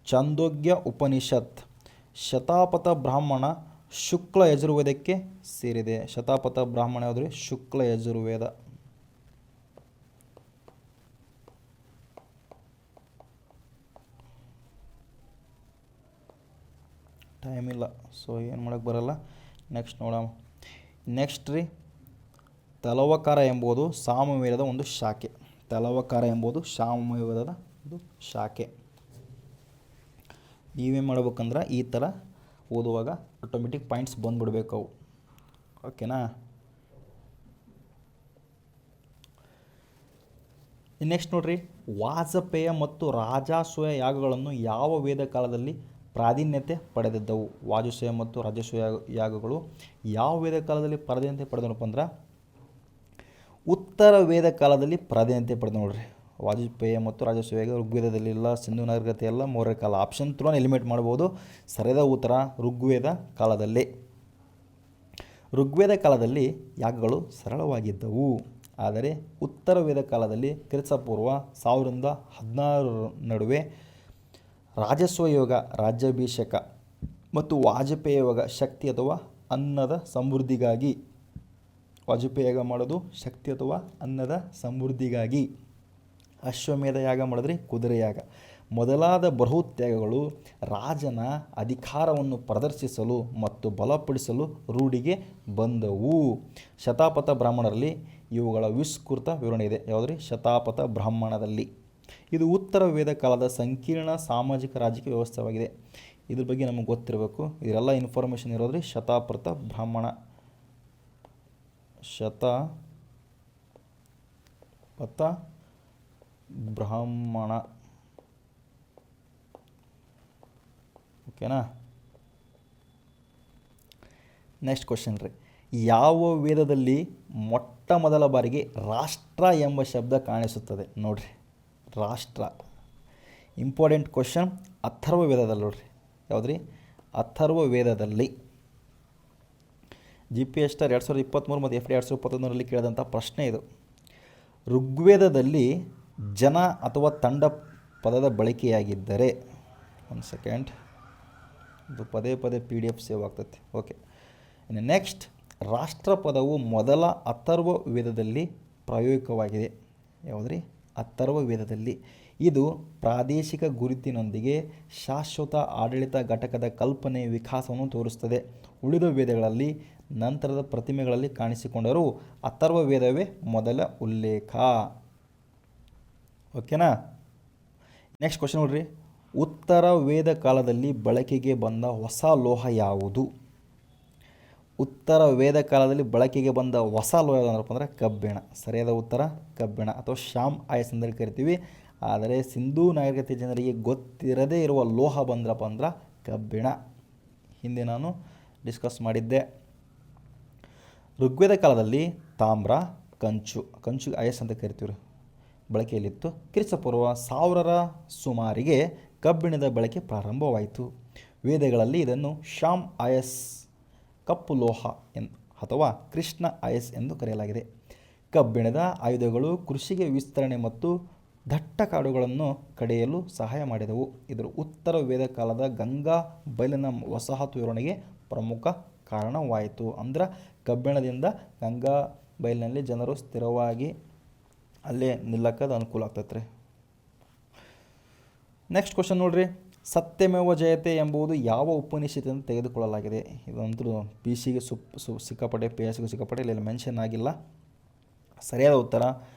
Speaker 2: ಛಂದೋಗ್ಯ ಉಪನಿಷತ್ ಶತಾಪಥ ಬ್ರಾಹ್ಮಣ ಶುಕ್ಲ ಯಜುರ್ವೇದಕ್ಕೆ ಸೇರಿದೆ. ಶತಾಪಥ ಬ್ರಾಹ್ಮಣ ಯಾವುದ್ರಿ? ಶುಕ್ಲ ಯಜುರ್ವೇದ. ಟೈಮ್ ಇಲ್ಲ, ಸೊ ಏನು ಮಾಡೋಕ್ಕೆ ಬರಲ್ಲ. ನೆಕ್ಸ್ಟ್ ನೋಡೋಣ. ನೆಕ್ಸ್ಟ್ ರೀ, ತಲವಕಾರ ಎಂಬುದು ಸಾಮವೇದದ ಒಂದು ಶಾಖೆ. ತಲವಕಾರ ಎಂಬುದು ಸಾಮವೇದದ ಒಂದು ಶಾಖೆ. ನೀವೇನು ಮಾಡ್ಬೇಕಂದ್ರೆ ಈ ಥರ ಓದುವಾಗ ಆಟೋಮೆಟಿಕ್ ಪಾಯಿಂಟ್ಸ್ ಬಂದುಬಿಡ್ಬೇಕು ಅವು. ಓಕೆನಾ? ನೆಕ್ಸ್ಟ್ ನೋಡ್ರಿ, ವಾಜಪೇಯ ಮತ್ತು ರಾಜಸೂಯ ಯಾಗಗಳನ್ನು ಯಾವ ವೇದ ಕಾಲದಲ್ಲಿ ಪ್ರಾಧಾನ್ಯತೆ ಪಡೆದಿದ್ದವು? ವಾಜಸೂಯ ಮತ್ತು ರಾಜಸೂಯ ಯಾಗಗಳು ಯಾವ ವೇದ ಕಾಲದಲ್ಲಿ ಪ್ರಾಧಾನ್ಯತೆ ಪಡೆದನಪ್ಪ ಅಂದ್ರೆ ಉತ್ತರ ವೇದ ಕಾಲದಲ್ಲಿ ಪ್ರಾಧಾನ್ಯತೆ ಪಡೆದ ನೋಡ್ರಿ. ವಾಜಪೇಯ ಮತ್ತು ರಾಜಸೂಯ ಋಗ್ವೇದದಲ್ಲಿ ಇಲ್ಲ, ಸಿಂಧು ನಾಗರಿಕತೆ ಎಲ್ಲ, ಮೌರ್ಯ ಕಾಲ. ಆಪ್ಷನ್ ಥ್ರೂ ಎಲಿಮಿನೇಟ್ ಮಾಡ್ಬೋದು. ಸರಿಯಾದ ಉತ್ತರ ಋಗ್ವೇದ ಕಾಲದಲ್ಲಿ. ಋಗ್ವೇದ ಕಾಲದಲ್ಲಿ ಯಾಗಗಳು ಸರಳವಾಗಿದ್ದವು. ಆದರೆ ಉತ್ತರ ವೇದ ಕಾಲದಲ್ಲಿ ಕ್ರಿಸ್ತಪೂರ್ವ 1000-16 ನಡುವೆ ರಾಜಸೂಯ ಯೋಗ ರಾಜ್ಯಾಭಿಷೇಕ ಮತ್ತು ವಾಜಪೇಯ ಯೋಗ ಶಕ್ತಿ ಅಥವಾ ಅನ್ನದ ಸಮೃದ್ಧಿಗಾಗಿ. ವಾಜಪೇಯ ಯಾಗ ಮಾಡೋದು ಶಕ್ತಿ ಅಥವಾ ಅನ್ನದ ಸಮೃದ್ಧಿಗಾಗಿ. ಅಶ್ವಮೇಧ ಯಾಗ ಮಾಡಿದ್ರಿ ಕುದುರೆ ಯಾಗ ಮೊದಲಾದ ಬೃಹತ್ ಯಾಗಗಳು ರಾಜನ ಅಧಿಕಾರವನ್ನು ಪ್ರದರ್ಶಿಸಲು ಮತ್ತು ಬಲಪಡಿಸಲು ರೂಢಿಗೆ ಬಂದವು. ಶತಾಪಥ ಬ್ರಾಹ್ಮಣರಲ್ಲಿ ಇವುಗಳ ವಿಸ್ತೃತ ವಿವರಣೆ ಇದೆ. ಯಾವುದ್ರಿ? ಶತಾಪಥ ಬ್ರಾಹ್ಮಣದಲ್ಲಿ. ಇದು ಉತ್ತರ ವೇದ ಕಾಲದ ಸಂಕೀರ್ಣ ಸಾಮಾಜಿಕ ರಾಜಕೀಯ ವ್ಯವಸ್ಥೆಯಾಗಿದೆ. ಇದ್ರ ಬಗ್ಗೆ ನಮಗೆ ಗೊತ್ತಿರಬೇಕು. ಇದೆಲ್ಲ ಇನ್ಫಾರ್ಮೇಷನ್ ಇರೋದ್ರಿ ಶತಾಪಥ ಬ್ರಾಹ್ಮಣ. ಶತಾಪಥ ಬ್ರಾಹ್ಮಣ. ಓಕೆನಾ? ನೆಕ್ಸ್ಟ್ ಕ್ವಶನ್ ರೀ, ಯಾವ ವೇದದಲ್ಲಿ ಮೊಟ್ಟ ಮೊದಲ ಬಾರಿಗೆ ರಾಷ್ಟ್ರ ಎಂಬ ಶಬ್ದ ಕಾಣಿಸುತ್ತದೆ? ನೋಡ್ರಿ, ರಾಷ್ಟ್ರ ಇಂಪಾರ್ಟೆಂಟ್ ಕ್ವಶನ್. ಅಥರ್ವ ವೇದದಲ್ಲಿ ನೋಡ್ರಿ. ಯಾವುದ್ರಿ? ಅಥರ್ವ ವೇದದಲ್ಲಿ. GPST 2023 ಮತ್ತು FD 2021ರಲ್ಲಿ ಕೇಳಿದಂಥ ಪ್ರಶ್ನೆ ಇದು. ಋಗ್ವೇದದಲ್ಲಿ ಜನ ಅಥವಾ ತಂಡ ಪದದ ಬಳಕೆಯಾಗಿದ್ದರೆ, ಒಂದು ಸೆಕೆಂಡ್, ಇದು ಪದೇ ಪದೇ PDF ಸೇವ್ ಆಗ್ತೈತಿ. ಓಕೆ, ಇನ್ನು ನೆಕ್ಸ್ಟ್, ರಾಷ್ಟ್ರ ಪದವು ಮೊದಲ ಅಥರ್ವ ವೇದದಲ್ಲಿ ಪ್ರಾಯೋಗಿಕವಾಗಿದೆ. ಯಾವುದ್ರಿ? ಅಥರ್ವ ವೇದದಲ್ಲಿ. ಇದು ಪ್ರಾದೇಶಿಕ ಗುರುತಿನೊಂದಿಗೆ ಶಾಶ್ವತ ಆಡಳಿತ ಘಟಕದ ಕಲ್ಪನೆ ವಿಕಾಸವನ್ನು ತೋರಿಸುತ್ತದೆ. ಉಳಿದ ವೇದಗಳಲ್ಲಿ ನಂತರದ ಪ್ರತಿಮೆಗಳಲ್ಲಿ ಕಾಣಿಸಿಕೊಂಡರೂ ಅಥರ್ವ ವೇದವೇ ಮೊದಲ ಉಲ್ಲೇಖ. ಓಕೆನಾ? ನೆಕ್ಸ್ಟ್ ಕ್ವಶನ್ ನೋಡ್ರಿ, ಉತ್ತರ ವೇದ ಕಾಲದಲ್ಲಿ ಬಳಕೆಗೆ ಬಂದ ಹೊಸ ಲೋಹ ಯಾವುದು? ಉತ್ತರ ವೇದ ಕಾಲದಲ್ಲಿ ಬಳಕೆಗೆ ಬಂದ ಹೊಸ ಲೋಹ ಯಾವುದಂದ್ರಪ್ಪ ಅಂದರೆ ಕಬ್ಬಿಣ. ಸರಿಯಾದ ಉತ್ತರ ಕಬ್ಬಿಣ ಅಥವಾ ಶ್ಯಾಮ್ ಅಯಸ್ ಅಂತ ಕರಿತೀವಿ. ಆದರೆ ಸಿಂಧೂ ನಾಗರಿಕತೆ ಜನರಿಗೆ ಗೊತ್ತಿರದೇ ಇರುವ ಲೋಹ ಬಂದ್ರಪ್ಪ ಅಂದ್ರೆ ಕಬ್ಬಿಣ. ಹಿಂದೆ ನಾನು ಡಿಸ್ಕಸ್ ಮಾಡಿದ್ದೆ. ಋಗ್ವೇದ ಕಾಲದಲ್ಲಿ ತಾಮ್ರ, ಕಂಚು ಅಯಸ್ ಅಂತ ಕರಿತೀವಿ, ಬಳಕೆಯಲ್ಲಿತ್ತು. ಕ್ರಿಸ್ತಪೂರ್ವ 1000ರ ಸುಮಾರಿಗೆ ಕಬ್ಬಿಣದ ಬಳಕೆ ಪ್ರಾರಂಭವಾಯಿತು. ವೇದಗಳಲ್ಲಿ ಇದನ್ನು ಶ್ಯಾಮ್ ಅಯಸ್, ಕಪ್ಪು ಲೋಹ ಅಥವಾ ಕೃಷ್ಣ ಅಯಸ್ ಎಂದು ಕರೆಯಲಾಗಿದೆ. ಕಬ್ಬಿಣದ ಆಯುಧಗಳು ಕೃಷಿಗೆ ವಿಸ್ತರಣೆ ಮತ್ತು ದಟ್ಟ ಕಾಡುಗಳನ್ನು ಕಡಿಯಲು ಸಹಾಯ ಮಾಡಿದವು. ಇದರ ಉತ್ತರ ವೇದ ಕಾಲದ ಗಂಗಾ ಬಯಲಿನ ವಸಾಹತು ವಿವರಣೆಗೆ ಪ್ರಮುಖ ಕಾರಣವಾಯಿತು. ಅಂದ್ರೆ ಕಬ್ಬಿಣದಿಂದ ಗಂಗಾ ಬಯಲಿನಲ್ಲಿ ಜನರು ಸ್ಥಿರವಾಗಿ ಅಲ್ಲೇ ನಿಲ್ಲಕ್ಕದ ಅನುಕೂಲ ಆಗ್ತೈತೆ ರೀ. ನೆಕ್ಸ್ಟ್ ಕ್ವಶನ್ ನೋಡ್ರಿ, ಸತ್ಯಮೇವ ಜಯತೆ ಎಂಬುದು ಯಾವ ಉಪನಿಷತ್ತಿನಿಂದ ತೆಗೆದುಕೊಳ್ಳಲಾಗಿದೆ? ಇದಂತೂ PC ಗೆ ಸಿಕ್ಕಾಪಟ್ಟೆ, PS ಗೆ ಸಿಕ್ಕಾಪಟ್ಟೆ, ಇಲ್ಲಿ ಮೆನ್ಷನ್ ಆಗಿಲ್ಲ. ಸರಿಯಾದ ಉತ್ತರ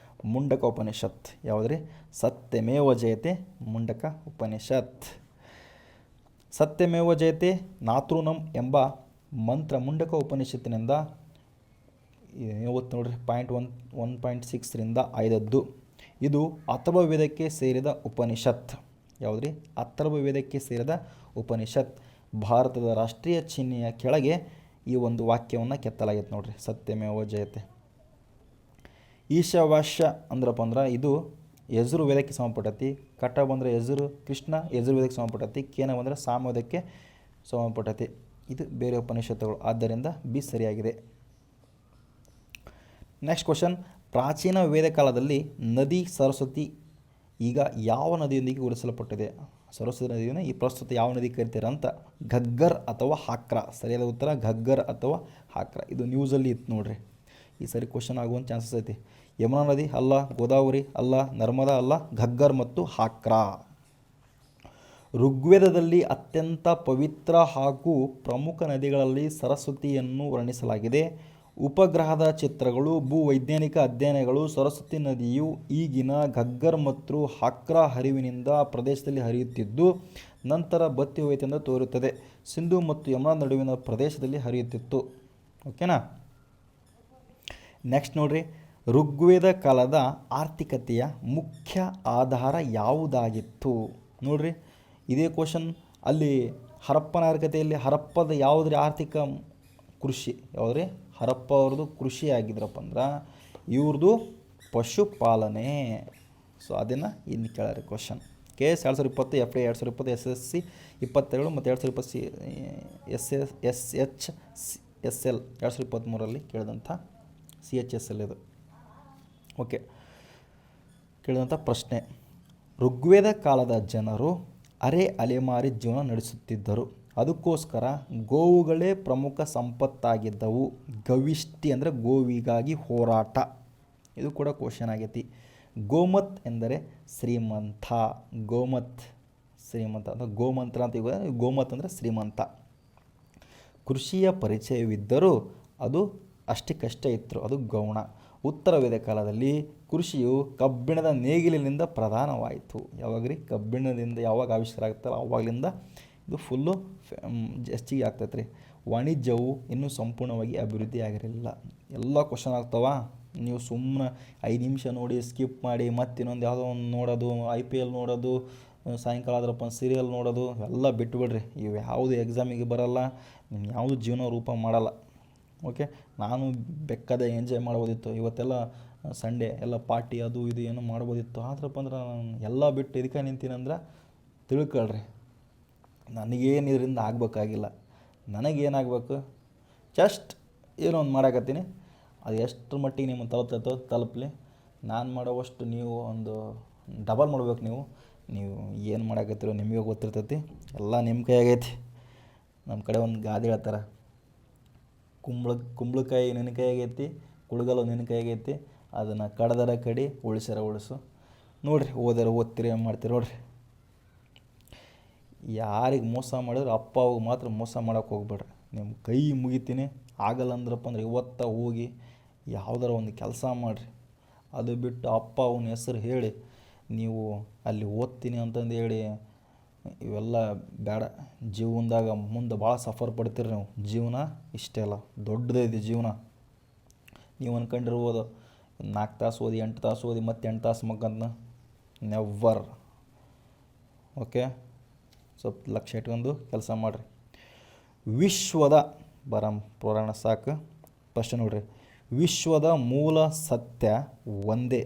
Speaker 2: ಮುಂಡಕ ಉಪನಿಷತ್. ಯಾವುದ್ರಿ? ಸತ್ಯಮೇವ ಜಯತೆ ಮುಂಡಕ ಉಪನಿಷತ್. ಸತ್ಯಮೇವ ಜಯತೆ ನಾತೃನಂ ಎಂಬ ಮಂತ್ರ ಮುಂಡಕ ಉಪನಿಷತ್ತಿನಿಂದ ಇವತ್ತು ನೋಡ್ರಿ 1.6ರಿಂದ ಆಯ್ದದ್ದು. ಇದು ಅಥರ್ವ ವೇದಕ್ಕೆ ಸೇರಿದ ಉಪನಿಷತ್. ಯಾವುದ್ರಿ? ಅಥರ್ವ ವೇದಕ್ಕೆ ಸೇರಿದ ಉಪನಿಷತ್. ಭಾರತದ ರಾಷ್ಟ್ರೀಯ ಚಿಹ್ನೆಯ ಕೆಳಗೆ ಈ ಒಂದು ವಾಕ್ಯವನ್ನು ಕೆತ್ತಲಾಗಿತ್ತು ನೋಡ್ರಿ, ಸತ್ಯಮೇವ ಜಯತೆ. ಈಶಾವಾಸ್ಯ ಅಂದ್ರಪ್ಪ ಅಂದ್ರೆ ಇದು ಯಜುರ್ವೇದಕ್ಕೆ ಸಂಬಂಧಪಟ್ಟತಿ. ಕಟ ಬಂದರೆ ಯಜುರ್, ಕೃಷ್ಣ ಯಜುರ್ವೇದಕ್ಕೆ ಸಂಬಂಧಪಟ್ಟತಿ. ಕೇನ ಬಂದರೆ ಸಾಮವೇದಕ್ಕೆ ಸಂಬಂಧಪಟ್ಟತಿ. ಇದು ಬೇರೆ ಉಪನಿಷತ್ತುಗಳು, ಆದ್ದರಿಂದ ಬಿ ಸರಿಯಾಗಿದೆ. ನೆಕ್ಸ್ಟ್ ಕ್ವಶನ್, ಪ್ರಾಚೀನ ವೇದ ಕಾಲದಲ್ಲಿ ನದಿ ಸರಸ್ವತಿ ಈಗ ಯಾವ ನದಿಯೊಂದಿಗೆ ಹೋಲಿಸಲ್ಪಟ್ಟಿದೆ? ಸರಸ್ವತಿ ನದಿಯನ್ನು ಈ ಪ್ರಸ್ತುತ ಯಾವ ನದಿ ಕರಿತಾರೆ ಅಂತ. ಘಗ್ಗರ್ ಅಥವಾ ಹಾಕ್ರಾ. ಸರಿಯಾದ ಉತ್ತರ ಘಗ್ಗರ್ ಅಥವಾ ಹಾಕ್ರಾ. ಇದು ನ್ಯೂಸಲ್ಲಿ ಇತ್ತು ನೋಡ್ರಿ. ಈ ಸರಿ ಕ್ವಶನ್ ಆಗುವಂಥ ಚಾನ್ಸಸ್ ಐತಿ. ಯಮುನಾ ನದಿ ಅಲ್ಲ, ಗೋದಾವರಿ ಅಲ್ಲ, ನರ್ಮದಾ ಅಲ್ಲ, ಘಗ್ಗರ್ ಮತ್ತು ಹಾಕ್ರಾ. ಋಗ್ವೇದದಲ್ಲಿ ಅತ್ಯಂತ ಪವಿತ್ರ ಹಾಗೂ ಪ್ರಮುಖ ನದಿಗಳಲ್ಲಿ ಸರಸ್ವತಿಯನ್ನು ವರ್ಣಿಸಲಾಗಿದೆ. ಉಪಗ್ರಹದ ಚಿತ್ರಗಳು, ಭೂವೈಜ್ಞಾನಿಕ ಅಧ್ಯಯನಗಳು ಸರಸ್ವತಿ ನದಿಯು ಈಗಿನ ಘಗ್ಗರ್ ಮತ್ತು ಹಾಕ್ರಾ ಹರಿವಿನಿಂದ ಪ್ರದೇಶದಲ್ಲಿ ಹರಿಯುತ್ತಿದ್ದು ನಂತರ ಬತ್ತಿ ಹೋಯಿತೆಂದು ತೋರುತ್ತದೆ. ಸಿಂಧು ಮತ್ತು ಯಮುನಾ ನಡುವಿನ ಪ್ರದೇಶದಲ್ಲಿ ಹರಿಯುತ್ತಿತ್ತು. ಓಕೆನಾ. ನೆಕ್ಸ್ಟ್ ನೋಡ್ರಿ, ಋಗ್ವೇದ ಕಾಲದ ಆರ್ಥಿಕತೆಯ ಮುಖ್ಯ ಆಧಾರ ಯಾವುದಾಗಿತ್ತು? ನೋಡ್ರಿ, ಇದೇ ಕ್ವಶನ್ ಅಲ್ಲಿ ಹರಪ್ಪ ನಾಗರಿಕತೆಯಲ್ಲಿ ಹರಪ್ಪದ ಯಾವುದ್ರಿ ಆರ್ಥಿಕ ಕೃಷಿ ಯಾವುದ್ರಿ? ಹರಪ್ಪ ಅವ್ರದ್ದು ಕೃಷಿ ಆಗಿದ್ರಪ್ಪ ಅಂದ್ರೆ ಇವ್ರದ್ದು ಪಶುಪಾಲನೆ. ಸೊ ಅದನ್ನು ಇನ್ನು ಕೇಳಾರೆ ಕ್ವಶನ್. KS 2020, FD 2020, SSC 22 ಮತ್ತು 2020 SHSL 2023 ಕೇಳಿದಂಥ CHSL ಇದು. ಓಕೆ, ಕೇಳಿದಂಥ ಪ್ರಶ್ನೆ, ಋಗ್ವೇದ ಕಾಲದ ಜನರು ಅಲೆಮಾರಿ ಜೀವನ ನಡೆಸುತ್ತಿದ್ದರು. ಅದಕ್ಕೋಸ್ಕರ ಗೋವುಗಳೇ ಪ್ರಮುಖ ಸಂಪತ್ತಾಗಿದ್ದವು. ಗವಿಷ್ಠಿ ಅಂದರೆ ಗೋವಿಗಾಗಿ ಹೋರಾಟ. ಇದು ಕೂಡ ಕ್ವಶನ್ ಆಗೈತಿ. ಗೋಮತ್ ಎಂದರೆ ಶ್ರೀಮಂತ. ಗೋಮತ್ ಶ್ರೀಮಂತ ಅಥವಾ ಗೋಮಂತ್ರ ಅಂತ ಈಗ ಗೋಮತ್ ಅಂದರೆ ಶ್ರೀಮಂತ. ಕೃಷಿಯ ಪರಿಚಯವಿದ್ದರೂ ಅದು ಅಷ್ಟಕ್ಕಷ್ಟೇ ಇತ್ತು, ಅದು ಗೌಣ. ಉತ್ತರ ವೇದ ಕಾಲದಲ್ಲಿ ಕೃಷಿಯು ಕಬ್ಬಿಣದ ನೇಗಿಲಿನಿಂದ ಪ್ರಧಾನವಾಯಿತು. ಯಾವಾಗ್ರಿ? ಕಬ್ಬಿಣದಿಂದ ಯಾವಾಗ ಆವಿಷ್ಕಾರ ಆಗ್ತಾರೋ ಆವಾಗಲಿಂದ ಇದು ಫುಲ್ಲು ಹೆಚ್ಚಿಗೆ ಆಗ್ತೈತೆ ರೀ. ವಾಣಿಜ್ಯವು ಇನ್ನೂ ಸಂಪೂರ್ಣವಾಗಿ ಅಭಿವೃದ್ಧಿ ಆಗಿರಲಿಲ್ಲ. ಎಲ್ಲ ಕ್ವಶನ್ ಆಗ್ತಾವ. ನೀವು ಸುಮ್ಮನೆ 5 ನಿಮಿಷ ನೋಡಿ ಸ್ಕಿಪ್ ಮಾಡಿ ಮತ್ತೆ ಇನ್ನೊಂದು ಯಾವುದೋ ಒಂದು ನೋಡೋದು, IPL ನೋಡೋದು, ಸಾಯಂಕಾಲ ಆದ್ರಪ್ಪ ಸೀರಿಯಲ್ ನೋಡೋದು ಎಲ್ಲ ಬಿಟ್ಟುಬಿಡ್ರಿ. ಇವು ಯಾವುದು ಎಕ್ಸಾಮಿಗೆ ಬರೋಲ್ಲ, ನೀವು ಯಾವುದು ಜೀವನ ರೂಪ ಮಾಡಲ್ಲ. ಓಕೆ, ನಾನು ಬೆಕ್ಕದೆ ಎಂಜಾಯ್ ಮಾಡ್ಬೋದಿತ್ತು. ಇವತ್ತೆಲ್ಲ ಸಂಡೇ ಎಲ್ಲ ಪಾರ್ಟಿ ಅದು ಇದು ಏನೋ ಮಾಡ್ಬೋದಿತ್ತು. ಆದ್ರಪ್ಪ ಅಂದ್ರೆ ನಾನು ಎಲ್ಲ ಬಿಟ್ಟು ಇದಕ್ಕೆ ನಿಂತೀನಂದ್ರೆ ತಿಳ್ಕೊಳ್ರಿ, ನನಗೇನು ಇದರಿಂದ ಆಗಬೇಕಾಗಿಲ್ಲ. ನನಗೇನಾಗಬೇಕು, ಜಸ್ಟ್ ಏನೋ ಒಂದು ಮಾಡಾಕತ್ತೀನಿ, ಅದು ಎಷ್ಟು ಮಟ್ಟಿಗೆ ನಿಮ್ಮ ತಲುಪಲಿ. ನಾನು ಮಾಡೋವಷ್ಟು ನೀವು ಒಂದು ಡಬಲ್ ಮಾಡ್ಬೇಕು. ನೀವು ಏನು ಮಾಡಾಕತ್ತೀರೋ ನಿಮಗೆ ಗೊತ್ತಿರ್ತೈತಿ. ಎಲ್ಲ ನಿಮ್ಮ ಕೈಯಾಗೈತಿ. ನಮ್ಮ ಕಡೆ ಒಂದು ಗಾದೆ ಹೇಳ್ತಾರೆ, ಕುಂಬಳಕಾಯಿ ನಿನ್ನ ಕೈಯಾಗೈತಿ, ಕುಳಗಲು ನಿನ್ನ ಕೈಯಾಗೈತಿ, ಅದನ್ನು ಕಡ್ದರ ಕಡಿ ಉಳಿಸ್ಯಾರ ಉಳಿಸು. ನೋಡಿರಿ, ಓದ್ತೀರಿ ಏನು ಮಾಡ್ತೀರಿ ನೋಡಿರಿ. ಯಾರಿಗೆ ಮೋಸ ಮಾಡಿದ್ರೆ ಅಪ್ಪ ಅವ್ಗೆ ಮಾತ್ರ ಮೋಸ ಮಾಡೋಕ್ಕೆ ಹೋಗ್ಬೇಡ್ರಿ. ನಿಮ್ಮ ಕೈ ಮುಗಿತೀನಿ. ಆಗಲ್ಲ ಅಂದ್ರಪ್ಪ ಅಂದ್ರೆ ಇವತ್ತು ಹೋಗಿ ಯಾವುದಾರ ಒಂದು ಕೆಲಸ ಮಾಡಿರಿ. ಅದು ಬಿಟ್ಟು ಅಪ್ಪ ಅವನ ಹೆಸರು ಹೇಳಿ ನೀವು ಅಲ್ಲಿ ಓದ್ತೀನಿ ಅಂತಂದು ಹೇಳಿ ಇವೆಲ್ಲ ಬೇಡ. ಜೀವನದಾಗ ಮುಂದೆ ಭಾಳ ಸಫರ್ ಪಡ್ತೀರಿ ನೀವು. ಜೀವನ ಇಷ್ಟೇ ಅಲ್ಲ, ದೊಡ್ಡದೇ ಇದೆ ಜೀವನ. ನೀವು ಅಂದ್ಕೊಂಡಿರ್ಬೋದು 4 ತಾಸು ಓದಿ 8 ತಾಸು ಓದಿ ಮತ್ತು 8 ತಾಸು ಮಕ್ಕಂತ. ನೆವರ್. ಓಕೆ, ಸ್ವಲ್ಪ ಲಕ್ಷ ಇಟ್ಕೊಂಡು ಕೆಲಸ ಮಾಡಿರಿ. ವಿಶ್ವದ ಪುರಾಣ ಸಾಕು. ಫಸ್ಟ್ ನೋಡ್ರಿ, ವಿಶ್ವದ ಮೂಲ ಸತ್ಯ ಒಂದೇ.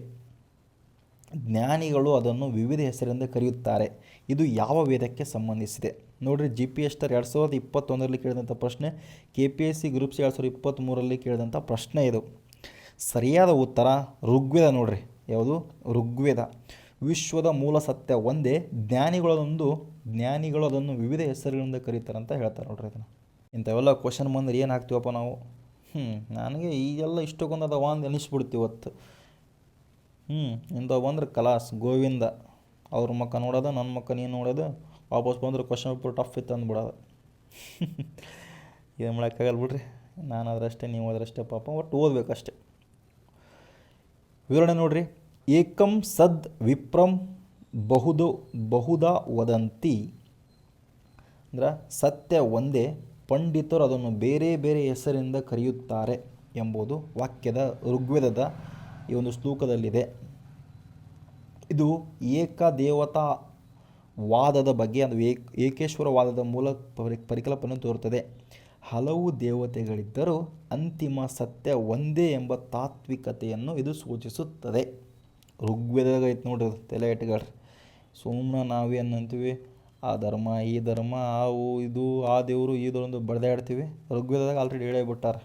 Speaker 2: ಜ್ಞಾನಿಗಳು ಅದನ್ನು ವಿವಿಧ ಹೆಸರಿಂದ ಕರೆಯುತ್ತಾರೆ. ಇದು ಯಾವ ವೇದಕ್ಕೆ ಸಂಬಂಧಿಸಿದೆ? ನೋಡಿರಿ, GPS ಸ್ಟಾರ್ 2021 ಕೇಳಿದಂಥ ಪ್ರಶ್ನೆ, KPSC ಗ್ರೂಪ್ ಸಿ 2023 ಕೇಳಿದಂಥ ಪ್ರಶ್ನೆ ಇದು. ಸರಿಯಾದ ಉತ್ತರ ಋಗ್ವೇದ. ನೋಡಿರಿ, ಯಾವುದು? ಋಗ್ವೇದ. ವಿಶ್ವದ ಮೂಲ ಸತ್ಯ ಒಂದೇ, ಜ್ಞಾನಿಗಳು ಅದನ್ನು ವಿವಿಧ ಹೆಸರುಗಳಿಂದ ಕರೀತಾರೆ ಅಂತ ಹೇಳ್ತಾರೆ. ನೋಡ್ರಿ, ಇದನ್ನು ಇಂಥವೆಲ್ಲ ಕ್ವಶನ್ ಬಂದ್ರೆ ಏನು ಹಾಕ್ತೀವಪ್ಪ ನಾವು? ನನಗೆ ಈಗೆಲ್ಲ ಇಷ್ಟಕ್ಕೊಂದು ಅದ ಒಂದು ಅನಿಸ್ಬಿಡ್ತೀವಿ ಇವತ್ತು. ಇಂಥವು ಬಂದ್ರೆ ಕಲಾಸ್ ಗೋವಿಂದ. ಅವ್ರ ಮಕ್ಕ ನೋಡೋದು, ನನ್ನ ಮಕ್ಕ ನೀನು ನೋಡೋದು, ವಾಪಸ್ ಬಂದ್ರೆ ಕ್ವಶನ್ ಪೇಪರ್ ಟಫ್ ಇತ್ತು ಅಂದ್ಬಿಡೋದು. ಏನು ಮಾಡೋಕ್ಕಾಗಲ್ಲ ಬಿಡ್ರಿ. ನಾನು ಅದರಷ್ಟೇ, ನೀವು ಅದರಷ್ಟೇ. ಪಾಪ ಒಟ್ಟು ಓದಬೇಕಷ್ಟೆ. ವಿವರಣೆ ನೋಡಿರಿ, ಏಕಂ ಸದ್ ವಿಪ್ರಂ ಬಹುಧಾ ವದಂತಿ ಅಂದ್ರೆ ಸತ್ಯ ಒಂದೇ, ಪಂಡಿತರು ಅದನ್ನು ಬೇರೆ ಬೇರೆ ಹೆಸರಿಂದ ಕರೆಯುತ್ತಾರೆ ಎಂಬುದು ವಾಕ್ಯದ ಋಗ್ವೇದದ ಈ ಒಂದು ಶ್ಲೋಕದಲ್ಲಿದೆ. ಇದು ಏಕದೇವತಾ ವಾದದ ಬಗ್ಗೆ ಅದು ಏಕೇಶ್ವರವಾದದ ಮೂಲ ಪರಿಕಲ್ಪನೆ ತೋರುತ್ತದೆ. ಹಲವು ದೇವತೆಗಳಿದ್ದರೂ ಅಂತಿಮ ಸತ್ಯ ಒಂದೇ ಎಂಬ ತಾತ್ವಿಕತೆಯನ್ನು ಇದು ಸೂಚಿಸುತ್ತದೆ. ಋಗ್ವೇದದಾಗ ಐತೆ ನೋಡ್ರಿ, ತಲೆ ಇಟ್ಕೊಳ್ರಿ. ಸುಮ್ಮನೆ ನಾವೇನು ಅಂತೀವಿ, ಆ ಧರ್ಮ ಈ ಧರ್ಮ ಅವು ಇದು ಆ ದೇವರು ಈ ದೇವರು ಬಡ್ದಾಡ್ತೀವಿ. ಋಗ್ವೇದದಾಗ ಆಲ್ರೆಡಿ ಹೇಳೇಬಿಟ್ಟಾರ,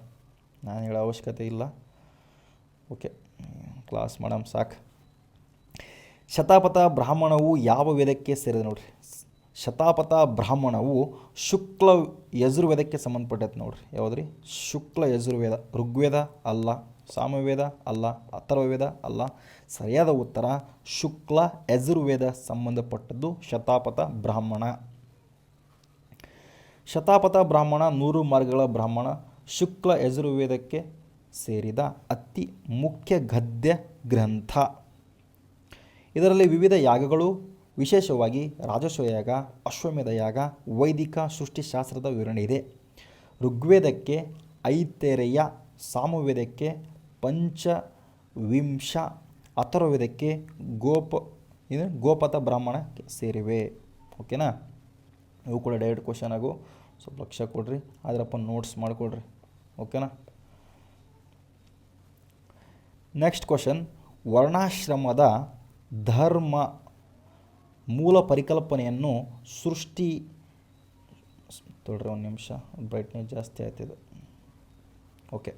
Speaker 2: ನಾನು ಹೇಳೋ ಅವಶ್ಯಕತೆ ಇಲ್ಲ. ಓಕೆ, ಕ್ಲಾಸ್ ಮಾಡಮ್ ಸಾಕು. ಶತಾಪಥ ಬ್ರಾಹ್ಮಣವು ಯಾವ ವೇದಕ್ಕೆ ಸೇರಿದೆ ನೋಡ್ರಿ? ಶತಾಪಥ ಬ್ರಾಹ್ಮಣವು ಶುಕ್ಲ ಯಜುರ್ವೇದಕ್ಕೆ ಸಂಬಂಧಪಟ್ಟೈತೆ ನೋಡ್ರಿ. ಯಾವುದ್ರಿ? ಶುಕ್ಲ ಯಜುರ್ವೇದ. ಋಗ್ವೇದ ಅಲ್ಲ, ಸಾಮವೇದ ಅಲ್ಲ, ಅಥರ್ವವೇದ ಅಲ್ಲ. ಸರಿಯಾದ ಉತ್ತರ ಶುಕ್ಲ ಯಜುರ್ವೇದ ಸಂಬಂಧಪಟ್ಟದ್ದು ಶತಾಪಥ ಬ್ರಾಹ್ಮಣ. ಶತಾಪಥ ಬ್ರಾಹ್ಮಣ 100 ಮಾರ್ಗಗಳ ಬ್ರಾಹ್ಮಣ ಶುಕ್ಲ ಯಜುರ್ವೇದಕ್ಕೆ ಸೇರಿದ ಅತಿ ಮುಖ್ಯ ಗದ್ಯ ಗ್ರಂಥ. ಇದರಲ್ಲಿ ವಿವಿಧ ಯಾಗಗಳು, ವಿಶೇಷವಾಗಿ ರಾಜಸ್ವ ಯಾಗ, ಅಶ್ವಮೇಧ ಯಾಗ, ವೈದಿಕ ಸೃಷ್ಟಿಶಾಸ್ತ್ರದ ವಿವರಣೆ ಇದೆ. ಋಗ್ವೇದಕ್ಕೆ ಐತರೇಯ, ಸಾಮವೇದಕ್ಕೆ ಪಂಚವಿಂಶ, ಅಥರ್ವವೇದಕ್ಕೆ ಗೋಪಥ ಬ್ರಾಹ್ಮಣಕ್ಕೆ ಸೇರಿವೆ. ಓಕೆನಾ? ಇವು ಕೂಡ ಡೈರೆಕ್ಟ್ ಕ್ವಶನ್ ಆಗು, ಸ್ವಲ್ಪ ಲಕ್ಷ್ಯ ಕೊಡ್ರಿ, ಅದರಪ್ಪ ನೋಟ್ಸ್ ಮಾಡಿಕೊಡ್ರಿ. ಓಕೆನಾ? ನೆಕ್ಸ್ಟ್ ಕ್ವಶನ್, ವರ್ಣಾಶ್ರಮದ ಧರ್ಮ ಮೂಲ ಪರಿಕಲ್ಪನೆಯನ್ನು ತೊಡ್ರಿ ಒಂದು ನಿಮಿಷ, ಬ್ರೈಟ್ನೆಸ್ ಜಾಸ್ತಿ ಆಯ್ತಿದೆ. ಓಕೆ,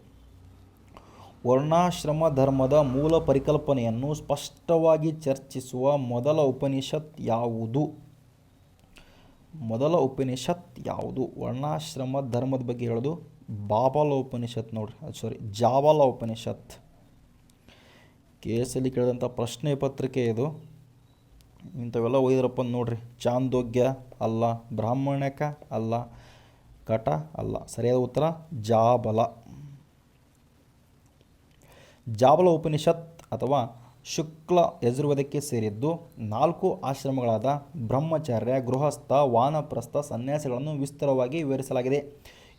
Speaker 2: ವರ್ಣಾಶ್ರಮ ಧರ್ಮದ ಮೂಲ ಪರಿಕಲ್ಪನೆಯನ್ನು ಸ್ಪಷ್ಟವಾಗಿ ಚರ್ಚಿಸುವ ಮೊದಲ ಉಪನಿಷತ್ ಯಾವುದು? ವರ್ಣಾಶ್ರಮ ಧರ್ಮದ ಬಗ್ಗೆ ಹೇಳೋದು ಬಾಬಲ ಉಪನಿಷತ್ ನೋಡ್ರಿ. ಜಾಬಲ ಉಪನಿಷತ್. ಕೇಸಲ್ಲಿ ಕೇಳಿದಂಥ ಪ್ರಶ್ನೆ ಪತ್ರಿಕೆ ಇದು. ಇಂಥವೆಲ್ಲ ಓದಿದ್ರಪ್ಪ ನೋಡ್ರಿ. ಚಾಂದೋಗ್ಯ ಅಲ್ಲ, ಬ್ರಾಹ್ಮಣಕ ಅಲ್ಲ, ಕಟ ಅಲ್ಲ. ಸರಿಯಾದ ಉತ್ತರ ಜಾಬಲ. ಜಾಬಲ ಉಪನಿಷತ್ ಅಥವಾ ಶುಕ್ಲ ಯಜುರ್ವೇದಕ್ಕೆ ಸೇರಿದ್ದು 4 ಆಶ್ರಮಗಳಾದ ಬ್ರಹ್ಮಚರ್ಯ, ಗೃಹಸ್ಥ, ವಾನಪ್ರಸ್ಥ, ಸನ್ಯಾಸಿಗಳನ್ನು ವಿಸ್ತಾರವಾಗಿ ವಿವರಿಸಲಾಗಿದೆ.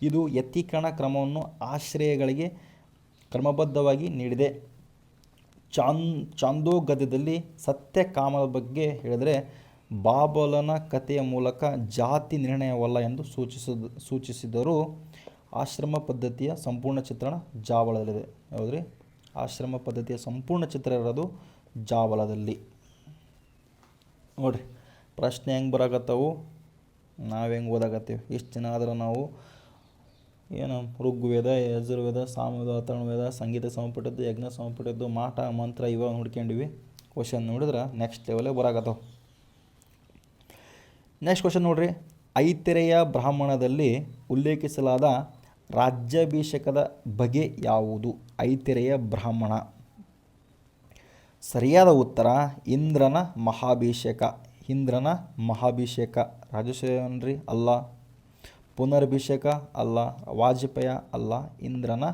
Speaker 2: ಇದು ಯತಿಕರಣ ಕ್ರಮವನ್ನು ಆಶ್ರಯಗಳಿಗೆ ಕ್ರಮಬದ್ಧವಾಗಿ ನೀಡಿದೆ. ಚಾಂದೋಗ್ಯದಲ್ಲಿ ಸತ್ಯಕಾಮದ ಬಗ್ಗೆ ಹೇಳಿದರೆ ಬಾಬಲನ ಕಥೆಯ ಮೂಲಕ ಜಾತಿ ನಿರ್ಣಯವಲ್ಲ ಎಂದು ಸೂಚಿಸಿದರೂ ಆಶ್ರಮ ಪದ್ಧತಿಯ ಸಂಪೂರ್ಣ ಚಿತ್ರಣ ಜಾಬಲದಲ್ಲಿದೆ. ಯಾವುದ್ರಿ? ಆಶ್ರಮ ಪದ್ಧತಿಯ ಸಂಪೂರ್ಣ ಚಿತ್ರ ಇರೋದು ಜಾಬಲದಲ್ಲಿ. ನೋಡಿರಿ, ಪ್ರಶ್ನೆ ಹೆಂಗೆ ಬರಾಕತ್ತವು, ನಾವು ಹೆಂಗೆ ಓದಾಕತ್ತೀವಿ. ಇಷ್ಟು ಜನ ಆದ್ರೆ ನಾವು ಏನು ಋಗ್ವೇದ, ಯಜುರ್ವೇದ, ಸಾಮವೇದ, ಅಥರ್ವವೇದ, ಸಂಗೀತ ಸಂಬಂಧಪಟ್ಟದ್ದು, ಯಜ್ಞ ಸಂಬಂಧಪಟ್ಟದ್ದು, ಮಾಟ ಮಂತ್ರ ಇವಾಗ ನೋಡ್ಕೊಂಡಿವಿ. ಕ್ವಶನ್ ನೋಡಿದ್ರೆ ನೆಕ್ಸ್ಟ್ ಲೆವೆಲೇ ಬರಾಕತ್ತವು. ನೆಕ್ಸ್ಟ್ ಕ್ವಶನ್ ನೋಡ್ರಿ, ಐತರೇಯ ಬ್ರಾಹ್ಮಣದಲ್ಲಿ ಉಲ್ಲೇಖಿಸಲಾದ ರಾಜ್ಯಾಭಿಷೇಕದ ಬಗೆ ಯಾವುದು? ಐತರೇಯ ಬ್ರಾಹ್ಮಣ. ಸರಿಯಾದ ಉತ್ತರ ಇಂದ್ರನ ಮಹಾಭಿಷೇಕ. ರಾಜಸೇವನ್ರಿ ಅಲ್ಲ, ಪುನರ್ಭಿಷೇಕ ಅಲ್ಲ, ವಾಜಪೇಯ ಅಲ್ಲ, ಇಂದ್ರನ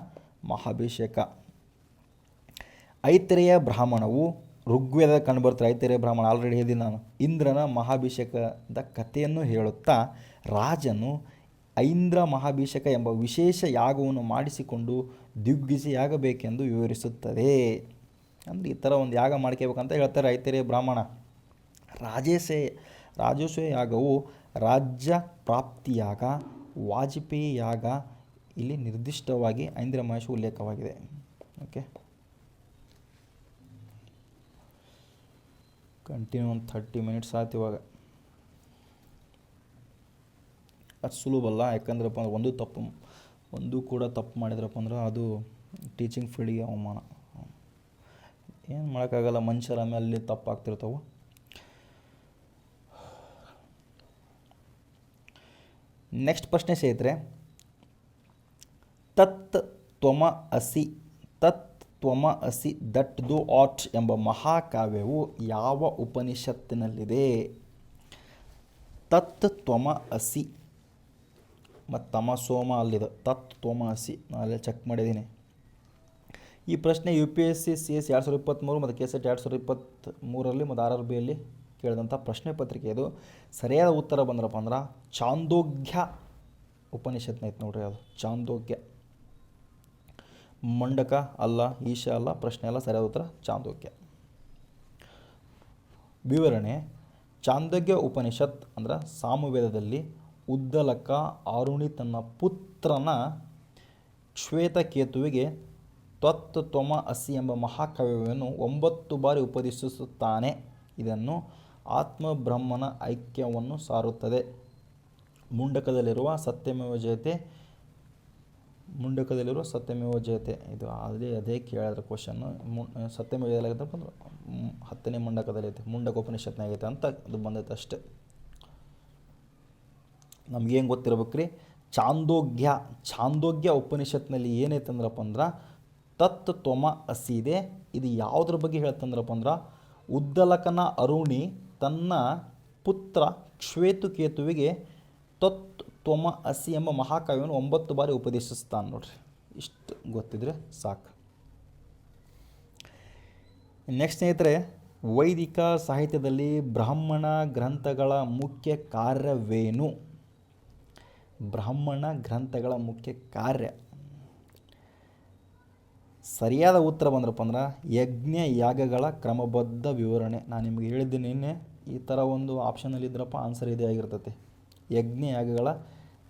Speaker 2: ಮಹಾಭಿಷೇಕ. ಐತರೇಯ ಬ್ರಾಹ್ಮಣವು ಋಗ್ವೇದ ಕಂಡುಬರ್ತಾರೆ. ಐತರೇಯ ಬ್ರಾಹ್ಮಣ ಆಲ್ರೆಡಿ ಹೇಳಿದ್ದೀನಿ ನಾನು. ಇಂದ್ರನ ಮಹಾಭಿಷೇಕದ ಕಥೆಯನ್ನು ಹೇಳುತ್ತಾ ರಾಜನು ಐಂದ್ರ ಮಹಾಭಿಷೇಕ ಎಂಬ ವಿಶೇಷ ಯಾಗವನ್ನು ಮಾಡಿಸಿಕೊಂಡು ದಿಗ್ವಿಜಯಾಗಬೇಕೆಂದು ವಿವರಿಸುತ್ತದೆ. ಅಂದರೆ ಈ ಥರ ಒಂದು ಯಾಗ ಮಾಡ್ಕೋಬೇಕಂತ ಹೇಳ್ತಾರೆ ಐತರೇಯ ಬ್ರಾಹ್ಮಣ. ರಾಜಸ್ವ ಯಾಗವು ರಾಜ್ಯ ಪ್ರಾಪ್ತಿಯಾಗ, ವಾಜಪೇಯಿ ಯಾಗ ಇಲ್ಲಿ ನಿರ್ದಿಷ್ಟವಾಗಿ ಐಂದ್ರ ಮಹೇಶ ಉಲ್ಲೇಖವಾಗಿದೆ. ಓಕೆ, ಕಂಟಿನ್ಯೂ ಒಂದು 30 ಮಿನಿಟ್ಸ್ ಆಯ್ತು. ಇವಾಗ ಅದು ಸುಲಭಲ್ಲ, ಯಾಕಂದ್ರಪ್ಪ ಅಂದ್ರೆ ಒಂದು ಕೂಡ ತಪ್ಪು ಮಾಡಿದ್ರಪ್ಪ ಅಂದ್ರೆ ಅದು ಟೀಚಿಂಗ್ ಫೀಲ್ಡಿಗೆ ಅವಮಾನ. ಏನು ಮಾಡೋಕ್ಕಾಗಲ್ಲ, ಮನುಷ್ಯರ ಮೇಲೆ ಅಲ್ಲಿ ತಪ್ಪಾಗ್ತಿರ್ತಾವೆ. ನೆಕ್ಸ್ಟ್ ಪ್ರಶ್ನೆ ಸ್ನೇಹಿತರೆ, ತತ್ ತ್ವಮ ಅಸಿ ದಟ್ ದು ಆಟ್ ಎಂಬ ಮಹಾಕಾವ್ಯವು ಯಾವ ಉಪನಿಷತ್ತಿನಲ್ಲಿದೆ? ತತ್ ತ್ವಮ ಅಸಿ ಮತ್ತು ತಮಸೋಮ ಅಲ್ಲಿದೆ. ತತ್ ತ್ವಮ ಅಸಿ ನಾನು ಅಲ್ಲೇ ಚೆಕ್ ಮಾಡಿದ್ದೀನಿ. ಈ ಪ್ರಶ್ನೆ UPSC CS 2023 ಮತ್ತು KSET 2023 ಮತ್ತು RRBಯಲ್ಲಿ ಕೇಳಿದಂಥ ಪ್ರಶ್ನೆ ಪತ್ರಿಕೆ ಇದು. ಸರಿಯಾದ ಉತ್ತರ ಬಂದ್ರಪ್ಪ ಅಂದ್ರೆ ಚಾಂದೋಗ್ಯ ಉಪನಿಷತ್ನ ಐತೆ ನೋಡ್ರಿ. ಅದು ಚಾಂದೋಗ್ಯ. ಮಂಡಕ ಅಲ್ಲ, ಈಶ ಅಲ್ಲ, ಪ್ರಶ್ನೆ ಅಲ್ಲ. ಸರಿಯಾದ ಉತ್ತರ ಚಾಂದೋಗ್ಯ. ವಿವರಣೆ: ಚಾಂದೋಗ್ಯ ಉಪನಿಷತ್ ಅಂದ್ರೆ ಸಾಮವೇದದಲ್ಲಿ ಉದ್ದಲಕ ಆರುಣಿ ತನ್ನ ಪುತ್ರನ ಶ್ವೇತಕೇತುವಿಗೆ ತ್ವಮ ಅಸಿ ಎಂಬ ಮಹಾಕಾವ್ಯವನ್ನು 9 ಬಾರಿ ಉಪದೇಶಿಸುತ್ತಾನೆ. ಇದನ್ನು ಆತ್ಮಬ್ರಹ್ಮನ ಐಕ್ಯವನ್ನು ಸಾರುತ್ತದೆ. ಮುಂಡಕದಲ್ಲಿರುವ ಸತ್ಯಮೇವ ಜಯತೆ ಇದು ಅದೇ ಕೇಳಿದ್ರೆ ಕ್ವಶನ್ನು. ಸತ್ಯಮೇವ ಜಯತೆ ಅಂದ್ರೆ 10ನೇ ಮುಂಡಕದಲ್ಲಿ ಐತೆ, ಮುಂಡಕ ಉಪನಿಷತ್ನಾಗ ಐತೆ ಅಂತ ಅದು ಬಂದೈತೆ ಅಷ್ಟೆ. ನಮಗೇನು ಗೊತ್ತಿರ್ಬೇಕು ರೀ, ಚಾಂದೋಗ್ಯ ಉಪನಿಷತ್ನಲ್ಲಿ ಏನೈತೆ ಅಂದ್ರಪ್ಪ ಅಂದ್ರೆ ತ್ವಮ ಅಸಿ ಇದೆ. ಇದು ಯಾವುದ್ರ ಬಗ್ಗೆ ಹೇಳ್ತಂದ್ರಪ್ಪ ಅಂದ್ರೆ ಉದ್ದಲಕನ ಅರುಣಿ ತನ್ನ ಪುತ್ರ ಶ್ವೇತಕೇತುವಿಗೆ ತ್ವಮ ಅಸಿ ಎಂಬ ಮಹಾಕಾವ್ಯವನ್ನು 9 ಬಾರಿ ಉಪದೇಶಿಸ್ತಾನೆ ನೋಡ್ರಿ. ಇಷ್ಟು ಗೊತ್ತಿದ್ರೆ ಸಾಕು. ನೆಕ್ಸ್ಟ್ ಸ್ನೇಹಿತರೆ, ವೈದಿಕ ಸಾಹಿತ್ಯದಲ್ಲಿ ಬ್ರಾಹ್ಮಣ ಗ್ರಂಥಗಳ ಮುಖ್ಯ ಕಾರ್ಯವೇನು? ಬ್ರಾಹ್ಮಣ ಗ್ರಂಥಗಳ ಮುಖ್ಯ ಕಾರ್ಯ ಸರಿಯಾದ ಉತ್ತರ ಬಂದ್ರಪ್ಪ ಅಂದ್ರೆ ಯಜ್ಞ ಯಾಗಗಳ ಕ್ರಮಬದ್ಧ ವಿವರಣೆ. ನಾನು ನಿಮಗೆ ಹೇಳಿದ್ದೀನಿ ನಿನ್ನೆ, ಈ ಥರ ಒಂದು ಆಪ್ಷನಲ್ಲಿ ಇದ್ರಪ್ಪ ಆನ್ಸರ್ ಇದೇ ಆಗಿರ್ತೈತಿ. ಯಜ್ಞ ಯಾಗಗಳ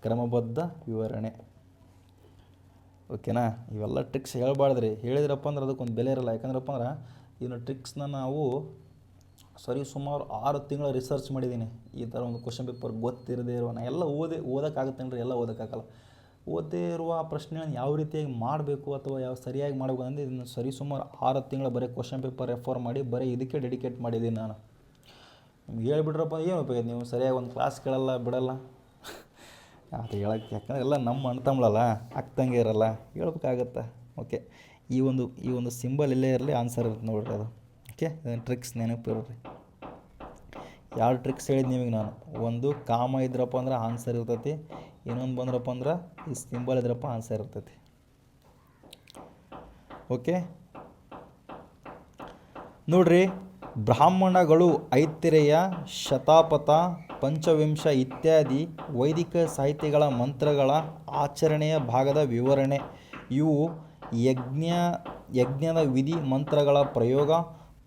Speaker 2: ಕ್ರಮಬದ್ಧ ವಿವರಣೆ. ಓಕೆನಾ? ಇವೆಲ್ಲ ಟ್ರಿಕ್ಸ್ ಹೇಳ್ಬಾರ್ದ್ರಿ, ಹೇಳಿದ್ರಪ್ಪ ಅಂದ್ರೆ ಅದಕ್ಕೊಂದು ಬೆಲೆ ಇರಲ್ಲ. ಯಾಕಂದ್ರಪ್ಪ ಅಂದ್ರೆ ಇದನ್ನು ಟ್ರಿಕ್ಸ್ನ ನಾವು ಸುಮಾರು 6 ತಿಂಗಳ ರಿಸರ್ಚ್ ಮಾಡಿದ್ದೀನಿ. ಈ ಥರ ಒಂದು ಕ್ವಶನ್ ಪೇಪರ್ ಗೊತ್ತಿರದೇ ಇರುವ, ನಾನು ಎಲ್ಲ ಓದೋಕ್ಕಾಗುತ್ತೇನ್ರಿ? ಎಲ್ಲ ಓದೋಕ್ಕಾಗಲ್ಲ. ಓದೇ ಇರುವ ಪ್ರಶ್ನೆಗಳನ್ನು ಯಾವ ರೀತಿಯಾಗಿ ಮಾಡಬೇಕು ಅಥವಾ ಯಾವ ಸರಿಯಾಗಿ ಮಾಡಬೇಕು ಅಂದರೆ ಇದನ್ನು ಸುಮಾರು 6 ತಿಂಗಳ ಬರೀ ಕ್ವಶನ್ ಪೇಪರ್ ರೆಫರ್ ಮಾಡಿ ಬರೀ ಇದಕ್ಕೆ ಡೆಡಿಕೇಟ್ ಮಾಡಿದ್ದೀನಿ ನಾನು. ನಿಮ್ಗೆ ಹೇಳ್ಬಿಟ್ರಪ್ಪ ಏನು ಉಪಯೋಗ? ನೀವು ಸರಿಯಾಗಿ ಒಂದು ಕ್ಲಾಸ್ ಕೇಳಲ್ಲ, ಬಿಡಲ್ಲ. ಅದು ಹೇಳಕ್ಕೆ, ಯಾಕಂದರೆ ಎಲ್ಲ ನಮ್ಮ ಅಣ್ತಂಬ್ಳಲ್ಲ, ಅಕ್ಕಂಗೆ ಇರಲ್ಲ, ಹೇಳ್ಬೇಕಾಗತ್ತೆ. ಓಕೆ, ಈ ಒಂದು ಸಿಂಬಲ್ ಇಲ್ಲೇ ಇರಲಿ, ಆನ್ಸರ್ ಇರುತ್ತೆ ನೋಡ್ರಿ ಅದು. ಓಕೆ, ಇದನ್ನು ಟ್ರಿಕ್ಸ್ ನೆನಪಿರ್ರಿ. 2 ಟ್ರಿಕ್ಸ್ ಹೇಳಿದ್ದು ನಿಮಗೆ ನಾನು. ಒಂದು ಕಾಮ ಇದ್ರಪ್ಪ ಅಂದ್ರೆ ಆನ್ಸರ್ ಇರ್ತೈತಿ, ಇನ್ನೊಂದು ಬಂದ್ರಪ್ಪ ಅಂದ್ರೆ ಈ ಸಿಂಬಲ್ ಇದ್ರಪ್ಪ ಆನ್ಸರ್ ಇರ್ತೈತಿ. ಓಕೆ ನೋಡ್ರಿ, ಬ್ರಾಹ್ಮಣಗಳು ಐತಿರೇಯ, ಶತಾಪಥ, ಪಂಚವಿಂಶ ಇತ್ಯಾದಿ ವೈದಿಕ ಸಾಹಿತ್ಯಗಳ ಮಂತ್ರಗಳ ಆಚರಣೆಯ ಭಾಗದ ವಿವರಣೆ. ಇವು ಯಜ್ಞದ ವಿಧಿ ಮಂತ್ರಗಳ ಪ್ರಯೋಗ,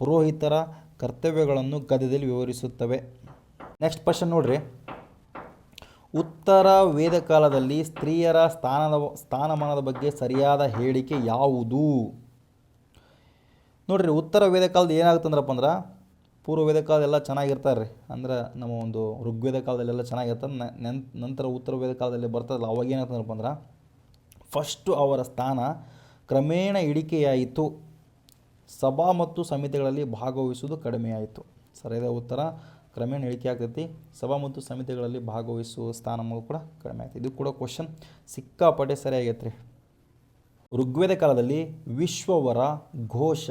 Speaker 2: ಪುರೋಹಿತರ ಕರ್ತವ್ಯಗಳನ್ನು ಗದ್ಯದಲ್ಲಿ ವಿವರಿಸುತ್ತವೆ. ನೆಕ್ಸ್ಟ್ ಕ್ವಶನ್ ನೋಡ್ರಿ, ಉತ್ತರ ವೇದಕಾಲದಲ್ಲಿ ಸ್ತ್ರೀಯರ ಸ್ಥಾನಮಾನದ ಬಗ್ಗೆ ಸರಿಯಾದ ಹೇಳಿಕೆ ಯಾವುದು? ನೋಡ್ರಿ, ಉತ್ತರ ವೇದಕಾಲದ ಏನಾಗುತ್ತಂದ್ರಪ್ಪ ಅಂದ್ರೆ ಪೂರ್ವ ವೇದಕಾಲದೆಲ್ಲ ಚೆನ್ನಾಗಿರ್ತಾರೆ ರೀ. ಅಂದ್ರೆ ನಮ್ಮ ಒಂದು ಋಗ್ವೇದ ಕಾಲದಲ್ಲೆಲ್ಲ ಚೆನ್ನಾಗಿರ್ತದೆ. ನಂತರ ಉತ್ತರ ವೇದ ಕಾಲದಲ್ಲಿ ಬರ್ತದಲ್ಲ, ಅವಾಗ ಏನಾಗ್ತಂದ್ರಪ್ಪ ಅಂದ್ರೆ ಫಸ್ಟು ಅವರ ಸ್ಥಾನ ಕ್ರಮೇಣ ಇಳಿಕೆಯಾಯಿತು. ಸಭಾ ಮತ್ತು ಸಮಿತಿಗಳಲ್ಲಿ ಭಾಗವಹಿಸುವುದು ಕಡಿಮೆಯಾಯಿತು. ಸರಿಯಾದ ಉತ್ತರ ಕ್ರಮೇಣ ಇಳಿಕೆ ಆಗ್ತೈತಿ. ಸಭಾ ಮತ್ತು ಸಮಿತಿಗಳಲ್ಲಿ ಭಾಗವಹಿಸುವ ಸ್ಥಾನಮಾನ ಕೂಡ ಕಡಿಮೆ ಆಗ್ತೈತಿ. ಇದು ಕೂಡ ಕ್ವಶನ್ ಸಿಕ್ಕಾಪಟ್ಟೆ ಸರಿಯಾಗೈತೆ ರೀ. ಋಗ್ವೇದ ಕಾಲದಲ್ಲಿ ವಿಶ್ವವರ, ಘೋಷ,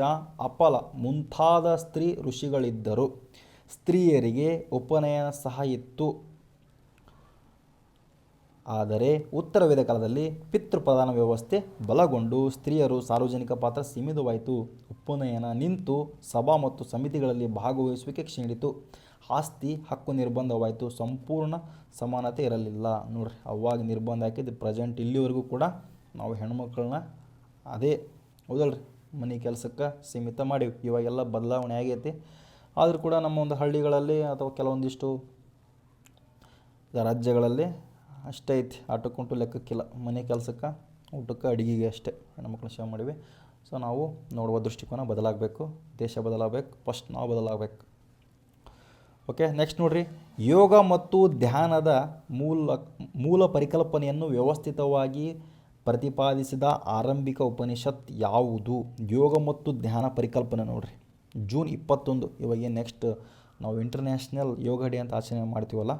Speaker 2: ಅಪಲ ಮುಂತಾದ ಸ್ತ್ರೀ ಋಷಿಗಳಿದ್ದರು. ಸ್ತ್ರೀಯರಿಗೆ ಉಪನಯನ ಸಹ ಇತ್ತು. ಆದರೆ ಉತ್ತರ ವೇದ ಕಾಲದಲ್ಲಿ ಪಿತೃಪ್ರಧಾನ ವ್ಯವಸ್ಥೆ ಬಲಗೊಂಡು ಸ್ತ್ರೀಯರು ಸಾರ್ವಜನಿಕ ಪಾತ್ರ ಸೀಮಿತವಾಯಿತು. ಉಪನಯನ ನಿಂತು ಸಭಾ ಮತ್ತು ಸಮಿತಿಗಳಲ್ಲಿ ಭಾಗವಹಿಸುವಿಕೆ ಕ್ಷೀಣಿತು. ಆಸ್ತಿ ಹಕ್ಕು ನಿರ್ಬಂಧವಾಯಿತು. ಸಂಪೂರ್ಣ ಸಮಾನತೆ ಇರಲಿಲ್ಲ. ನೋಡ್ರಿ, ಅವಾಗ ನಿರ್ಬಂಧ ಹಾಕಿದ್ದು ಪ್ರೆಸೆಂಟ್ ಇಲ್ಲಿವರೆಗೂ ಕೂಡ ನಾವು ಹೆಣ್ಮಕ್ಳನ್ನ ಅದೇ ಹೌದಲ್ರಿ ಮನೆ ಕೆಲಸಕ್ಕೆ ಸೀಮಿತ ಮಾಡೀವಿ. ಇವಾಗೆಲ್ಲ ಬದಲಾವಣೆ ಆಗೈತಿ. ಆದರೂ ಕೂಡ ನಮ್ಮ ಒಂದು ಹಳ್ಳಿಗಳಲ್ಲಿ ಅಥವಾ ಕೆಲವೊಂದಿಷ್ಟು ರಾಜ್ಯಗಳಲ್ಲಿ ಅಷ್ಟೇ ಐತಿ. ಆಟಕ್ಕುಂಟು ಲೆಕ್ಕಕ್ಕಿಲ್ಲ. ಮನೆ ಕೆಲಸಕ್ಕೆ, ಊಟಕ್ಕೆ, ಅಡುಗೆಗೆ ಅಷ್ಟೇ ಹೆಣ್ಮಕ್ಳನ್ನ ಸೇವೆ ಮಾಡಿವಿ. ಸೊ ನಾವು ನೋಡುವ ದೃಷ್ಟಿಕೋನ ಬದಲಾಗಬೇಕು. ದೇಶ ಬದಲಾಗಬೇಕು. ಫಸ್ಟ್ ನಾವು ಬದಲಾಗಬೇಕು. ಓಕೆ, ನೆಕ್ಸ್ಟ್ ನೋಡ್ರಿ, ಯೋಗ ಮತ್ತು ಧ್ಯಾನದ ಮೂಲ ಪರಿಕಲ್ಪನೆಯನ್ನು ವ್ಯವಸ್ಥಿತವಾಗಿ ಪ್ರತಿಪಾದಿಸಿದ ಆರಂಭಿಕ ಉಪನಿಷತ್ ಯಾವುದು? ಯೋಗ ಮತ್ತು ಧ್ಯಾನ ಪರಿಕಲ್ಪನೆ ನೋಡ್ರಿ, ಜೂನ್ 21 ಇವಾಗ ನೆಕ್ಸ್ಟ್ ನಾವು ಇಂಟರ್ನ್ಯಾಷನಲ್ ಯೋಗ ಡೇ ಅಂತ ಆಚರಣೆ ಮಾಡ್ತೀವಲ್ಲ,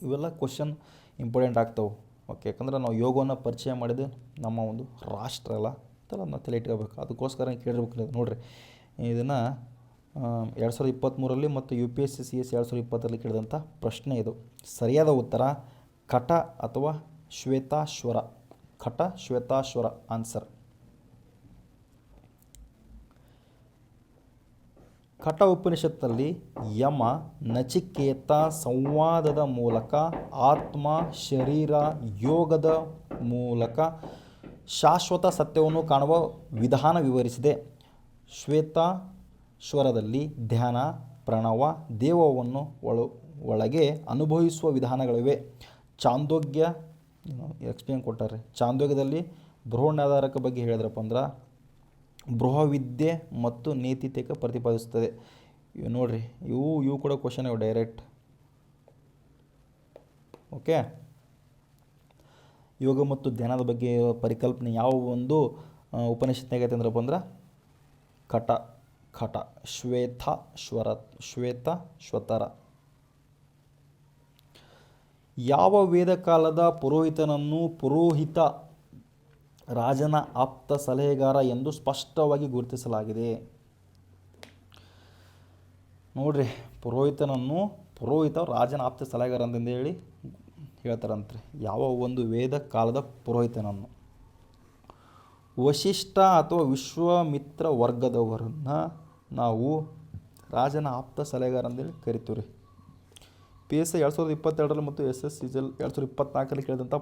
Speaker 2: ಇವೆಲ್ಲ ಕ್ವಶನ್ ಇಂಪಾರ್ಟೆಂಟ್ ಆಗ್ತವೆ. ಓಕೆ, ಯಾಕಂದ್ರೆ ನಾವು ಯೋಗವನ್ನು ಪರಿಚಯ ಮಾಡಿದ್ದು ನಮ್ಮ ಒಂದು ರಾಷ್ಟ್ರ ಅಲ್ಲ, ಅದೆಲ್ಲ ನಾವು ತಲೆ ಇಟ್ಕೋಬೇಕು. ಅದಕ್ಕೋಸ್ಕರ ಕೇಳಿರ್ಬೇಕು ನೋಡ್ರಿ. ಇದನ್ನು 2023ರಲ್ಲಿ ಮತ್ತು UPSC CS 2020ರಲ್ಲಿ ಕೇಳಿದಂಥ ಪ್ರಶ್ನೆ ಇದು. ಸರಿಯಾದ ಉತ್ತರ ಕಟ ಅಥವಾ ಶ್ವೇತಾಶ್ವರ. ಕಟ ಶ್ವೇತಾಶ್ವರ ಆನ್ಸರ್. ಕಟ ಉಪನಿಷತ್ತಲ್ಲಿ ಯಮ ನಚಿಕೇತ ಸಂವಾದದ ಮೂಲಕ ಆತ್ಮ ಶರೀರ ಯೋಗದ ಮೂಲಕ ಶಾಶ್ವತ ಸತ್ಯವನ್ನು ಕಾಣುವ ವಿಧಾನ ವಿವರಿಸಿದೆ. ಶ್ವೇತಾಶ್ವರದಲ್ಲಿ ಧ್ಯಾನ, ಪ್ರಣವ ದೇವವನ್ನು ಒಳಗೆ ಅನುಭವಿಸುವ ವಿಧಾನಗಳಿವೆ. ಚಾಂದೋಗ್ಯ ಎಕ್ಸ್ಪ್ಲೇನ್ ಕೊಟ್ಟಾರೆ. ಚಾಂದೋಗ್ಯದಲ್ಲಿ ಬೃಹನ್ನಾಧಾರಕ ಬಗ್ಗೆ ಹೇಳಿದ್ರಪ್ಪ ಅಂದ್ರೆ ಬೃಹವಿದ್ಯೆ ಮತ್ತು ನೇತಿತ್ಯಕ್ಕೆ ಪ್ರತಿಪಾದಿಸುತ್ತದೆ. ಇವು ನೋಡ್ರಿ, ಇವು ಕೂಡ ಕ್ವಶನ್ ಇವು ಡೈರೆಕ್ಟ್. ಓಕೆ, ಯೋಗ ಮತ್ತು ಧ್ಯಾನದ ಬಗ್ಗೆ ಪರಿಕಲ್ಪನೆ ಯಾವ ಒಂದು ಉಪನಿಷತ್ನಾಗ ಐತೆ ಅಂದ್ರಪ್ಪ ಅಂದ್ರೆ ಖಟ ಶ್ವೇತ ಯಾವ ವೇದ ಕಾಲದ ಪುರೋಹಿತ ರಾಜನ ಆಪ್ತ ಸಲಹೆಗಾರ ಎಂದು ಸ್ಪಷ್ಟವಾಗಿ ಗುರುತಿಸಲಾಗಿದೆ. ನೋಡ್ರಿ, ಪುರೋಹಿತ ರಾಜನ ಆಪ್ತ ಸಲಹೆಗಾರ ಅಂತಂದು ಹೇಳಿ ಹೇಳ್ತಾರಂತೆ. ಯಾವ ಒಂದು ವೇದ ಕಾಲದ ಪುರೋಹಿತನನ್ನು. ವಶಿಷ್ಠ ಅಥವಾ ವಿಶ್ವಾಮಿತ್ರ ವರ್ಗದವರನ್ನು ನಾವು ರಾಜನ ಆಪ್ತ ಸಲಹೆಗಾರ ಅಂತೇಳಿ ಕರಿತೀವಿ ರೀ. PSI 2022 ಮತ್ತು SS ಸೀಸಲ್ 2024 ಕೇಳಿದಂಥ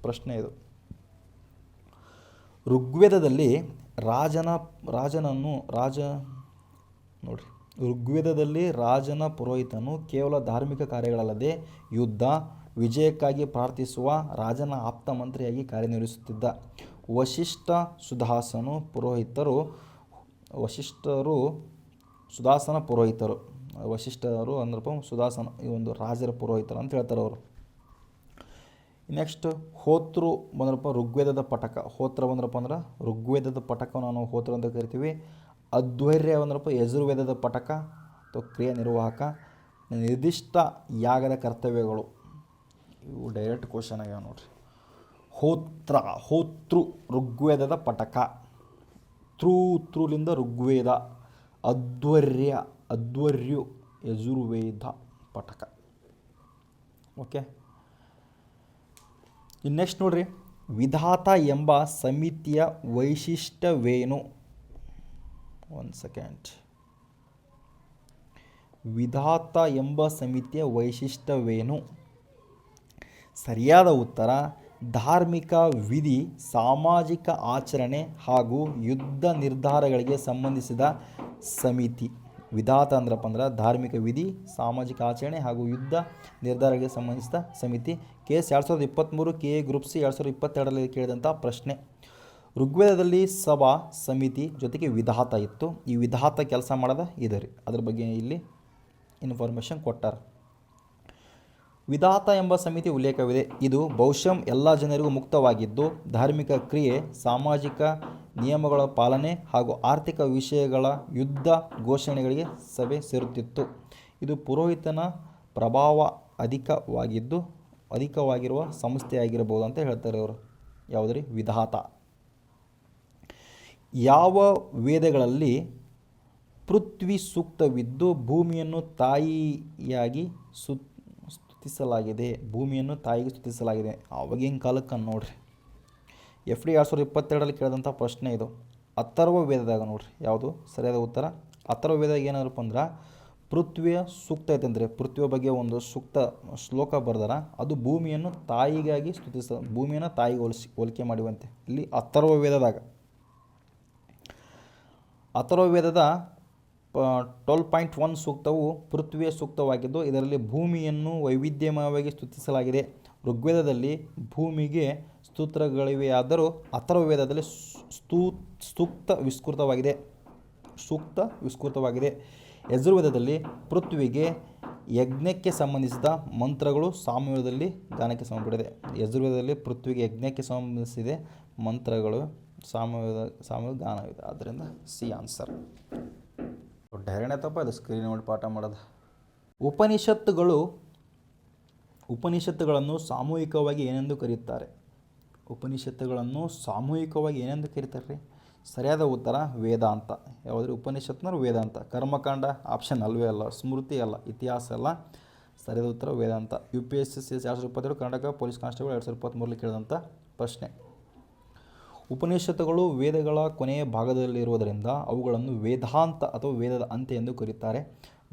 Speaker 2: ಪ್ರಶ್ನೆ ಇದು. ಋಗ್ವೇದದಲ್ಲಿ ಋಗ್ವೇದದಲ್ಲಿ ರಾಜನ ಪುರೋಹಿತನು ಕೇವಲ ಧಾರ್ಮಿಕ ಕಾರ್ಯಗಳಲ್ಲದೆ ಯುದ್ಧ ವಿಜಯಕ್ಕಾಗಿ ಪ್ರಾರ್ಥಿಸುವ ರಾಜನ ಆಪ್ತ ಮಂತ್ರಿಯಾಗಿ ಕಾರ್ಯನಿರ್ವಹಿಸುತ್ತಿದ್ದ. ವಶಿಷ್ಠರು ಅಂದ್ರಪ್ಪ ಸುದಾಸನ ಈ ಒಂದು ರಾಜರ ಪುರೋಹಿತರು ಅಂತ ಹೇಳ್ತಾರೆ ಅವರು. ನೆಕ್ಸ್ಟ್ ಹೋತೃ ಬಂದ್ರಪ್ಪ ಋಗ್ವೇದದ ಪಠಕ. ಹೋತ್ರ ಬಂದ್ರಪ್ಪ ಅಂದ್ರೆ ಋಗ್ವೇದದ ಪಠಕವನ್ನು ನಾವು ಹೋತ್ರ ಅಂತ ಕರಿತೀವಿ. ಅಧ್ವರ್ಯ ಬಂದ್ರಪ್ಪ ಯಜುರ್ವೇದದ ಪಠಕ ಅಥವಾ ಕ್ರಿಯಾ ನಿರ್ವಾಹಕ. ನಿರ್ದಿಷ್ಟ ಯಾಗದ ಕರ್ತವ್ಯಗಳು ಇವು ಡೈರೆಕ್ಟ್ ಕ್ವಶನ್ ಆಗ್ಯಾವ ನೋಡ್ರಿ. ಹೋತೃ ಋಗ್ವೇದದ ಪಠಕ. ತೃಲಿಂದ ಋಗ್ವೇದ. ಅಧ್ವರ್ಯು ಯಜುರ್ವೇದ ಪಠಕ. ಓಕೆ, ಇನ್ನು ನೆಕ್ಸ್ಟ್ ನೋಡ್ರಿ, ವಿಧಾತ ಎಂಬ ಸಮಿತಿಯ ವೈಶಿಷ್ಟ್ಯವೇನು? ವಿಧಾತ ಎಂಬ ಸಮಿತಿಯ ವೈಶಿಷ್ಟ್ಯವೇನು? ಸರಿಯಾದ ಉತ್ತರ ಧಾರ್ಮಿಕ ವಿಧಿ, ಸಾಮಾಜಿಕ ಆಚರಣೆ ಹಾಗೂ ಯುದ್ಧ ನಿರ್ಧಾರಗಳಿಗೆ ಸಂಬಂಧಿಸಿದ ಸಮಿತಿ. ವಿಧಾತ ಅಂದ್ರಪ್ಪ ಅಂದ್ರೆ ಧಾರ್ಮಿಕ ವಿಧಿ, ಸಾಮಾಜಿಕ ಆಚರಣೆ ಹಾಗೂ ಯುದ್ಧ ನಿರ್ಧಾರಗಳಿಗೆ ಸಂಬಂಧಿಸಿದ ಸಮಿತಿ. ಕೇಸ್ 2023 KA ಗ್ರೂಪ್ C 2022 ಕೇಳಿದಂಥ ಪ್ರಶ್ನೆ. ಋಗ್ವೇದದಲ್ಲಿ ಸಭಾ ಸಮಿತಿ ಜೊತೆಗೆ ವಿಧಾತ ಇತ್ತು. ಈ ವಿಧಾತ ಕೆಲಸ ಮಾಡೋದ ಇದೆ ರೀ. ಅದ್ರ ಬಗ್ಗೆ ಇಲ್ಲಿ ಇನ್ಫಾರ್ಮೇಷನ್ ಕೊಟ್ಟಾರ. ವಿಧಾತ ಎಂಬ ಸಮಿತಿ ಉಲ್ಲೇಖವಿದೆ. ಇದು ಬಹುಶಃ ಎಲ್ಲ ಜನರಿಗೂ ಮುಕ್ತವಾಗಿದ್ದು ಧಾರ್ಮಿಕ ಕ್ರಿಯೆ, ಸಾಮಾಜಿಕ ನಿಯಮಗಳ ಪಾಲನೆ ಹಾಗೂ ಆರ್ಥಿಕ ವಿಷಯಗಳ ಯುದ್ಧ ಘೋಷಣೆಗಳಿಗೆ ಸಭೆ ಸೇರುತ್ತಿತ್ತು. ಇದು ಪುರೋಹಿತನ ಪ್ರಭಾವ ಅಧಿಕವಾಗಿರುವ ಸಂಸ್ಥೆಯಾಗಿರಬಹುದು ಅಂತ ಹೇಳ್ತಾರೆ ಅವರು. ಯಾವುದ್ರಿ? ವಿಧಾತ. ಯಾವ ವೇದಗಳಲ್ಲಿ ಪೃಥ್ವಿ ಸೂಕ್ತವಿದ್ದು ಭೂಮಿಯನ್ನು ತಾಯಿಯಾಗಿ ಸ್ತುತಿಸಲಾಗಿದೆ? ಆವಾಗಿನ ಕಾಲಕ್ಕೆ ನೋಡ್ರಿ. FD 2022 ಕೇಳಿದಂಥ ಪ್ರಶ್ನೆ ಇದು. ಅಥರ್ವ ವೇದದಾಗ ನೋಡ್ರಿ ಯಾವುದು ಸರಿಯಾದ ಉತ್ತರ. ಅಥರ್ವ ವೇದದಾಗ ಏನಾದ್ರಪ್ಪ ಅಂದ್ರೆ ಪೃಥ್ವಿಯ ಸೂಕ್ತ ಐತಂದ್ರೆ ಪೃಥ್ವಿಯ ಬಗ್ಗೆ ಒಂದು ಸೂಕ್ತ ಶ್ಲೋಕ ಬರ್ದಾರ. ಅದು ಭೂಮಿಯನ್ನು ತಾಯಿಗಾಗಿ ಭೂಮಿಯನ್ನು ತಾಯಿಗೆ ಹೋಲಿಕೆ ಮಾಡಿವಂತೆ ಇಲ್ಲಿ ಅಥರ್ವ ವೇದದಾಗ. ಅಥರ್ವ ವೇದದ 12.1 ಸೂಕ್ತವು ಪೃಥ್ವಿಯ ಸೂಕ್ತವಾಗಿದ್ದು ಇದರಲ್ಲಿ ಭೂಮಿಯನ್ನು ವೈವಿಧ್ಯಮಯವಾಗಿ ಸ್ತುತಿಸಲಾಗಿದೆ. ಋಗ್ವೇದದಲ್ಲಿ ಭೂಮಿಗೆ ಸ್ತೋತ್ರಗಳಿವೆಯಾದರೂ ಅಥರ್ವ ವೇದದಲ್ಲಿ ಸೂಕ್ತ ವಿಸ್ತೃತವಾಗಿದೆ. ಯಜುರ್ವೇದದಲ್ಲಿ ಪೃಥ್ವಿಗೆ ಯಜ್ಞಕ್ಕೆ ಸಂಬಂಧಿಸಿದ ಮಂತ್ರಗಳು, ಸಾಮವೇದದಲ್ಲಿ ಗಾನಕ್ಕೆ ಸಂಬಂಧಪಟ್ಟಿದೆ. ಯಜುರ್ವೇದದಲ್ಲಿ ಪೃಥ್ವಿಗೆ ಯಜ್ಞಕ್ಕೆ ಸಂಬಂಧಿಸಿದೆ ಮಂತ್ರಗಳು, ಸಾಮವೇದ ಗಾನವಿದೆ. ಆದ್ದರಿಂದ ಸಿ ಆನ್ಸರ್. ಡೈರೆಕ್ಟ್ ಆಯ್ತಪ್ಪ ಅದು ಸ್ಕ್ರೀನ್ ನೋಡಿ ಪಾಠ ಮಾಡೋದು. ಉಪನಿಷತ್ತುಗಳನ್ನು ಸಾಮೂಹಿಕವಾಗಿ ಏನೆಂದು ಕರೆಯುತ್ತಾರೆ? ರೀ? ಸರಿಯಾದ ಉತ್ತರ ವೇದಾಂತ. ಯಾವುದ್ರಿ? ಉಪನಿಷತ್ನರು ವೇದಾಂತ. ಕರ್ಮಕಾಂಡ ಆಪ್ಷನ್ ಅಲ್ವೇ ಅಲ್ಲ, ಸ್ಮೃತಿ ಅಲ್ಲ, ಇತಿಹಾಸ ಅಲ್ಲ. ಸರಿಯಾದ ಉತ್ತರ ವೇದಾಂತ. UPSC 2022 ಕರ್ನಾಟಕ ಪೊಲೀಸ್ ಕಾನ್ಸ್ಟೇಬಲ್ 2023 ಕೇಳಿದಂಥ ಪ್ರಶ್ನೆ. ಉಪನಿಷತ್ತುಗಳು ವೇದಗಳ ಕೊನೆಯ ಭಾಗದಲ್ಲಿರುವುದರಿಂದ ಅವುಗಳನ್ನು ವೇದಾಂತ ಅಥವಾ ವೇದದ ಅಂತ್ಯ ಎಂದು ಕರೆಯುತ್ತಾರೆ.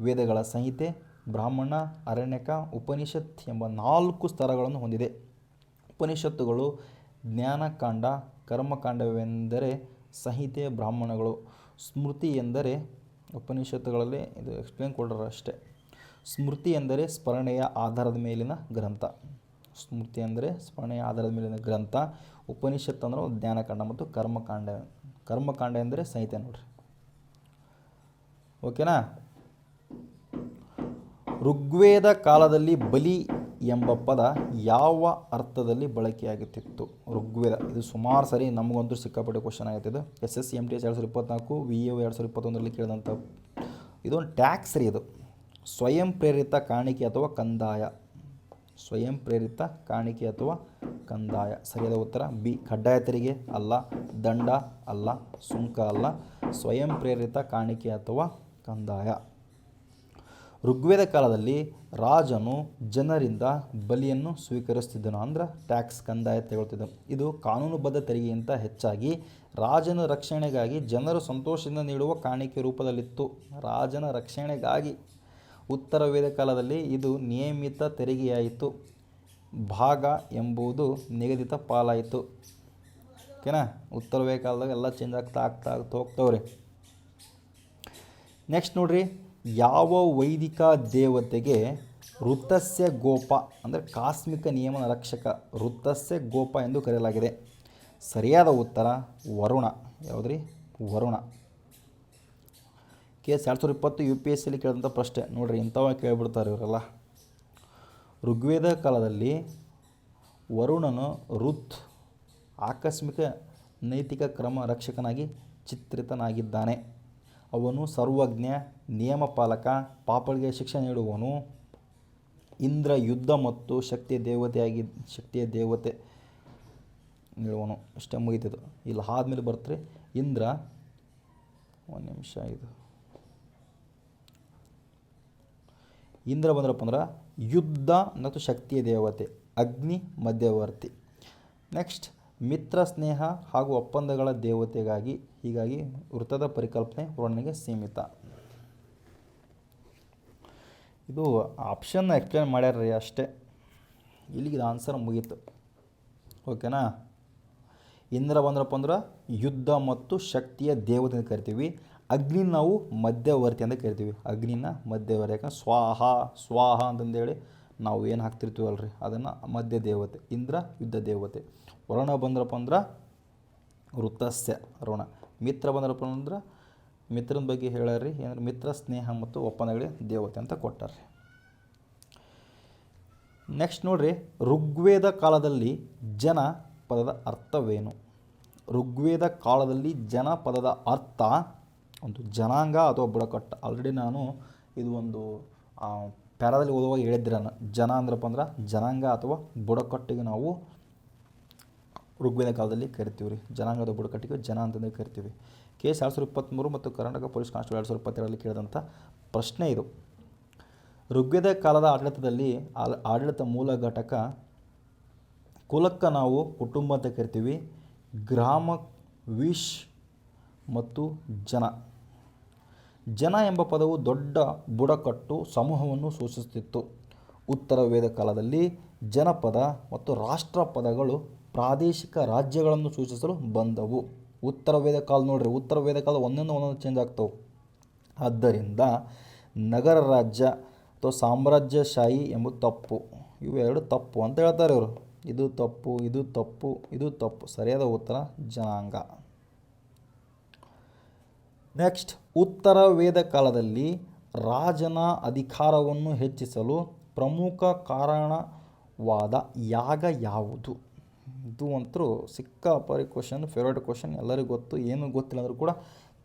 Speaker 2: ವೇದಗಳ ಸಂಹಿತೆ, ಬ್ರಾಹ್ಮಣ, ಅರಣ್ಯಕ, ಉಪನಿಷತ್ ಎಂಬ 4 ಸ್ತರಗಳನ್ನು ಹೊಂದಿದೆ. ಉಪನಿಷತ್ತುಗಳು ಜ್ಞಾನಕಾಂಡ, ಕರ್ಮಕಾಂಡವೆಂದರೆ ಸಂಹಿತೆ, ಬ್ರಾಹ್ಮಣಗಳು. ಸ್ಮೃತಿ ಎಂದರೆ ಉಪನಿಷತ್ತುಗಳಲ್ಲಿ ಇದು ಎಕ್ಸ್ಪ್ಲೇನ್ ಕೊಡ್ರ ಅಷ್ಟೇ. ಸ್ಮೃತಿ ಎಂದರೆ ಸ್ಮರಣೆಯ ಆಧಾರದ ಮೇಲಿನ ಗ್ರಂಥ. ಸ್ಮೃತಿ ಅಂದರೆ ಸ್ಮರಣೆಯ ಆಧಾರದ ಮೇಲಿನ ಗ್ರಂಥ. ಉಪನಿಷತ್ತು ಅಂದ್ರೆ ಜ್ಞಾನಕಾಂಡ ಮತ್ತು ಕರ್ಮಕಾಂಡ. ಕರ್ಮಕಾಂಡ ಎಂದರೆ ಸಂಹಿತೆ ನೋಡ್ರಿ. ಓಕೆನಾ. ಋಗ್ವೇದ ಕಾಲದಲ್ಲಿ ಬಲಿ ಎಂಬ ಪದ ಯಾವ ಅರ್ಥದಲ್ಲಿ ಬಳಕೆಯಾಗುತ್ತಿತ್ತು? ಋಗ್ವೇದ, ಇದು ಸುಮಾರು ಸರಿ ನಮಗಂತೂ ಸಿಕ್ಕಾಪಟ್ಟೆ ಕ್ವಶನ್ ಆಗುತ್ತಿದ್ದು. SSMTH 2024, VAO 2021ರಲ್ಲಿ ಕೇಳಿದಂಥ ಇದೊಂದು ಟ್ಯಾಕ್ಸ್ ರೀ. ಇದು ಸ್ವಯಂ ಪ್ರೇರಿತ ಕಾಣಿಕೆ ಅಥವಾ ಕಂದಾಯ. ಸ್ವಯಂ ಪ್ರೇರಿತ ಕಾಣಿಕೆ ಅಥವಾ ಕಂದಾಯ. ಸರಿಯಾದ ಉತ್ತರ ಬಿ, ಕಡ್ಡಾಯ ತೆರಿಗೆ ಅಲ್ಲ, ದಂಡ ಅಲ್ಲ, ಸುಂಕ ಅಲ್ಲ, ಸ್ವಯಂ ಪ್ರೇರಿತ ಕಾಣಿಕೆ ಅಥವಾ ಕಂದಾಯ. ಋಗ್ವೇದ ಕಾಲದಲ್ಲಿ ರಾಜನು ಜನರಿಂದ ಬಲಿಯನ್ನು ಸ್ವೀಕರಿಸ್ತಿದ್ದನು, ಅಂದ್ರೆ ಟ್ಯಾಕ್ಸ್ ಕಂದಾಯ ತಗೊಳ್ತಿದ್ದನು. ಇದು ಕಾನೂನುಬದ್ಧ ತೆರಿಗೆಗಿಂತ ಹೆಚ್ಚಾಗಿ ರಾಜನ ರಕ್ಷಣೆಗಾಗಿ ಜನರು ಸಂತೋಷದಿಂದ ನೀಡುವ ಕಾಣಿಕೆ ರೂಪದಲ್ಲಿತ್ತು. ರಾಜನ ರಕ್ಷಣೆಗಾಗಿ. ಉತ್ತರ ವೇದ ಕಾಲದಲ್ಲಿ ಇದು ನಿಯಮಿತ ತೆರಿಗೆಯಾಯಿತು. ಭಾಗ ಎಂಬುದು ನಿಗದಿತ ಪಾಲಾಯಿತು. ಓಕೆನಾ. ಉತ್ತರ ವೇದ ಕಾಲದಾಗ ಎಲ್ಲ ಚೇಂಜ್ ಆಗ್ತಾ ಹೋಗ್ತಾವ್ರಿ. ನೆಕ್ಸ್ಟ್ ನೋಡ್ರಿ, ಯಾವ ವೈದಿಕ ದೇವತೆಗೆ ಋತಸ್ಯ ಗೋಪ ಅಂದರೆ ಕಾಸ್ಮಿಕ ನಿಯಮನ ರಕ್ಷಕ, ಋತಸ್ಯ ಗೋಪ ಎಂದು ಕರೆಯಲಾಗಿದೆ? ಸರಿಯಾದ ಉತ್ತರ ವರುಣ. ಯಾವುದ್ರಿ? ವರುಣ. ಕೇಸ್ 2020 UPSCಯಲ್ಲಿ ಕೇಳಿದಂಥ ಪ್ರಶ್ನೆ ನೋಡ್ರಿ, ಇಂಥವ ಕೇಳಿಬಿಡ್ತಾರೆ ಇವರೆಲ್ಲ. ಋಗ್ವೇದ ಕಾಲದಲ್ಲಿ ವರುಣನು ಋತ್ ಆಕಸ್ಮಿಕ ನೈತಿಕ ಕ್ರಮ ರಕ್ಷಕನಾಗಿ ಚಿತ್ರಿತನಾಗಿದ್ದಾನೆ. ಅವನು ಸರ್ವಜ್ಞ, ನಿಯಮಪಾಲಕ, ಪಾಪಗಳಿಗೆ ಶಿಕ್ಷೆ ನೀಡುವವನು. ಇಂದ್ರ ಯುದ್ಧ ಮತ್ತು ಶಕ್ತಿಯ ದೇವತೆ ನೀಡುವನು. ಇಷ್ಟೇ ಮುಗಿತಿದ್ದು. ಇಲ್ಲಿ ಆದಮೇಲೆ ಬರ್ತಾರೆ ಇಂದ್ರ. ಒಂದು ನಿಮಿಷ, ಇದು ಇಂದ್ರ ಬಂದ್ರಪ್ಪ ಅಂದ್ರೆ ಯುದ್ಧ ಮತ್ತು ಶಕ್ತಿಯ ದೇವತೆ, ಅಗ್ನಿ ಮಧ್ಯವರ್ತಿ. ನೆಕ್ಸ್ಟ್ ಮಿತ್ರ ಸ್ನೇಹ ಹಾಗೂ ಒಪ್ಪಂದಗಳ ದೇವತೆಗಾಗಿ. ಹೀಗಾಗಿ ವೃತ್ತದ ಪರಿಕಲ್ಪನೆ ವರ್ಣನೆಗೆ ಸೀಮಿತ. ಇದು ಆಪ್ಷನ್ನ ಎಕ್ಸ್ಪ್ಲೇನ್ ಮಾಡ್ಯಾರ್ರಿ ಅಷ್ಟೇ. ಇಲ್ಲಿಗೆ ಆನ್ಸರ್ ಮುಗೀತು. ಓಕೆನಾ. ಇಂದ್ರ ಬಂದ್ರಪ್ಪ ಅಂದ್ರೆ ಯುದ್ಧ ಮತ್ತು ಶಕ್ತಿಯ ದೇವತೆ ಅಂತ ಕರಿತೀವಿ. ಅಗ್ನಿ ನಾವು ಮಧ್ಯವರ್ತಿ ಅಂತ ಕರಿತೀವಿ. ಅಗ್ನಿನ ಮಧ್ಯವರ್ತಿ. ಯಾಕಂದ್ರೆ ಸ್ವಾಹ ಅಂತಂದೇಳಿ ನಾವು ಏನು ಹಾಕ್ತಿರ್ತೀವಲ್ರಿ, ಅದನ್ನು ಮಧ್ಯ ದೇವತೆ. ಇಂದ್ರ ಯುದ್ಧ ದೇವತೆ. ವರುಣ ಬಂದ್ರಪ್ಪ ಅಂದ್ರೆ ಋತಸ್ಯ ಋಣ. ಮಿತ್ರ ಬಂದ್ರಪ್ಪ ಅಂದ್ರೆ ಮಿತ್ರನ ಬಗ್ಗೆ ಹೇಳ್ಯಾರ್ರಿ, ಏನಂದ್ರೆ ಮಿತ್ರ ಸ್ನೇಹ ಮತ್ತು ಒಪ್ಪಂದಗಳಿಗೆ ದೇವತೆ ಅಂತ ಕೊಟ್ಟಾರ್ರಿ. ನೆಕ್ಸ್ಟ್ ನೋಡ್ರಿ, ಋಗ್ವೇದ ಕಾಲದಲ್ಲಿ ಜನ ಪದದ ಅರ್ಥವೇನು? ಋಗ್ವೇದ ಕಾಲದಲ್ಲಿ ಜನ ಪದದ ಅರ್ಥ ಒಂದು ಜನಾಂಗ ಅಥವಾ ಬುಡಕಟ್ಟು. ಆಲ್ರೆಡಿ ನಾನು ಇದು ಒಂದು ಪ್ಯಾರಾದಲ್ಲಿ ಓದುವಾಗ ಹೇಳಿದ್ದೆ ನಾನು. ಜನ ಅಂದ್ರಪ್ಪ ಅಂದ್ರೆ ಜನಾಂಗ ಅಥವಾ ಬುಡಕಟ್ಟಿಗೆ ನಾವು ಋಗ್ವೇದ ಕಾಲದಲ್ಲಿ ಕರಿತೀವಿ ರೀ. ಜನಾಂಗದ ಬುಡಕಟ್ಟಿಗೆ ಜನ ಅಂತಂದೇಳಿ ಕರಿತೀವಿ. ಕೇಸ್ 2023 ಮತ್ತು ಕರ್ನಾಟಕ ಪೊಲೀಸ್ ಕಾನ್ಸ್ಟೇಬಲ್ 2022ರಲ್ಲಿ ಕೇಳಿದಂಥ ಪ್ರಶ್ನೆ ಇದು. ಋಗ್ವೇದ ಕಾಲದ ಆಡಳಿತದಲ್ಲಿ ಆಡಳಿತ ಮೂಲ ಘಟಕ ಕುಲಕ್ಕೆ ನಾವು ಕುಟುಂಬ ಅಂತ ಕರಿತೀವಿ. ಗ್ರಾಮ ವಿಶ್ ಮತ್ತು ಜನ ಎಂಬ ಪದವು ದೊಡ್ಡ ಬುಡಕಟ್ಟು ಸಮೂಹವನ್ನು ಸೂಚಿಸುತ್ತಿತ್ತು. ಉತ್ತರ ವೇದ ಕಾಲದಲ್ಲಿ ಜನಪದ ಮತ್ತು ರಾಷ್ಟ್ರ ಪದಗಳು ಪ್ರಾದೇಶಿಕ ರಾಜ್ಯಗಳನ್ನು ಸೂಚಿಸಲು ಬಂದವು. ಉತ್ತರ ವೇದ ಕಾಲ ನೋಡ್ರಿ, ಉತ್ತರ ವೇದ ಕಾಲ ಒಂದೊಂದು ಚೇಂಜ್ ಆಗ್ತವೆ. ಆದ್ದರಿಂದ ನಗರ ರಾಜ್ಯ ಅಥವಾ ಸಾಮ್ರಾಜ್ಯಶಾಹಿ ಎಂಬುದು ತಪ್ಪು. ಇವು ಎರಡು ತಪ್ಪು ಅಂತ ಹೇಳ್ತಾರೆ ಇವರು. ಇದು ತಪ್ಪು, ಇದು ತಪ್ಪು, ಇದು ತಪ್ಪು. ಸರಿಯಾದ ಉತ್ತರ ಜನಾಂಗ. ನೆಕ್ಸ್ಟ್, ಉತ್ತರ ವೇದ ಕಾಲದಲ್ಲಿ ರಾಜನ ಅಧಿಕಾರವನ್ನು ಹೆಚ್ಚಿಸಲು ಪ್ರಮುಖ ಕಾರಣವಾದ ಯಾಗ ಯಾವುದು? ಇದು ಅಂತೂ ಸಿಕ್ಕಾಪರಿ ಕ್ವಶನ್, ಫೇವ್ರೇಟ್ ಕ್ವಶನ್, ಎಲ್ಲರಿಗೂ ಗೊತ್ತು. ಏನು ಗೊತ್ತಿಲ್ಲ ಅಂದರೂ ಕೂಡ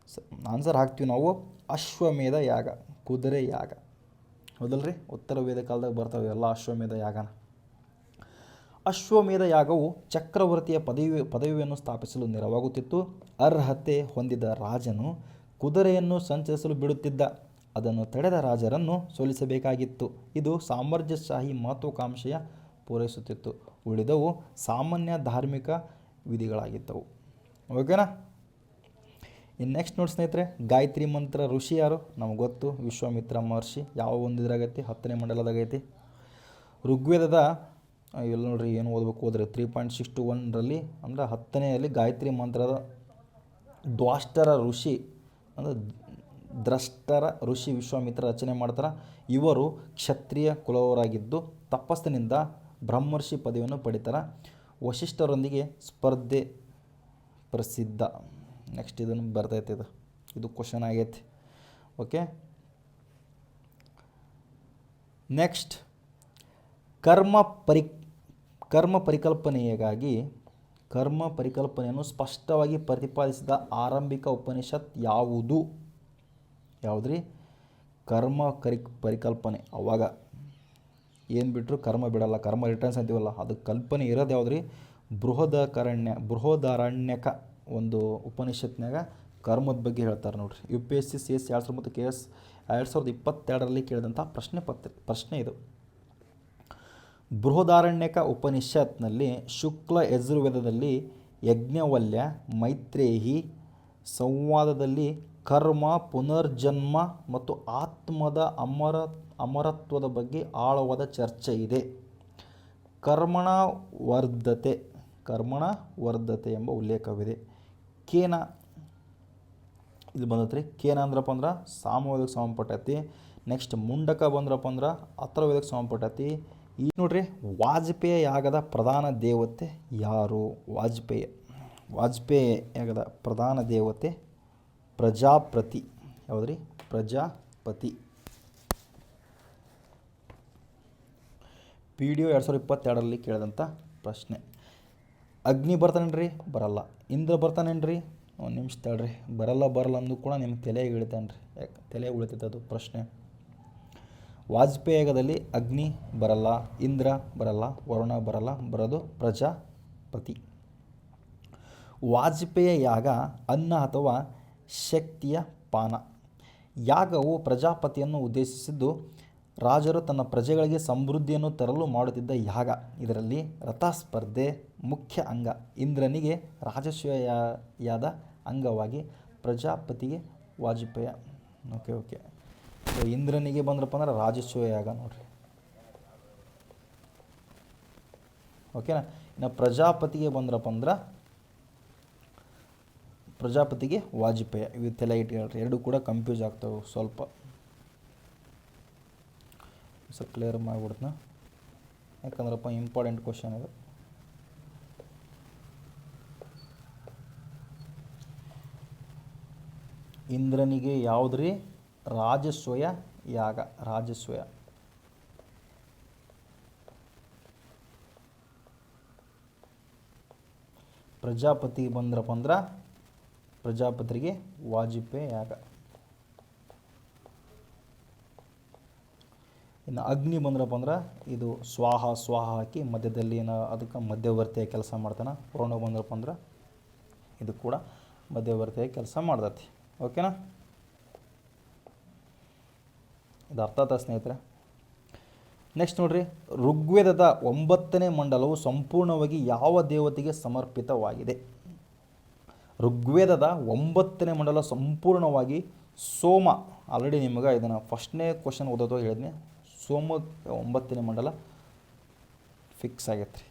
Speaker 2: ಆನ್ಸರ್ ಹಾಕ್ತೀವಿ ನಾವು. ಅಶ್ವಮೇಧ ಯಾಗ, ಕುದುರೆ ಯಾಗ. ಹೌದಲ್ರಿ? ಉತ್ತರ ವೇದ ಕಾಲದಾಗ ಬರ್ತಾವೆ ಎಲ್ಲ ಅಶ್ವಮೇಧ ಯಾಗನ. ಅಶ್ವಮೇಧ ಯಾಗವು ಚಕ್ರವರ್ತಿಯ ಪದವಿಯನ್ನು ಸ್ಥಾಪಿಸಲು ನೆರವಾಗುತ್ತಿತ್ತು. ಅರ್ಹತೆ ಹೊಂದಿದ ರಾಜನು ಕುದುರೆಯನ್ನು ಸಂಚರಿಸಲು ಬಿಡುತ್ತಿದ್ದ. ಅದನ್ನು ತಡೆದ ರಾಜರನ್ನು ಸೋಲಿಸಬೇಕಾಗಿತ್ತು. ಇದು ಸಾಮ್ರಾಜ್ಯಶಾಹಿ ಮಹತ್ವಾಕಾಂಕ್ಷೆಯ ಪೂರೈಸುತ್ತಿತ್ತು. ಉಳಿದವು ಸಾಮಾನ್ಯ ಧಾರ್ಮಿಕ ವಿಧಿಗಳಾಗಿದ್ದವು. ಓಕೆನಾ. ಇನ್ನು ನೆಕ್ಸ್ಟ್ ನೋಡಿ ಸ್ನೇಹಿತರೆ, ಗಾಯತ್ರಿ ಮಂತ್ರ ಋಷಿ ಯಾರು? ನಮ್ಗೆ ಗೊತ್ತು, ವಿಶ್ವಾಮಿತ್ರ ಮಹರ್ಷಿ. ಯಾವ ಒಂದು ಇದ್ರಾಗೈತಿ? 10ನೇ ಮಂಡಲದಾಗೈತಿ. ಋಗ್ವೇದದ ಎಲ್ಲ ನೋಡ್ರಿ, ಏನು ಓದಬೇಕು ಹೋದ್ರೆ 3.621ರಲ್ಲಿ ಅಂದರೆ 10ನೇಯಲ್ಲಿ ಗಾಯತ್ರಿ ಮಂತ್ರದ ದ್ವಾಷ್ಟರ ಋಷಿ ಅಂದರೆ ದ್ರಷ್ಟರ ಋಷಿ ವಿಶ್ವಾಮಿತ್ರ ರಚನೆ ಮಾಡ್ತಾರೆ. ಇವರು ಕ್ಷತ್ರಿಯ ಕುಲವರಾಗಿದ್ದು ತಪಸ್ಸಿನಿಂದ ಬ್ರಹ್ಮರ್ಷಿ ಪದವಿಯನ್ನು ಪಡಿತಾರೆ. ವಶಿಷ್ಠರೊಂದಿಗೆ ಸ್ಪರ್ಧೆ ಪ್ರಸಿದ್ಧ. ನೆಕ್ಸ್ಟ್ ಇದನ್ನು ಬರ್ತೈತೆ, ಇದು ಕ್ವಶನ್ ಆಗೈತಿ. ಓಕೆ, ನೆಕ್ಸ್ಟ್ ಕರ್ಮ ಪರಿಕಲ್ಪನೆಯನ್ನು ಸ್ಪಷ್ಟವಾಗಿ ಪ್ರತಿಪಾದಿಸಿದ ಆರಂಭಿಕ ಉಪನಿಷತ್ ಯಾವುದು? ಯಾವುದ್ರಿ? ಪರಿಕಲ್ಪನೆ. ಅವಾಗ ಏನು ಬಿಟ್ಟರು ಕರ್ಮ ಬಿಡಲ್ಲ, ಕರ್ಮ ರಿಟರ್ನ್ಸ್ ಅಂತೀವಲ್ಲ, ಅದು ಕಲ್ಪನೆ ಇರೋದು ಯಾವುದ್ರಿ? ಬೃಹದಾರಣ್ಯಕ ಒಂದು ಉಪನಿಷತ್ನಾಗ ಕರ್ಮದ ಬಗ್ಗೆ ಹೇಳ್ತಾರೆ ನೋಡ್ರಿ. UPSC CS 2000 ಮತ್ತು KS 2022ರಲ್ಲಿ ಕೇಳಿದಂಥ ಪ್ರಶ್ನೆ ಇದು. ಬೃಹದಾರಣ್ಯಕ ಉಪನಿಷತ್ನಲ್ಲಿ ಶುಕ್ಲ ಯಜುರ್ವೇದದಲ್ಲಿ ಯಜ್ಞವಲ್ಯ, ಮೈತ್ರೇಯಿ ಸಂವಾದದಲ್ಲಿ ಕರ್ಮ, ಪುನರ್ಜನ್ಮ ಮತ್ತು ಆತ್ಮದ ಅಮರತ್ವದ ಬಗ್ಗೆ ಆಳವಾದ ಚರ್ಚೆ ಇದೆ. ಕರ್ಮಣ ವರ್ಧತೆ ಎಂಬ ಉಲ್ಲೇಖವಿದೆ. ಕೇನ ಇದು ಬಂದತ್ರಿ. ಕೇನ ಅಂದ್ರಪ್ಪ ಅಂದ್ರೆ ಸಾಮವೇದಕ್ಕೆ ಸಂಬಂಧಪಟ್ಟೈತಿ. ನೆಕ್ಸ್ಟ್ ಮುಂಡಕ ಬಂದ್ರಪ್ಪ ಅಂದ್ರೆ ಅಥರ್ವವೇದಕ್ಕೆ ಸಂಬಂಧಪಟ್ಟೈತಿ. ಈ ನೋಡ್ರಿ, ವಾಜಪೇಯ ಯಾಗದ ಪ್ರಧಾನ ದೇವತೆ ಯಾರು? ವಾಜಪೇಯ ಯಾಗದ ಪ್ರಧಾನ ದೇವತೆ ಪ್ರಜಾಪತಿ. ಯಾವುದ್ರಿ? ಪ್ರಜಾಪತಿ. PDO 2022ರಲ್ಲಿ ಕೇಳಿದಂಥ ಪ್ರಶ್ನೆ. ಅಗ್ನಿ ಬರ್ತಾನೇನ್ರಿ? ಬರಲ್ಲ. ಇಂದ್ರ ಬರ್ತಾನೇನ್ರಿ? ಒಂದು ನಿಮಿಷ ತಡ್ರಿ. ಬರಲ್ಲ ಅಂದು ಕೂಡ ನಿಮ್ಗೆ ತಲೆಗೆ ಇಳಿತಾನ್ರಿ. ಯಾಕೆ ತಲೆಗೆ ಉಳಿತೈತೆ ಅದು ಪ್ರಶ್ನೆ. ವಾಜಪೇಯಿ ಯಾಗದಲ್ಲಿ ಅಗ್ನಿ ಬರಲ್ಲ, ಇಂದ್ರ ಬರಲ್ಲ, ವರುಣ ಬರಲ್ಲ, ಬರೋದು ಪ್ರಜಾಪತಿ. ವಾಜಪೇಯ ಯಾಗ ಅನ್ನ ಅಥವಾ ಶಕ್ತಿಯ ಪಾನ. ಯಾಗವು ಪ್ರಜಾಪತಿಯನ್ನು ಉದ್ದೇಶಿಸಿದ್ದು ರಾಜರು ತನ್ನ ಪ್ರಜೆಗಳಿಗೆ ಸಮೃದ್ಧಿಯನ್ನು ತರಲು ಮಾಡುತ್ತಿದ್ದ ಯಾಗ. ಇದರಲ್ಲಿ ರಥಸ್ಪರ್ಧೆ ಮುಖ್ಯ ಅಂಗ. ಇಂದ್ರನಿಗೆ ರಾಜಸೂಯಯಾದ ಅಂಗವಾಗಿ, ಪ್ರಜಾಪತಿಗೆ ವಾಜಪೇಯ. ಓಕೆ. ಇಂದ್ರನಿಗೆ ಬಂದ್ರಪ್ಪ ಅಂದ್ರೆ ರಾಜಸೂಯ ಯಾಗ ನೋಡ್ರಿ. ಓಕೆನಾ. ಇನ್ನು ಪ್ರಜಾಪತಿಗೆ ಬಂದ್ರಪ್ಪ ಅಂದ್ರೆ ಪ್ರಜಾಪತಿಗೆ ವಾಜಪೇಯ. ಇವು ತಲೆ ಇಟ್ಕೊಳ್ರಿ, ಎರಡು ಕೂಡ ಕನ್ಫ್ಯೂಸ್ ಆಗ್ತವೆ ಸ್ವಲ್ಪ ಕ್ಲಿಯರ್ ಮಾಡಿಬಿಡ್ತನ, ಯಾಕಂದ್ರಪ್ಪ ಇಂಪಾರ್ಟೆಂಟ್ ಕ್ವಶನ್ ಇದು. ಇಂದ್ರನಿಗೆ ಯಾವುದ್ರಿ? ರಾಜಸೂಯ ಯಾಗ. ರಾಜಸೂಯ. ಪ್ರಜಾಪತಿ ಬಂದ್ರಪ್ಪ ಅಂದ್ರೆ ಪ್ರಜಾಪತಿಗೆ ವಾಜಪೇಯ ಯಾಗ. ಇನ್ನು ಅಗ್ನಿ ಬಂದ್ರಪ್ಪ ಅಂದ್ರೆ ಇದು ಸ್ವಾಹ ಹಾಕಿ ಮಧ್ಯದಲ್ಲಿ ಅದಕ್ಕೆ ಮಧ್ಯವರ್ತಿಯಾಗಿ ಕೆಲಸ ಮಾಡ್ತಾನೆ. ವರುಣ ಬಂದ್ರಪ್ಪ ಅಂದ್ರೆ ಇದು ಕೂಡ ಮಧ್ಯವರ್ತಿಯಾಗಿ ಕೆಲಸ ಮಾಡ್ತೈತಿ. ಓಕೆನಾ. ಇದು ಅರ್ಥ ಆಯ್ತಾ ಸ್ನೇಹಿತರೆ? ನೆಕ್ಸ್ಟ್ ನೋಡ್ರಿ, ಋಗ್ವೇದದ 9ನೇ ಮಂಡಲವು ಸಂಪೂರ್ಣವಾಗಿ ಯಾವ ದೇವತೆಗೆ ಸಮರ್ಪಿತವಾಗಿದೆ? ಋಗ್ವೇದದ 9ನೇ ಮಂಡಲ ಸಂಪೂರ್ಣವಾಗಿ ಸೋಮ. ಆಲ್ರೆಡಿ ನಿಮಗೆ ಇದನ್ನು ಫಸ್ಟ್ನೇ ಕ್ವಶನ್ ಓದೋದು ಹೇಳಿದ್ನಿ. ಸೋಮ 9ನೇ ಮಂಡಲ ಫಿಕ್ಸ್ ಆಗೈತೆ ರೀ.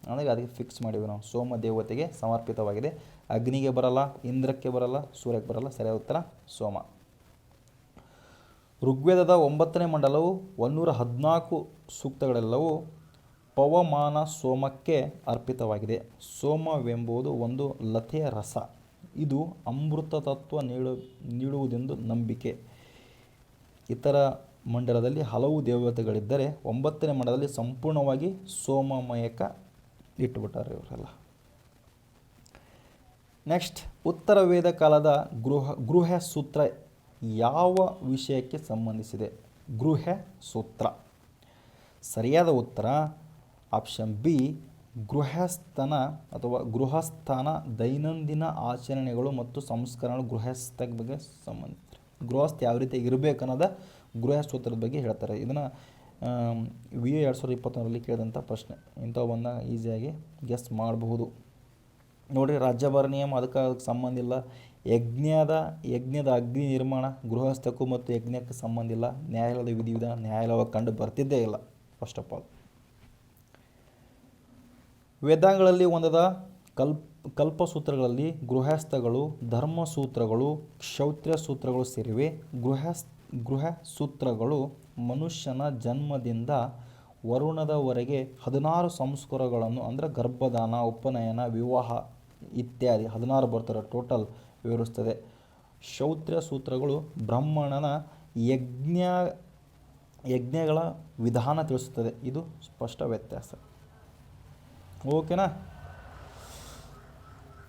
Speaker 2: ಅಂದರೆ ಅದಕ್ಕೆ ಫಿಕ್ಸ್ ಮಾಡಿವಿ ನಾವು. ಸೋಮ ದೇವತೆಗೆ ಸಮರ್ಪಿತವಾಗಿದೆ. ಅಗ್ನಿಗೆ ಬರಲ್ಲ, ಇಂದ್ರಕ್ಕೆ ಬರಲ್ಲ, ಸೂರ್ಯಕ್ಕೆ ಬರಲ್ಲ. ಸರಿಯಾದ ಉತ್ತರ ಸೋಮ. ಋಗ್ವೇದದ 9ನೇ ಮಂಡಲವು 114 ಸೂಕ್ತಗಳೆಲ್ಲವೂ ಪವಮಾನ ಸೋಮಕ್ಕೆ ಅರ್ಪಿತವಾಗಿದೆ. ಸೋಮವೆಂಬುದು ಒಂದು ಲತೆಯ ರಸ. ಇದು ಅಮೃತ ತತ್ವ ನೀಡುವುದೆಂದು ನಂಬಿಕೆ. ಇತರ ಮಂಡಲದಲ್ಲಿ ಹಲವು ದೇವತೆಗಳಿದ್ದರೆ 9ನೇ ಮಂಡಲದಲ್ಲಿ ಸಂಪೂರ್ಣವಾಗಿ ಸೋಮಮಯಕ ಇಟ್ಟುಬಿಟ್ಟಾರೆ ಇವರೆಲ್ಲ. ನೆಕ್ಸ್ಟ್, ಉತ್ತರ ವೇದ ಕಾಲದ ಗೃಹ ಸೂತ್ರ ಯಾವ ವಿಷಯಕ್ಕೆ ಸಂಬಂಧಿಸಿದೆ? ಗೃಹ ಸೂತ್ರ. ಸರಿಯಾದ ಉತ್ತರ ಆಪ್ಷನ್ ಬಿ, ಗೃಹಸ್ಥನ ದೈನಂದಿನ ಆಚರಣೆಗಳು ಮತ್ತು ಸಂಸ್ಕರಣೆಗಳು ಗೃಹಸ್ಥ ಬಗ್ಗೆ ಸಂಬಂಧಿಸಿದೆ. ಗೃಹಸ್ಥ ಯಾವ ರೀತಿ ಇರಬೇಕನ್ನೋದ ಗೃಹ ಸೂತ್ರದ ಬಗ್ಗೆ ಹೇಳ್ತಾರೆ. ಇದನ್ನು VA 2021ರಲ್ಲಿ ಕೇಳಿದಂಥ ಪ್ರಶ್ನೆ. ಇಂಥವು ಬಂದಾಗ ಈಸಿಯಾಗಿ ಗೆಸ್ ಮಾಡಬಹುದು. ನೋಡಿರಿ, ರಾಜ್ಯಭಾರ ನಿಯಮ ಅದಕ್ಕೆ ಸಂಬಂಧ ಇಲ್ಲ. ಯಜ್ಞದ ಅಗ್ನಿ ನಿರ್ಮಾಣ ಗೃಹಸ್ಥಕ್ಕೂ ಮತ್ತು ಯಜ್ಞಕ್ಕೆ ಸಂಬಂಧ ಇಲ್ಲ. ನ್ಯಾಯಾಲಯದ ವಿಧಿವಿಧಾನ ನ್ಯಾಯಾಲಯ ಕಂಡು ಬರ್ತಿದ್ದೇ ಇಲ್ಲ. ಫಸ್ಟ್ ಆಫ್ ಆಲ್, ವೇದಗಳಲ್ಲಿ ಒಂದಾದ ಕಲ್ಪಸೂತ್ರಗಳಲ್ಲಿ ಗೃಹಸ್ಥಗಳು, ಧರ್ಮಸೂತ್ರಗಳು, ಕ್ಷೌತ್ರ್ಯ ಸೂತ್ರಗಳು ಸೇರಿವೆ. ಗೃಹಸೂತ್ರಗಳು ಮನುಷ್ಯನ ಜನ್ಮದಿಂದ ವರುಣದವರೆಗೆ 16 ಸಂಸ್ಕಾರಗಳನ್ನು ಅಂದರೆ ಗರ್ಭಧಾನ, ಉಪನಯನ, ವಿವಾಹ ಇತ್ಯಾದಿ 16 ಬರ್ತಾರೆ ಟೋಟಲ್ ವಿವರಿಸ್ತದೆ. ಕ್ಷೌತ್ರ್ಯ ಸೂತ್ರಗಳು ಬ್ರಾಹ್ಮಣನ ಯಜ್ಞಗಳ ವಿಧಾನ ತಿಳಿಸುತ್ತದೆ. ಇದು ಸ್ಪಷ್ಟ ವ್ಯತ್ಯಾಸ. ಓಕೆನಾ?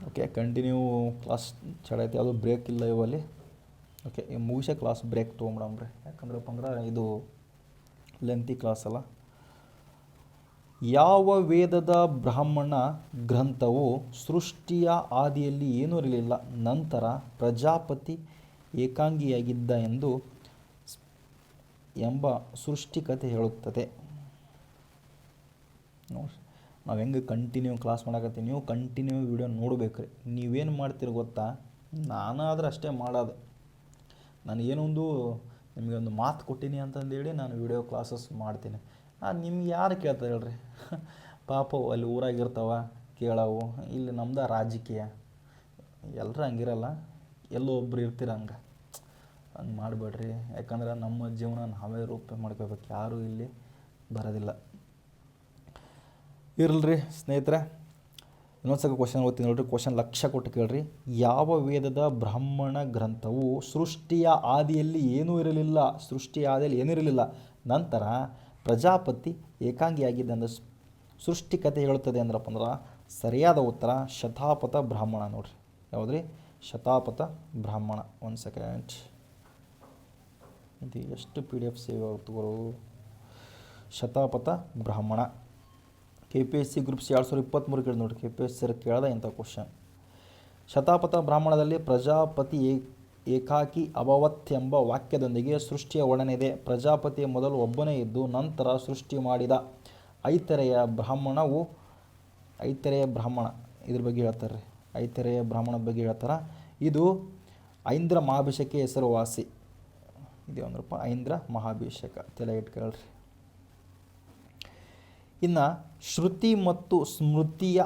Speaker 2: ಓಕೆ, ಕಂಟಿನ್ಯೂ ಕ್ಲಾಸ್ ಚಡೈತಿ, ಅದು ಬ್ರೇಕ್ ಇಲ್ಲ ಇವಲ್ಲಿ. ಓಕೆ, ಮುಗಿಸೋ ಕ್ಲಾಸ್ ಬ್ರೇಕ್ ತೊಗೊಂಬಿಡಮ್ರಿ, ಯಾಕಂದ್ರಪ್ಪ ಅಂದ್ರೆ ಇದು ಲೆಂತಿ ಕ್ಲಾಸ್ ಅಲ್ಲ. ಯಾವ ವೇದದ ಬ್ರಾಹ್ಮಣ ಗ್ರಂಥವು ಸೃಷ್ಟಿಯ ಆದಿಯಲ್ಲಿ ಏನೂ ಇರಲಿಲ್ಲ, ನಂತರ ಪ್ರಜಾಪತಿ ಏಕಾಂಗಿಯಾಗಿದ್ದ ಎಂಬ ಸೃಷ್ಟಿಕತೆ ಹೇಳುತ್ತದೆ? ನೋಡಿರಿ, ನಾವು ಹೆಂಗೆ ಕಂಟಿನ್ಯೂ ಕ್ಲಾಸ್ ಮಾಡಕತ್ತೀವಿ, ನೀವು ಕಂಟಿನ್ಯೂ ವಿಡಿಯೋ ನೋಡ್ಬೇಕ್ರಿ. ನೀವೇನು ಮಾಡ್ತೀರಿ ಗೊತ್ತಾ? ನಾನಾದ್ರೆ ಅಷ್ಟೇ ಮಾಡೋದು. ನಾನು ಏನೊಂದು ನಿಮಗೆ ಒಂದು ಮಾತು ಕೊಟ್ಟೀನಿ ಅಂತಂದೇಳಿ ನಾನು ವಿಡಿಯೋ ಕ್ಲಾಸಸ್ ಮಾಡ್ತೀನಿ. ನಿಮ್ಗೆ ಯಾರು ಕೇಳ್ತಾರೆ ಹೇಳ್ರಿ? ಪಾಪ ಅಲ್ಲಿ ಊರಾಗಿರ್ತಾವ ಕೇಳವು. ಇಲ್ಲಿ ನಮ್ದು ರಾಜಕೀಯ, ಎಲ್ಲರೂ ಹಂಗಿರಲ್ಲ, ಎಲ್ಲೋ ಒಬ್ರು ಇರ್ತೀರ ಹಂಗೆ ಮಾಡಬೇಡ್ರಿ. ಯಾಕಂದ್ರೆ ನಮ್ಮ ಜೀವನ ನಾವೇ ರೂಪ ಮಾಡ್ಕೋಬೇಕು, ಯಾರೂ ಇಲ್ಲಿ ಬರೋದಿಲ್ಲ. ಇರಲ್ರಿ ಸ್ನೇಹಿತರೆ, ಇನ್ನೊಂದ್ಸಲ ಕ್ವಶನ್ ಓದ್ತೀನಿ ನೋಡ್ರಿ. ಕ್ವಶನ್ ಲಕ್ಷ್ಯ ಕೊಟ್ಟು ಕೇಳ್ರಿ. ಯಾವ ವೇದದ ಬ್ರಾಹ್ಮಣ ಗ್ರಂಥವು ಸೃಷ್ಟಿಯ ಆದಿಯಲ್ಲಿ ಏನೂ ಇರಲಿಲ್ಲ, ನಂತರ ಪ್ರಜಾಪತಿ ಏಕಾಂಗಿಯಾಗಿದ್ದ ಸೃಷ್ಟಿಕತೆ ಹೇಳುತ್ತದೆ ಅಂದ್ರಪ್ಪ ಅಂದ್ರೆ ಸರಿಯಾದ ಉತ್ತರ ಶತಾಪಥ ಬ್ರಾಹ್ಮಣ. ನೋಡ್ರಿ, ಯಾವುದ್ರಿ? ಶತಾಪಥ ಬ್ರಾಹ್ಮಣ. ಒಂದು ಸೆಕೆಂಡ್, ಇದು ಎಷ್ಟು PDF ಸೇವ್ ಆಗುತ್ತವರು? ಶತಾಪಥ ಬ್ರಾಹ್ಮಣ. KPSC ಗ್ರೂಪ್ಸ್ 2023 ಕೇಳಿ ನೋಡಿರಿ. KPSC ಕೇಳ್ದ ಇಂಥ ಕ್ವಶನ್. ಶತಾಪಥ ಬ್ರಾಹ್ಮಣದಲ್ಲಿ ಪ್ರಜಾಪತಿ ಏಕಾಕಿ ಅಭವತ್ ಎಂಬ ವಾಕ್ಯದೊಂದಿಗೆ ಸೃಷ್ಟಿಯ ವರ್ಣನೆ ಇದೆ. ಪ್ರಜಾಪತಿ ಮೊದಲು ಒಬ್ಬನೇ ಇದ್ದು ನಂತರ ಸೃಷ್ಟಿ ಮಾಡಿದ. ಐತರೇಯ ಬ್ರಾಹ್ಮಣ ಇದ್ರ ಬಗ್ಗೆ ಹೇಳ್ತಾರೆ. ಐತರೇಯ ಬ್ರಾಹ್ಮಣದ ಬಗ್ಗೆ ಹೇಳ್ತಾರೆ. ಇದು ಐಂದ್ರ ಮಹಾಭಿಷೇಕ ಹೆಸರುವಾಸಿ. ಇದು ಅಂದ್ರಪ್ಪ ಐಂದ್ರ ಮಹಾಭಿಷೇಕ, ತಲೆ ಇಟ್ಕೊಳ್ರಿ. ಇನ್ನು ಶ್ರುತಿ ಮತ್ತು ಸ್ಮೃತಿಯ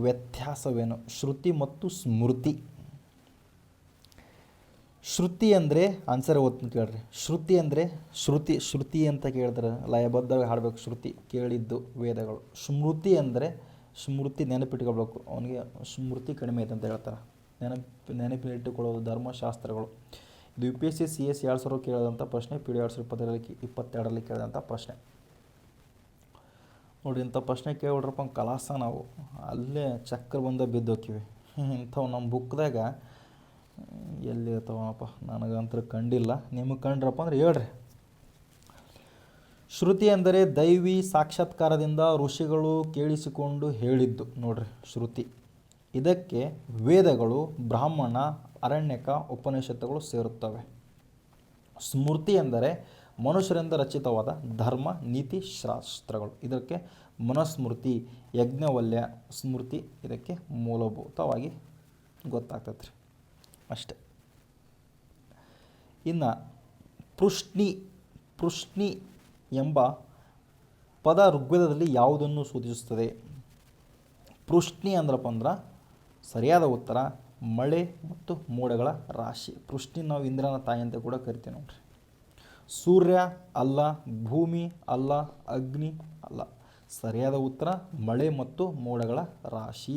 Speaker 2: ವ್ಯತ್ಯಾಸವೇನು? ಶ್ರುತಿ ಮತ್ತು ಸ್ಮೃತಿ. ಶ್ರುತಿ ಅಂದರೆ ಆನ್ಸರ್ ಓದ್ತೀನಿ ಕೇಳ್ರಿ. ಶ್ರುತಿ ಅಂದರೆ ಶ್ರುತಿ ಅಂತ ಕೇಳಿದ್ರೆ ಲಯಬದ್ಧವಾಗಿ ಹಾಡಬೇಕು. ಶ್ರುತಿ ಕೇಳಿದ್ದು ವೇದಗಳು. ಸ್ಮೃತಿ ಅಂದರೆ ಸ್ಮೃತಿ ನೆನಪಿಟ್ಕೊಳ್ಬೇಕು. ಅವನಿಗೆ ಸ್ಮೃತಿ ಕಡಿಮೆ ಐತೆ ಅಂತ ಹೇಳ್ತಾರೆ. ನೆನಪಿನಿಟ್ಟುಕೊಳ್ಳೋದು ಧರ್ಮಶಾಸ್ತ್ರಗಳು. ಇದು UPSC CS 2000 ಕೇಳಿದಂಥ ಪ್ರಶ್ನೆ, PD 2022 ಕೇಳಿದಂಥ ಪ್ರಶ್ನೆ. ನೋಡಿ, ಇಂಥ ಪ್ರಶ್ನೆ ಕೇಳ್ಬಿಡ್ರಪ್ಪ ಕಲಾಸ ನಾವು ಅಲ್ಲೇ ಚಕ್ರ ಬಂದ ಬಿದ್ದೋಕ್ಕಿವಿ. ಇಂಥವು ನಮ್ಮ ಬುಕ್ದಾಗ ಎಲ್ಲಿರ್ತಾವಪ್ಪ, ನನಗಂತೂ ಕಂಡಿಲ್ಲ. ನಿಮಗೆ ಕಂಡ್ರಪ್ಪ ಅಂದ್ರೆ ಹೇಳ್ರಿ. ಶ್ರುತಿ ಅಂದರೆ ದೈವಿ ಸಾಕ್ಷಾತ್ಕಾರದಿಂದ ಋಷಿಗಳು ಕೇಳಿಸಿಕೊಂಡು ಹೇಳಿದ್ದು. ನೋಡ್ರಿ, ಶ್ರುತಿ. ಇದಕ್ಕೆ ವೇದಗಳು, ಬ್ರಾಹ್ಮಣ, ಅರಣ್ಯಕ, ಉಪನಿಷತ್ತುಗಳು ಸೇರುತ್ತವೆ. ಸ್ಮೃತಿ ಎಂದರೆ ಮನುಷ್ಯರಿಂದ ರಚಿತವಾದ ಧರ್ಮ ನೀತಿ ಶಾಸ್ತ್ರಗಳು. ಇದಕ್ಕೆ ಮನುಸ್ಮೃತಿ, ಯಜ್ಞವಲ್ಯ ಸ್ಮೃತಿ ಇದಕ್ಕೆ ಮೂಲಭೂತವಾಗಿ ಗೊತ್ತಾಗ್ತದೆ ರೀ, ಅಷ್ಟೆ. ಇನ್ನು ಪೃಷ್ಣಿ ಎಂಬ ಪದ ಋಗ್ವೇದದಲ್ಲಿ ಯಾವುದನ್ನು ಸೂಚಿಸುತ್ತದೆ? ಪೃಷ್ಣಿ ಅಂದ್ರಪ್ಪ ಅಂದ್ರೆ ಸರಿಯಾದ ಉತ್ತರ ಮಳೆ ಮತ್ತು ಮೋಡಗಳ ರಾಶಿ. ಪೃಷ್ಣಿ ನಾವು ಇಂದ್ರನ ತಾಯಿ ಅಂತ ಕೂಡ ಕರಿತೀವಿ ನೋಡ್ರಿ. ಸೂರ್ಯ ಅಲ್ಲ, ಭೂಮಿ ಅಲ್ಲ, ಅಗ್ನಿ ಅಲ್ಲ. ಸರಿಯಾದ ಉತ್ತರ ಮಳೆ ಮತ್ತು ಮೋಡಗಳ ರಾಶಿ.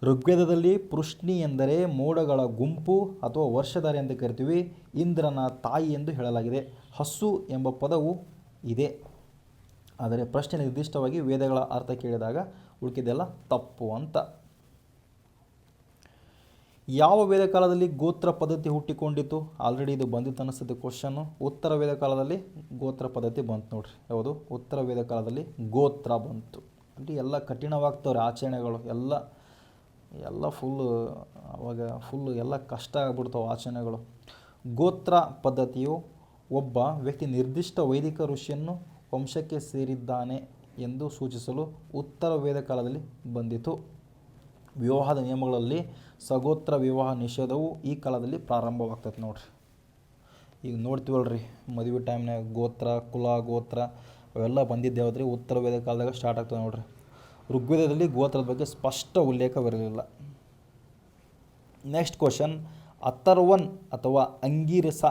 Speaker 2: ಋಗ್ವೇದದಲ್ಲಿ ಪೃಷ್ಣಿ ಎಂದರೆ ಮೋಡಗಳ ಗುಂಪು ಅಥವಾ ವರ್ಷಧಾರೆ ಅಂತ ಕರಿತೀವಿ. ಇಂದ್ರನ ತಾಯಿ ಎಂದು ಹೇಳಲಾಗಿದೆ. ಹಸು ಎಂಬ ಪದವು ಇದೆ, ಆದರೆ ಪ್ರಶ್ನೆ ನಿರ್ದಿಷ್ಟವಾಗಿ ವೇದಗಳ ಅರ್ಥ ಕೇಳಿದಾಗ ಉಳಿಕಿದೆಲ್ಲ ತಪ್ಪು ಅಂತ. ಯಾವ ವೇದ ಕಾಲದಲ್ಲಿ ಗೋತ್ರ ಪದ್ಧತಿ ಹುಟ್ಟಿಕೊಂಡಿತು? ಆಲ್ರೆಡಿ ಇದು ಬಂದಿತ್ತು ಅನ್ನಿಸ್ತದೆ ಕ್ವಶನ್ನು. ಉತ್ತರ ವೇದ ಕಾಲದಲ್ಲಿ ಗೋತ್ರ ಪದ್ಧತಿ ಬಂತು ನೋಡ್ರಿ. ಯಾವುದು? ಉತ್ತರ ವೇದ ಕಾಲದಲ್ಲಿ ಗೋತ್ರ ಬಂತು. ಅಲ್ಲಿ ಎಲ್ಲ ಕಠಿಣವಾಗ್ತವ್ರೆ ಆಚರಣೆಗಳು, ಎಲ್ಲ ಫುಲ್ಲು ಎಲ್ಲ ಕಷ್ಟ ಆಗ್ಬಿಡ್ತಾವೆ ಆಚರಣೆಗಳು. ಗೋತ್ರ ಪದ್ಧತಿಯು ಒಬ್ಬ ವ್ಯಕ್ತಿ ನಿರ್ದಿಷ್ಟ ವೈದಿಕ ಋಷಿಯನ್ನು ವಂಶಕ್ಕೆ ಸೇರಿದ್ದಾನೆ ಎಂದು ಸೂಚಿಸಲು ಉತ್ತರ ವೇದ ಕಾಲದಲ್ಲಿ ಬಂದಿತು. ವಿವಾಹದ ನಿಯಮಗಳಲ್ಲಿ ಸಗೋತ್ರ ವಿವಾಹ ನಿಷೇಧವು ಈ ಕಾಲದಲ್ಲಿ ಪ್ರಾರಂಭವಾಗ್ತದೆ ನೋಡ್ರಿ. ಈಗ ನೋಡ್ತೀವಲ್ರಿ ಮದುವೆ ಟೈಮ್ನಾಗ ಗೋತ್ರ, ಕುಲ, ಗೋತ್ರ ಅವೆಲ್ಲ ಬಂದಿದ್ದು ಯಾವುದ್ರಿ? ಉತ್ತರ ವೇದ ಕಾಲದಾಗ ಸ್ಟಾರ್ಟ್ ಆಗ್ತದೆ ನೋಡ್ರಿ. ಋಗ್ವೇದದಲ್ಲಿ ಗೋತ್ರದ ಬಗ್ಗೆ ಸ್ಪಷ್ಟ ಉಲ್ಲೇಖವಿರಲಿಲ್ಲ. ನೆಕ್ಸ್ಟ್ ಕ್ವಶನ್, ಅಥರ್ವನ್ ಅಥವಾ ಅಂಗೀರಸ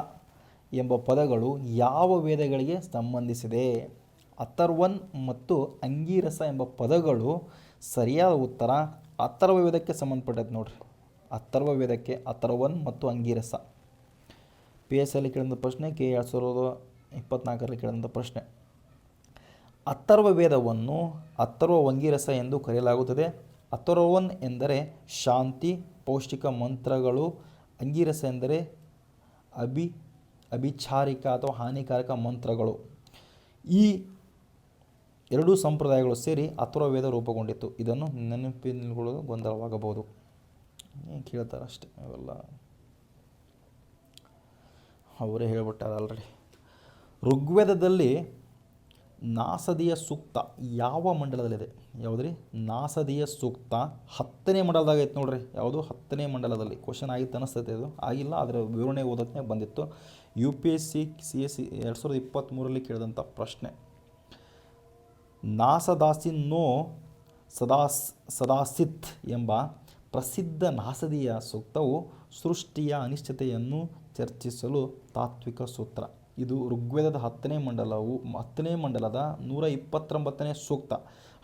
Speaker 2: ಎಂಬ ಪದಗಳು ಯಾವ ವೇದಗಳಿಗೆ ಸಂಬಂಧಿಸಿದೆ? ಅಥರ್ವನ್ ಮತ್ತು ಅಂಗೀರಸ ಎಂಬ ಪದಗಳು ಸರಿಯಾದ ಉತ್ತರ ಅಥರ್ವ ವೇದಕ್ಕೆ ಸಂಬಂಧಪಟ್ಟೈತೆ ನೋಡ್ರಿ. ಅಥರ್ವ ವೇದಕ್ಕೆ ಅಥರ್ವನ್ ಮತ್ತು ಅಂಗೀರಸ. PSL ಕೇಳಿದ ಪ್ರಶ್ನೆ, ಕೆ 2024 ಕೇಳಿದಂಥ ಪ್ರಶ್ನೆ. ಅಥರ್ವ ವೇದವನ್ನು ಅಥರ್ವ ಅಂಗೀರಸ ಎಂದು ಕರೆಯಲಾಗುತ್ತದೆ. ಅಥರ್ವನ್ ಎಂದರೆ ಶಾಂತಿ ಪೌಷ್ಟಿಕ ಮಂತ್ರಗಳು, ಅಂಗೀರಸ ಎಂದರೆ ಅಭಿಚಾರಿಕ ಅಥವಾ ಹಾನಿಕಾರಕ ಮಂತ್ರಗಳು. ಈ ಎರಡೂ ಸಂಪ್ರದಾಯಗಳು ಸೇರಿ ಅಥರ್ವ ವೇದ ರೂಪುಗೊಂಡಿತ್ತು. ಇದನ್ನು ನೆನಪಿನಲ್ಲಿಕೊಳ್ಳೋದು ಗೊಂದಲವಾಗಬಹುದು. ಕೇಳ್ತಾರೆ ಅಷ್ಟೇ, ಅವೆಲ್ಲ ಅವರೇ ಹೇಳ್ಬಿಟ್ಟಾರೆ ಆಲ್ರೆಡಿ. ಋಗ್ವೇದದಲ್ಲಿ ನಾಸದಿಯ ಸೂಕ್ತ ಯಾವ ಮಂಡಲದಲ್ಲಿದೆ? ಯಾವುದ್ರಿ? ನಾಸದಿಯ ಸೂಕ್ತ 10ನೇ ಮಂಡಲದಾಗ ಐತೆ ನೋಡ್ರಿ. ಯಾವುದು? 10ನೇ ಮಂಡಲದಲ್ಲಿ. ಕ್ವಶನ್ ಆಗಿತ್ತು ಅನ್ನಿಸ್ತೈತೆ, ಇದು ಆಗಿಲ್ಲ, ಅದರ ವಿವರಣೆ ಓದೋತ್ನೇ ಬಂದಿತ್ತು. UPSC CSC 2023 ಕೇಳಿದಂಥ ಪ್ರಶ್ನೆ. ನಾಸದಾಸಿನ್ನೋ ಸದಾಸಿತ್ ಎಂಬ ಪ್ರಸಿದ್ಧ ನಾಸದಿಯ ಸೂಕ್ತವು ಸೃಷ್ಟಿಯ ಅನಿಶ್ಚಿತೆಯನ್ನು ಚರ್ಚಿಸಲು ತಾತ್ವಿಕ ಸೂತ್ರ. ಇದು ಋಗ್ವೇದದ 10ನೇ ಮಂಡಲದ 129ನೇ ಸೂಕ್ತ.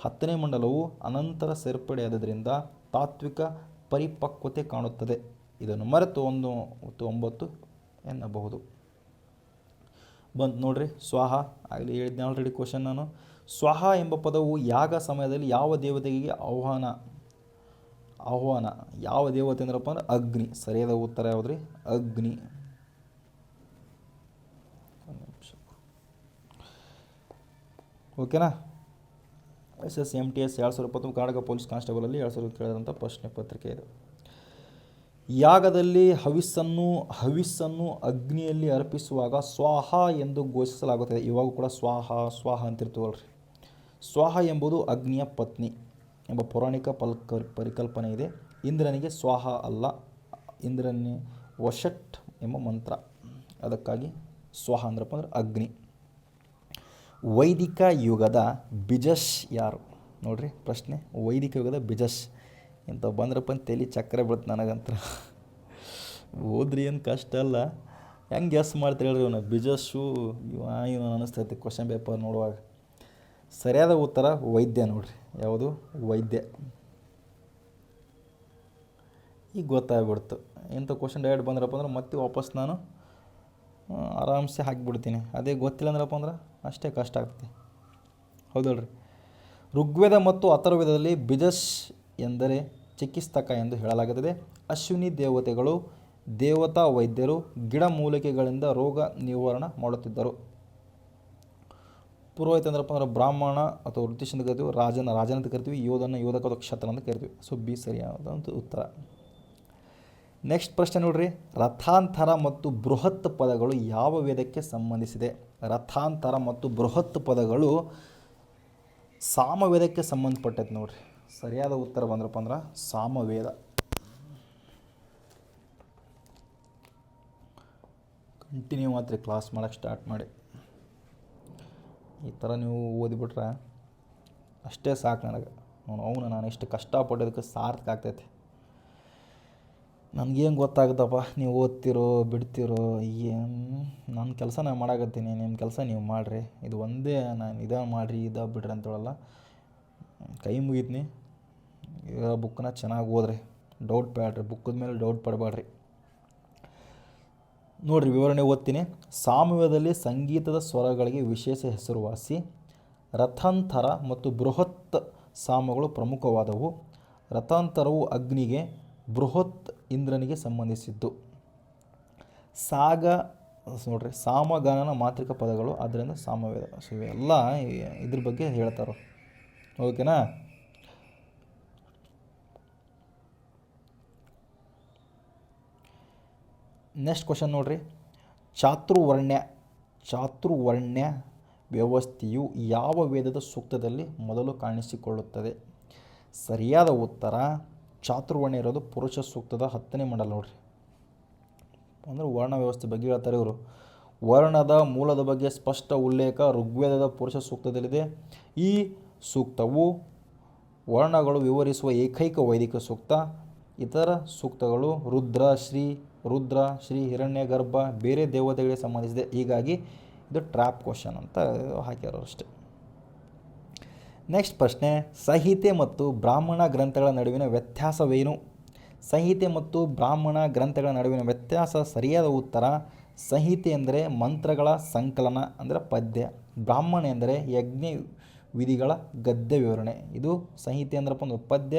Speaker 2: 10ನೇ ಮಂಡಲವು ಅನಂತರ ಸೇರ್ಪಡೆಯಾದ್ದರಿಂದ ತಾತ್ವಿಕ ಪರಿಪಕ್ವತೆ ಕಾಣುತ್ತದೆ. ಇದನ್ನು ಮರೆತು 9 ಎನ್ನಬಹುದು. ಬಂತು ನೋಡ್ರಿ ಸ್ವಾಹ. ಆಗಲಿ ಹೇಳಿದ್ದೆ ಆಲ್ರೆಡಿ ಕ್ವಶನ್ ನಾನು. ಸ್ವಾಹ ಎಂಬ ಪದವು ಯಾಗ ಸಮಯದಲ್ಲಿ ಯಾವ ದೇವತೆಗೆ ಆಹ್ವಾನ ಯಾವ ದೇವತೆ ಅಂದ್ರಪ್ಪ ಅಂದ್ರೆ ಅಗ್ನಿ. ಸರಿಯಾದ ಉತ್ತರ ಯಾವುದ್ರಿ? ಅಗ್ನಿ. ಓಕೆನಾ? SSMTS 2020 ಕರ್ನಾಟಕ ಪೊಲೀಸ್ ಕಾನ್ಸ್ಟೇಬಲಲ್ಲಿ 2020 ಕೇಳಿದಂಥ ಪ್ರಶ್ನೆ ಪತ್ರಿಕೆ ಇದು. ಯಾಗದಲ್ಲಿ ಹವಿಸ್ಸನ್ನು ಅಗ್ನಿಯಲ್ಲಿ ಅರ್ಪಿಸುವಾಗ ಸ್ವಾಹ ಎಂದು ಘೋಷಿಸಲಾಗುತ್ತದೆ. ಇವಾಗ ಕೂಡ ಸ್ವಾಹ ಅಂತಿರ್ತೀವಲ್ರಿ. ಸ್ವಾಹ ಎಂಬುದು ಅಗ್ನಿಯ ಪತ್ನಿ ಎಂಬ ಪೌರಾಣಿಕ ಪರಿಕಲ್ಪನೆ ಇದೆ. ಇಂದ್ರನಿಗೆ ಸ್ವಾಹ ಅಲ್ಲ, ಇಂದ್ರನೇ ವಷಟ್ ಎಂಬ ಮಂತ್ರ. ಅದಕ್ಕಾಗಿ ಸ್ವಾಹ ಅಂದ್ರಪ್ಪ ಅಂದ್ರೆ ಅಗ್ನಿ. ವೈದಿಕ ಯುಗದ ಬಿಜಸ್ ಯಾರು? ನೋಡ್ರಿ ಪ್ರಶ್ನೆ. ವೈದಿಕ ಯುಗದ ಬಿಜಸ್ ಇಂಥ ಬಂದ್ರಪ್ಪ ತಲೆ ಚಕ್ರ ಬೀಳುತ್ತೆ ನನಗಂತ. ಓದ್ರಿ ಏನು ಕಷ್ಟ ಅಲ್ಲ. ಹೆಂಗೆ ಗೆಸ್ ಮಾಡ್ತೀರಿ ಹೇಳ್ರಿ ಇವನು? ಬಿಜಸ್ಸು ಇವನು ಅನ್ನಿಸ್ತೈತಿ ಕ್ವಶನ್ ಪೇಪರ್ ನೋಡುವಾಗ. ಸರಿಯಾದ ಉತ್ತರ ವೈದ್ಯ ನೋಡ್ರಿ. ಯಾವುದು? ವೈದ್ಯ. ಈಗ ಗೊತ್ತಾಗ್ಬಿಡ್ತು. ಇಂಥ ಕ್ವಶನ್ ಡೈರೆಕ್ಟ್ ಬಂದ್ರಪ್ಪ ಅಂದ್ರೆ ಮತ್ತೆ ವಾಪಸ್ ನಾನು ಆರಾಮ್ಸೆ ಹಾಕಿಬಿಡ್ತೀನಿ. ಅದೇ ಗೊತ್ತಿಲ್ಲ ಅಂದ್ರಪ್ಪ ಅಂದ್ರೆ ಅಷ್ಟೇ ಕಷ್ಟ ಆಗ್ತದೆ. ಹೌದಲ್ರಿ? ಋಗ್ವೇದ ಮತ್ತು ಅಥರ್ವವೇದದಲ್ಲಿ ಬಿಜಸ್ ಎಂದರೆ ಚಿಕಿತ್ಸಕ ಎಂದು ಹೇಳಲಾಗುತ್ತದೆ. ಅಶ್ವಿನಿ ದೇವತೆಗಳು ದೇವತಾ ವೈದ್ಯರು ಗಿಡಮೂಲಿಕೆಗಳಿಂದ ರೋಗ ನಿವಾರಣೆ ಮಾಡುತ್ತಿದ್ದರು. ಪುರೋಹಿತ ಅಂದ್ರಪ್ಪ ಅಂದ್ರೆ ಬ್ರಾಹ್ಮಣ ಅಥವಾ ವೃತ್ತಿಷ್ ಅಂತ ಕರಿತೀವಿ. ರಾಜನ ಅಂತ ಕರಿತೀವಿ. ಯೋಧಕ ಅಥವಾ ಕ್ಷತ್ರ ಅಂತ ಕರಿತೀವಿ. ಸೊ ಬಿ ಸರಿಯಾದಂಥ ಉತ್ತರ. ನೆಕ್ಸ್ಟ್ ಪ್ರಶ್ನೆ ನೋಡ್ರಿ. ರಥಾಂತರ ಮತ್ತು ಬೃಹತ್ ಪದಗಳು ಯಾವ ವೇದಕ್ಕೆ ಸಂಬಂಧಿಸಿದೆ? ರಥಾಂತರ ಮತ್ತು ಬೃಹತ್ ಪದಗಳು ಸಾಮವೇದಕ್ಕೆ ಸಂಬಂಧಪಟ್ಟೈತೆ ನೋಡ್ರಿ. ಸರಿಯಾದ ಉತ್ತರ ಬಂದ್ರಪ್ಪ ಅಂದ್ರೆ ಸಾಮವೇದ. ಕಂಟಿನ್ಯೂ ಮಾತ್ರ ಕ್ಲಾಸ್ ಮಾಡೋಕ್ಕೆ ಸ್ಟಾರ್ಟ್ ಮಾಡಿ. ಈ ಥರ ನೀವು ಓದಿಬಿಟ್ರೆ ಅಷ್ಟೇ ಸಾಕು ನನಗೆ. ನಾನು ಎಷ್ಟು ಕಷ್ಟಪಟ್ಟೋದಕ್ಕೆ ಸಾರ್ಥಕ ಆಗ್ತೈತೆ. ನನಗೇನು ಗೊತ್ತಾಗುತ್ತಪ್ಪ, ನೀವು ಓದ್ತಿರೋ ಬಿಡ್ತಿರೋ ಏನು. ನನ್ನ ಕೆಲಸ ನಾನು ಮಾಡಾಕತ್ತೀನಿ, ನಿಮ್ಮ ಕೆಲಸ ನೀವು ಮಾಡಿರಿ. ಇದು ಒಂದೇ ನಾನು ಮಾಡಿರಿ ಬಿಡ್ರಿ ಅಂತೇಳಲ್ಲ. ಕೈ ಮುಗಿದ್ನಿ. ಈಗ ಬುಕ್ಕನ್ನ ಚೆನ್ನಾಗಿ ಓದ್ರಿ. ಡೌಟ್ ಬೇಡ್ರಿ. ಬುಕ್ಕದ ಮೇಲೆ ಡೌಟ್ ಪಡಬೇಡ್ರಿ. ನೋಡಿರಿ ವಿವರಣೆ ಓದ್ತೀನಿ. ಸಾಮವೇದದಲ್ಲಿ ಸಂಗೀತದ ಸ್ವರಗಳಿಗೆ ವಿಶೇಷ ಹೆಸರುವಾಸಿ. ರಥಾಂತರ ಮತ್ತು ಬೃಹತ್ ಸಾಮಗಳು ಪ್ರಮುಖವಾದವು. ರಥಾಂತರವು ಅಗ್ನಿಗೆ, ಬೃಹತ್ ಇಂದ್ರನಿಗೆ ಸಂಬಂಧಿಸಿದ್ದು. ನೋಡ್ರಿ ಸಾಮಗಾನನ ಮಾಂತ್ರಿಕ ಪದಗಳು, ಆದ್ದರಿಂದ ಸಾಮವೇದ. ಸೊ ಇವೆಲ್ಲ ಇದ್ರ ಬಗ್ಗೆ ಹೇಳ್ತಾರೆ. ಓಕೆನಾ? ನೆಕ್ಸ್ಟ್ ಕ್ವಶನ್ ನೋಡ್ರಿ. ಚಾತುರ್ವರ್ಣ್ಯ ವ್ಯವಸ್ಥೆಯು ಯಾವ ವೇದದ ಸೂಕ್ತದಲ್ಲಿ ಮೊದಲು ಕಾಣಿಸಿಕೊಳ್ಳುತ್ತದೆ? ಸರಿಯಾದ ಉತ್ತರ ಚಾತುರ್ವರ್ಣ್ಯ ಇರೋದು ಪುರುಷ ಸೂಕ್ತದ 10ನೇ ಮಂಡಲ ನೋಡ್ರಿ. ಅಂದರೆ ವರ್ಣ ವ್ಯವಸ್ಥೆ ಬಗ್ಗೆ ಹೇಳ್ತಾರೆ ಇವರು. ವರ್ಣದ ಮೂಲದ ಬಗ್ಗೆ ಸ್ಪಷ್ಟ ಉಲ್ಲೇಖ ಋಗ್ವೇದದ ಪುರುಷ ಸೂಕ್ತದಲ್ಲಿದೆ. ಈ ಸೂಕ್ತವು ವರ್ಣಗಳು ವಿವರಿಸುವ ಏಕೈಕ ವೈದಿಕ ಸೂಕ್ತ. ಇತರ ಸೂಕ್ತಗಳು ರುದ್ರ ಶ್ರೀ ಹಿರಣ್ಯಗರ್ಭ ಬೇರೆ ದೇವತೆಗಳಿಗೆ ಸಂಬಂಧಿಸಿದೆ. ಹೀಗಾಗಿ ಇದು ಟ್ರ್ಯಾಪ್ ಕ್ವಶನ್ ಅಂತ ಹಾಕ್ಯಾರೋ ಅಷ್ಟೆ. ನೆಕ್ಸ್ಟ್ ಪ್ರಶ್ನೆ, ಸಂಹಿತೆ ಮತ್ತು ಬ್ರಾಹ್ಮಣ ಗ್ರಂಥಗಳ ನಡುವಿನ ವ್ಯತ್ಯಾಸವೇನು? ಸಂಹಿತೆ ಮತ್ತು ಬ್ರಾಹ್ಮಣ ಗ್ರಂಥಗಳ ನಡುವಿನ ವ್ಯತ್ಯಾಸ. ಸರಿಯಾದ ಉತ್ತರ, ಸಂಹಿತೆ ಎಂದರೆ ಮಂತ್ರಗಳ ಸಂಕಲನ ಅಂದರೆ ಪದ್ಯ. ಬ್ರಾಹ್ಮಣ ಎಂದರೆ ಯಜ್ಞ ವಿಧಿಗಳ ಗದ್ಯ ವಿವರಣೆ. ಇದು ಸಂಹಿತೆ ಅಂದ್ರಪ್ಪ ಅಂದ್ರೆ ಪದ್ಯ,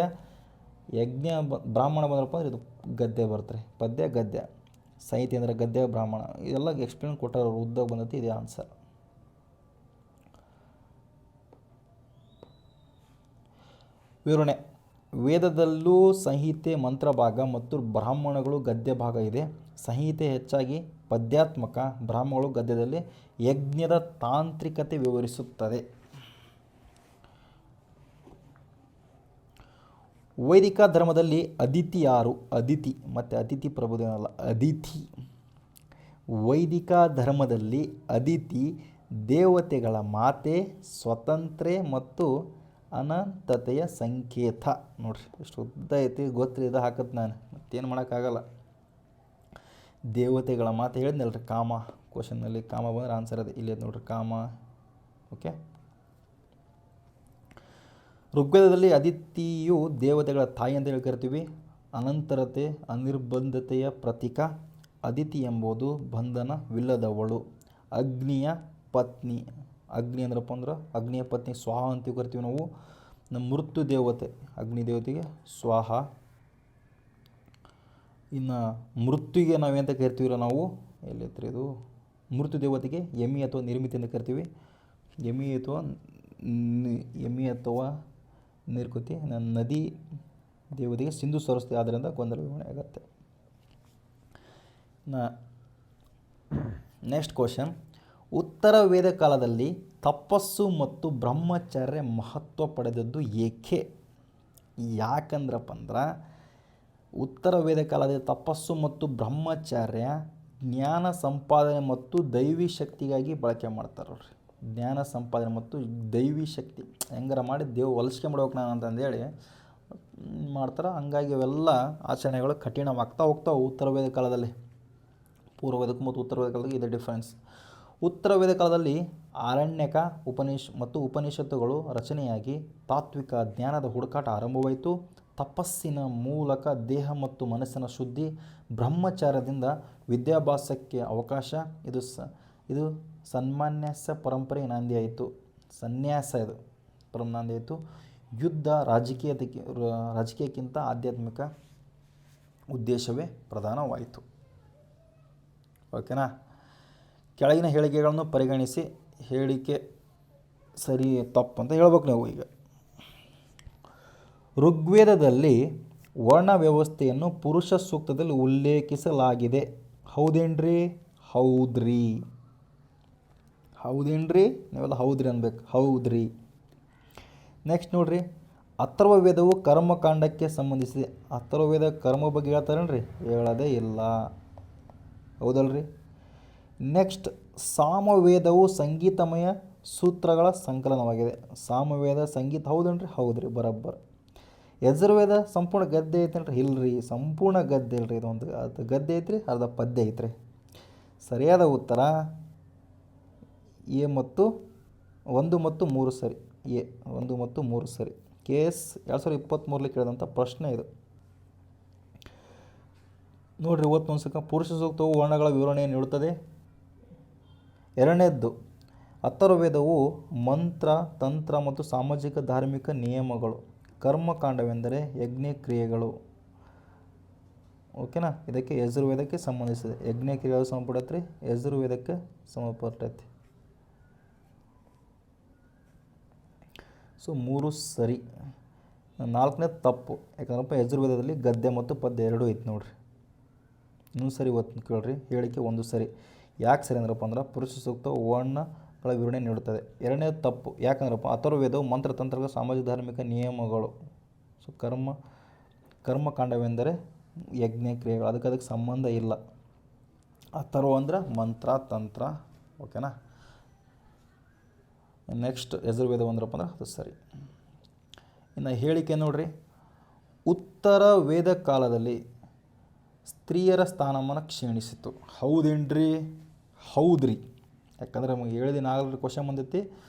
Speaker 2: ಯಜ್ಞ ಬ್ರಾಹ್ಮಣ ಬಂದ್ರಪ್ಪ ಅಂದ್ರೆ ಇದು ಗದ್ಯ ಬರ್ತಾರೆ, ಪದ್ಯ ಗದ್ಯ. ಸಂಹಿತೆ ಅಂದರೆ ಗದ್ಯ, ಬ್ರಾಹ್ಮಣ ಇದೆಲ್ಲ ಎಕ್ಸ್ಪ್ಲೇನ್ ಕೊಟ್ಟಾರ, ಉದ್ದ ಬಂದೈತಿ, ಇದೇ ಆನ್ಸರ್. ವಿವರಣೆ, ವೇದದಲ್ಲೂ ಸಂಹಿತೆ ಮಂತ್ರ ಭಾಗ ಮತ್ತು ಬ್ರಾಹ್ಮಣಗಳು ಗದ್ಯ ಭಾಗ ಇದೆ. ಸಂಹಿತೆ ಹೆಚ್ಚಾಗಿ ಪದ್ಯಾತ್ಮಕ, ಬ್ರಾಹ್ಮಣಗಳು ಗದ್ಯದಲ್ಲಿ ಯಜ್ಞದ ತಾಂತ್ರಿಕತೆ ವಿವರಿಸುತ್ತದೆ. ವೈದಿಕ ಧರ್ಮದಲ್ಲಿ ಅದಿತಿ ಯಾರು? ಅದಿತಿ ಮತ್ತು ಅತಿಥಿ ಪ್ರಭುದೇನಲ್ಲ, ಅದಿತಿ. ವೈದಿಕ ಧರ್ಮದಲ್ಲಿ ಅದಿತಿ ದೇವತೆಗಳ ಮಾತೆ, ಸ್ವತಂತ್ರೆ ಮತ್ತು ಅನಂತತೆಯ ಸಂಕೇತ. ನೋಡ್ರಿ ಎಷ್ಟು ಉದ್ದ ಐತಿ ಗೊತ್ತಿರಿ, ಇದು ಹಾಕತ್ ನಾನು, ಮತ್ತೇನು ಮಾಡೋಕ್ಕಾಗಲ್ಲ. ದೇವತೆಗಳ ಮಾತು ಹೇಳಿದ್ನಲ್ರಿ, ಕಾಮ ಕ್ವಶನ್ನಲ್ಲಿ ಕಾಮ ಬಂದ್ರೆ ಆನ್ಸರ್ ಅದೇ ಇಲ್ಲೇ ನೋಡ್ರಿ, ಕಾಮ. ಓಕೆ, ಋಗ್ವೇದದಲ್ಲಿ ಅದಿತಿಯು ದೇವತೆಗಳ ತಾಯಿ ಅಂತ ಹೇಳಿ ಕರಿತೀವಿ. ಅನಂತರತೆ, ಅನಿರ್ಬಂಧತೆಯ ಪ್ರತೀಕ. ಅದಿತಿ ಎಂಬುದು ಬಂಧನವಿಲ್ಲದವಳು, ಅಗ್ನಿಯ ಪತ್ನಿ. ಅಗ್ನಿ ಅಂದ್ರಪ್ಪ ಅಂದ್ರೆ ಅಗ್ನಿಯ ಪತ್ನಿ ಸ್ವಾಹ ಅಂತೀವಿ ಕರಿತೀವಿ ನಾವು. ನಮ್ಮ ಮೃತ್ಯು ದೇವತೆ, ಅಗ್ನಿ ದೇವತೆಗೆ ಸ್ವಾಹ. ಇನ್ನು ಮೃತ್ಯುಗೆ ನಾವೇಂತ ಕರಿತೀವಿಲ್ಲ ನಾವು, ಎಲ್ಲಿತ್ತು ಇದು, ಮೃತ್ಯು ದೇವತೆಗೆ ಯಮಿ ಅಥವಾ ನಿರ್ಮಿತಿ ಅಂತ ಕರಿತೀವಿ. ಯಮಿ ಅಥವಾ ನಿರ್ಕೃತಿ. ನದಿ ದೇವತೆಗೆ ಸಿಂಧು ಸರಸ್ವತಿ, ಆದ್ದರಿಂದ ಗೊಂದಲ ವಿವರಣೆ ಆಗುತ್ತೆ. ನೆಕ್ಸ್ಟ್ ಕ್ವಶನ್, ಉತ್ತರ ವೇದ ಕಾಲದಲ್ಲಿ ತಪಸ್ಸು ಮತ್ತು ಬ್ರಹ್ಮಚರ್ಯ ಮಹತ್ವ ಪಡೆದದ್ದು ಏಕೆ? ಯಾಕಂದ್ರಪ್ಪ ಅಂದ್ರೆ ಉತ್ತರ ವೇದ ಕಾಲದಲ್ಲಿ ತಪಸ್ಸು ಮತ್ತು ಬ್ರಹ್ಮಚರ್ಯ ಜ್ಞಾನ ಸಂಪಾದನೆ ಮತ್ತು ದೈವಿ ಶಕ್ತಿಗಾಗಿ ಬಳಕೆ ಮಾಡ್ತಾರೆ ನೋಡ್ರಿ. ಜ್ಞಾನ ಸಂಪಾದನೆ ಮತ್ತು ದೈವಿ ಶಕ್ತಿ ಹೆಂಗಾರ ಮಾಡಿ ದೇವ್ ಹೊಲಿಸ್ಕೆ ಮಾಡ್ಬೇಕು ನಾನು ಅಂತಂದೇಳಿ ಮಾಡ್ತಾರೆ. ಹಂಗಾಗಿ ಅವೆಲ್ಲ ಆಚರಣೆಗಳು ಕಠಿಣವಾಗ್ತಾ ಹೋಗ್ತಾವೆ ಉತ್ತರ ವೇದ ಕಾಲದಲ್ಲಿ. ಪೂರ್ವ ವೇದಕ್ಕೆ ಮತ್ತು ಉತ್ತರ ವೇದ ಕಾಲದಲ್ಲಿ ಇದೆ ಡಿಫ್ರೆನ್ಸ್. ಉತ್ತರ ವೇದ ಕಾಲದಲ್ಲಿ ಆರಣ್ಯಕ ಉಪನಿಷತ್ತುಗಳು ರಚನೆಯಾಗಿ ತಾತ್ವಿಕ ಜ್ಞಾನದ ಹುಡುಕಾಟ ಆರಂಭವಾಯಿತು. ತಪಸ್ಸಿನ ಮೂಲಕ ದೇಹ ಮತ್ತು ಮನಸ್ಸಿನ ಶುದ್ಧಿ, ಬ್ರಹ್ಮಚಾರ್ಯದಿಂದ ವಿದ್ಯಾಭ್ಯಾಸಕ್ಕೆ ಅವಕಾಶ. ಇದು ಸನ್ಯಾಸ ಪರಂಪರೆ ನಾಂದಿಯಾಯಿತು. ಸನ್ಯಾಸ ಇದು ನಾಂದಿಯಾಯಿತು. ಯುದ್ಧ ರಾಜಕೀಯಕ್ಕಿಂತ ಆಧ್ಯಾತ್ಮಿಕ ಉದ್ದೇಶವೇ ಪ್ರಧಾನವಾಯಿತು. ಓಕೆನಾ? ಕೆಳಗಿನ ಹೇಳಿಕೆಗಳನ್ನು ಪರಿಗಣಿಸಿ ಹೇಳಿಕೆ ಸರಿ ತಪ್ಪು ಅಂತ ಹೇಳ್ಬೇಕು ನೀವು. ಈಗ ಋಗ್ವೇದದಲ್ಲಿ ವರ್ಣ ವ್ಯವಸ್ಥೆಯನ್ನು ಪುರುಷ ಸೂಕ್ತದಲ್ಲಿ ಉಲ್ಲೇಖಿಸಲಾಗಿದೆ. ಹೌದೇನ್ರಿ? ಹೌದೇನ್ರಿ? ನೀವೆಲ್ಲ ಹೌದ್ರಿ ಅನ್ಬೇಕು, ಹೌದ್ರಿ. ನೆಕ್ಸ್ಟ್ ನೋಡ್ರಿ, ಅಥರ್ವವೇದವು ಕರ್ಮಕಾಂಡಕ್ಕೆ ಸಂಬಂಧಿಸಿದೆ. ಅಥರ್ವವೇದ ಕರ್ಮ ಬಗ್ಗೆ ಹೇಳ್ತಾರೇನ್ರಿ? ಹೇಳೋದೇ ಇಲ್ಲ, ಹೌದಲ್ರಿ? ನೆಕ್ಸ್ಟ್, ಸಾಮವೇದವು ಸಂಗೀತಮಯ ಸೂತ್ರಗಳ ಸಂಕಲನವಾಗಿದೆ. ಸಾಮವೇದ ಸಂಗೀತ, ಹೌದೇನ್ರಿ? ಹೌದ್ರಿ, ಬರೋಬ್ಬರ್. ಯಜುರ್ವೇದ ಸಂಪೂರ್ಣ ಗದ್ಯ ಐತೇನ್ರಿ? ಇಲ್ರಿ, ಸಂಪೂರ್ಣ ಗದ್ಯ ಇಲ್ರಿ, ಇದೊಂದು ಅದು ಗದ್ಯ ಐತ್ರಿ, ಅರ್ಧ ಪದ್ಯ ಐತ್ರಿ. ಸರಿಯಾದ ಉತ್ತರ ಎ ಮತ್ತು 1 ಮತ್ತು 3 ಸರಿ. ಎ 1 ಮತ್ತು 3 ಸರಿ. KS 2023 ಕೇಳಿದಂಥ ಪ್ರಶ್ನೆ ಇದು. ನೋಡ್ರಿ, ಇವತ್ತೊಂದು ಸಲ ಪುರುಷ ಸೂಕ್ತವು ವರ್ಣಗಳ ವಿವರಣೆಯನ್ನು ನೀಡುತ್ತದೆ. ಎರಡನೇದ್ದು, ಅಥರ್ವವೇದವು ಮಂತ್ರ, ತಂತ್ರ ಮತ್ತು ಸಾಮಾಜಿಕ ಧಾರ್ಮಿಕ ನಿಯಮಗಳು. ಕರ್ಮಕಾಂಡವೆಂದರೆ ಯಜ್ಞಕ್ರಿಯೆಗಳು. ಓಕೆನಾ? ಇದಕ್ಕೆ ಯಜುರ್ವೇದಕ್ಕೆ ಸಂಬಂಧಿಸಿದೆ. ಯಜ್ಞಕ್ರಿಯೆಗಳು ಸಂಬಂಧಪಟ್ಟೈತ್ರಿ, ಯಜುರ್ವೇದಕ್ಕೆ ಸಂಬಂಧಪಟ್ಟೈತಿ. ಸೊ 3 ಸರಿ. 4ನೇ ತಪ್ಪು, ಯಾಕಂದ್ರಪ್ಪ ಯಜುರ್ವೇದದಲ್ಲಿ ಗದ್ಯ ಮತ್ತು ಪದ್ಯ ಎರಡೂ ಐತಿ ನೋಡ್ರಿ. ಇನ್ನೂ ಸರಿ ಒತ್ತು ಕೇಳ್ರಿ. ಹೇಳಿಕೆ 1 ಸರಿ. ಯಾಕೆ ಸರಿ ಅಂದ್ರಪ್ಪ ಅಂದ್ರೆ ಪುರುಷ ಸೂಕ್ತ ವರ್ಣಗಳ ವಿವರಣೆ ನೀಡುತ್ತದೆ. ಎರಡನೇ ತಪ್ಪು, ಯಾಕಂದ್ರಪ್ಪ ಅಥರ್ವವೇದವು ಮಂತ್ರತಂತ್ರಗಳ ಸಾಮಾಜಿಕ ಧಾರ್ಮಿಕ ನಿಯಮಗಳು. ಸೊ ಕರ್ಮಕಾಂಡವೆಂದರೆ ಯಜ್ಞ ಕ್ರಿಯೆಗಳು, ಅದಕ್ಕೆ ಸಂಬಂಧ ಇಲ್ಲ. ಅಥರ್ವ ಅಂದ್ರೆ ಮಂತ್ರ ತಂತ್ರ. ಓಕೆನಾ? ನೆಕ್ಸ್ಟ್ ಯಜುರ್ವೇದ ಅಂದ್ರಪ್ಪ ಅಂದ್ರೆ ಅದು ಸರಿ. ಇನ್ನು ಹೇಳಿಕೆ ನೋಡ್ರಿ, ಉತ್ತರ ವೇದ ಕಾಲದಲ್ಲಿ ಸ್ತ್ರೀಯರ ಸ್ಥಾನಮಾನ ಕ್ಷೀಣಿಸಿತು. ಹೌದೇನ್ರಿ? ಹೌದ್ರಿ. ಯಾಕಂದರೆ ನಮಗೆ ಹೇಳಿದ ಕ್ವಶನ್ ಬಂದೈತಿ,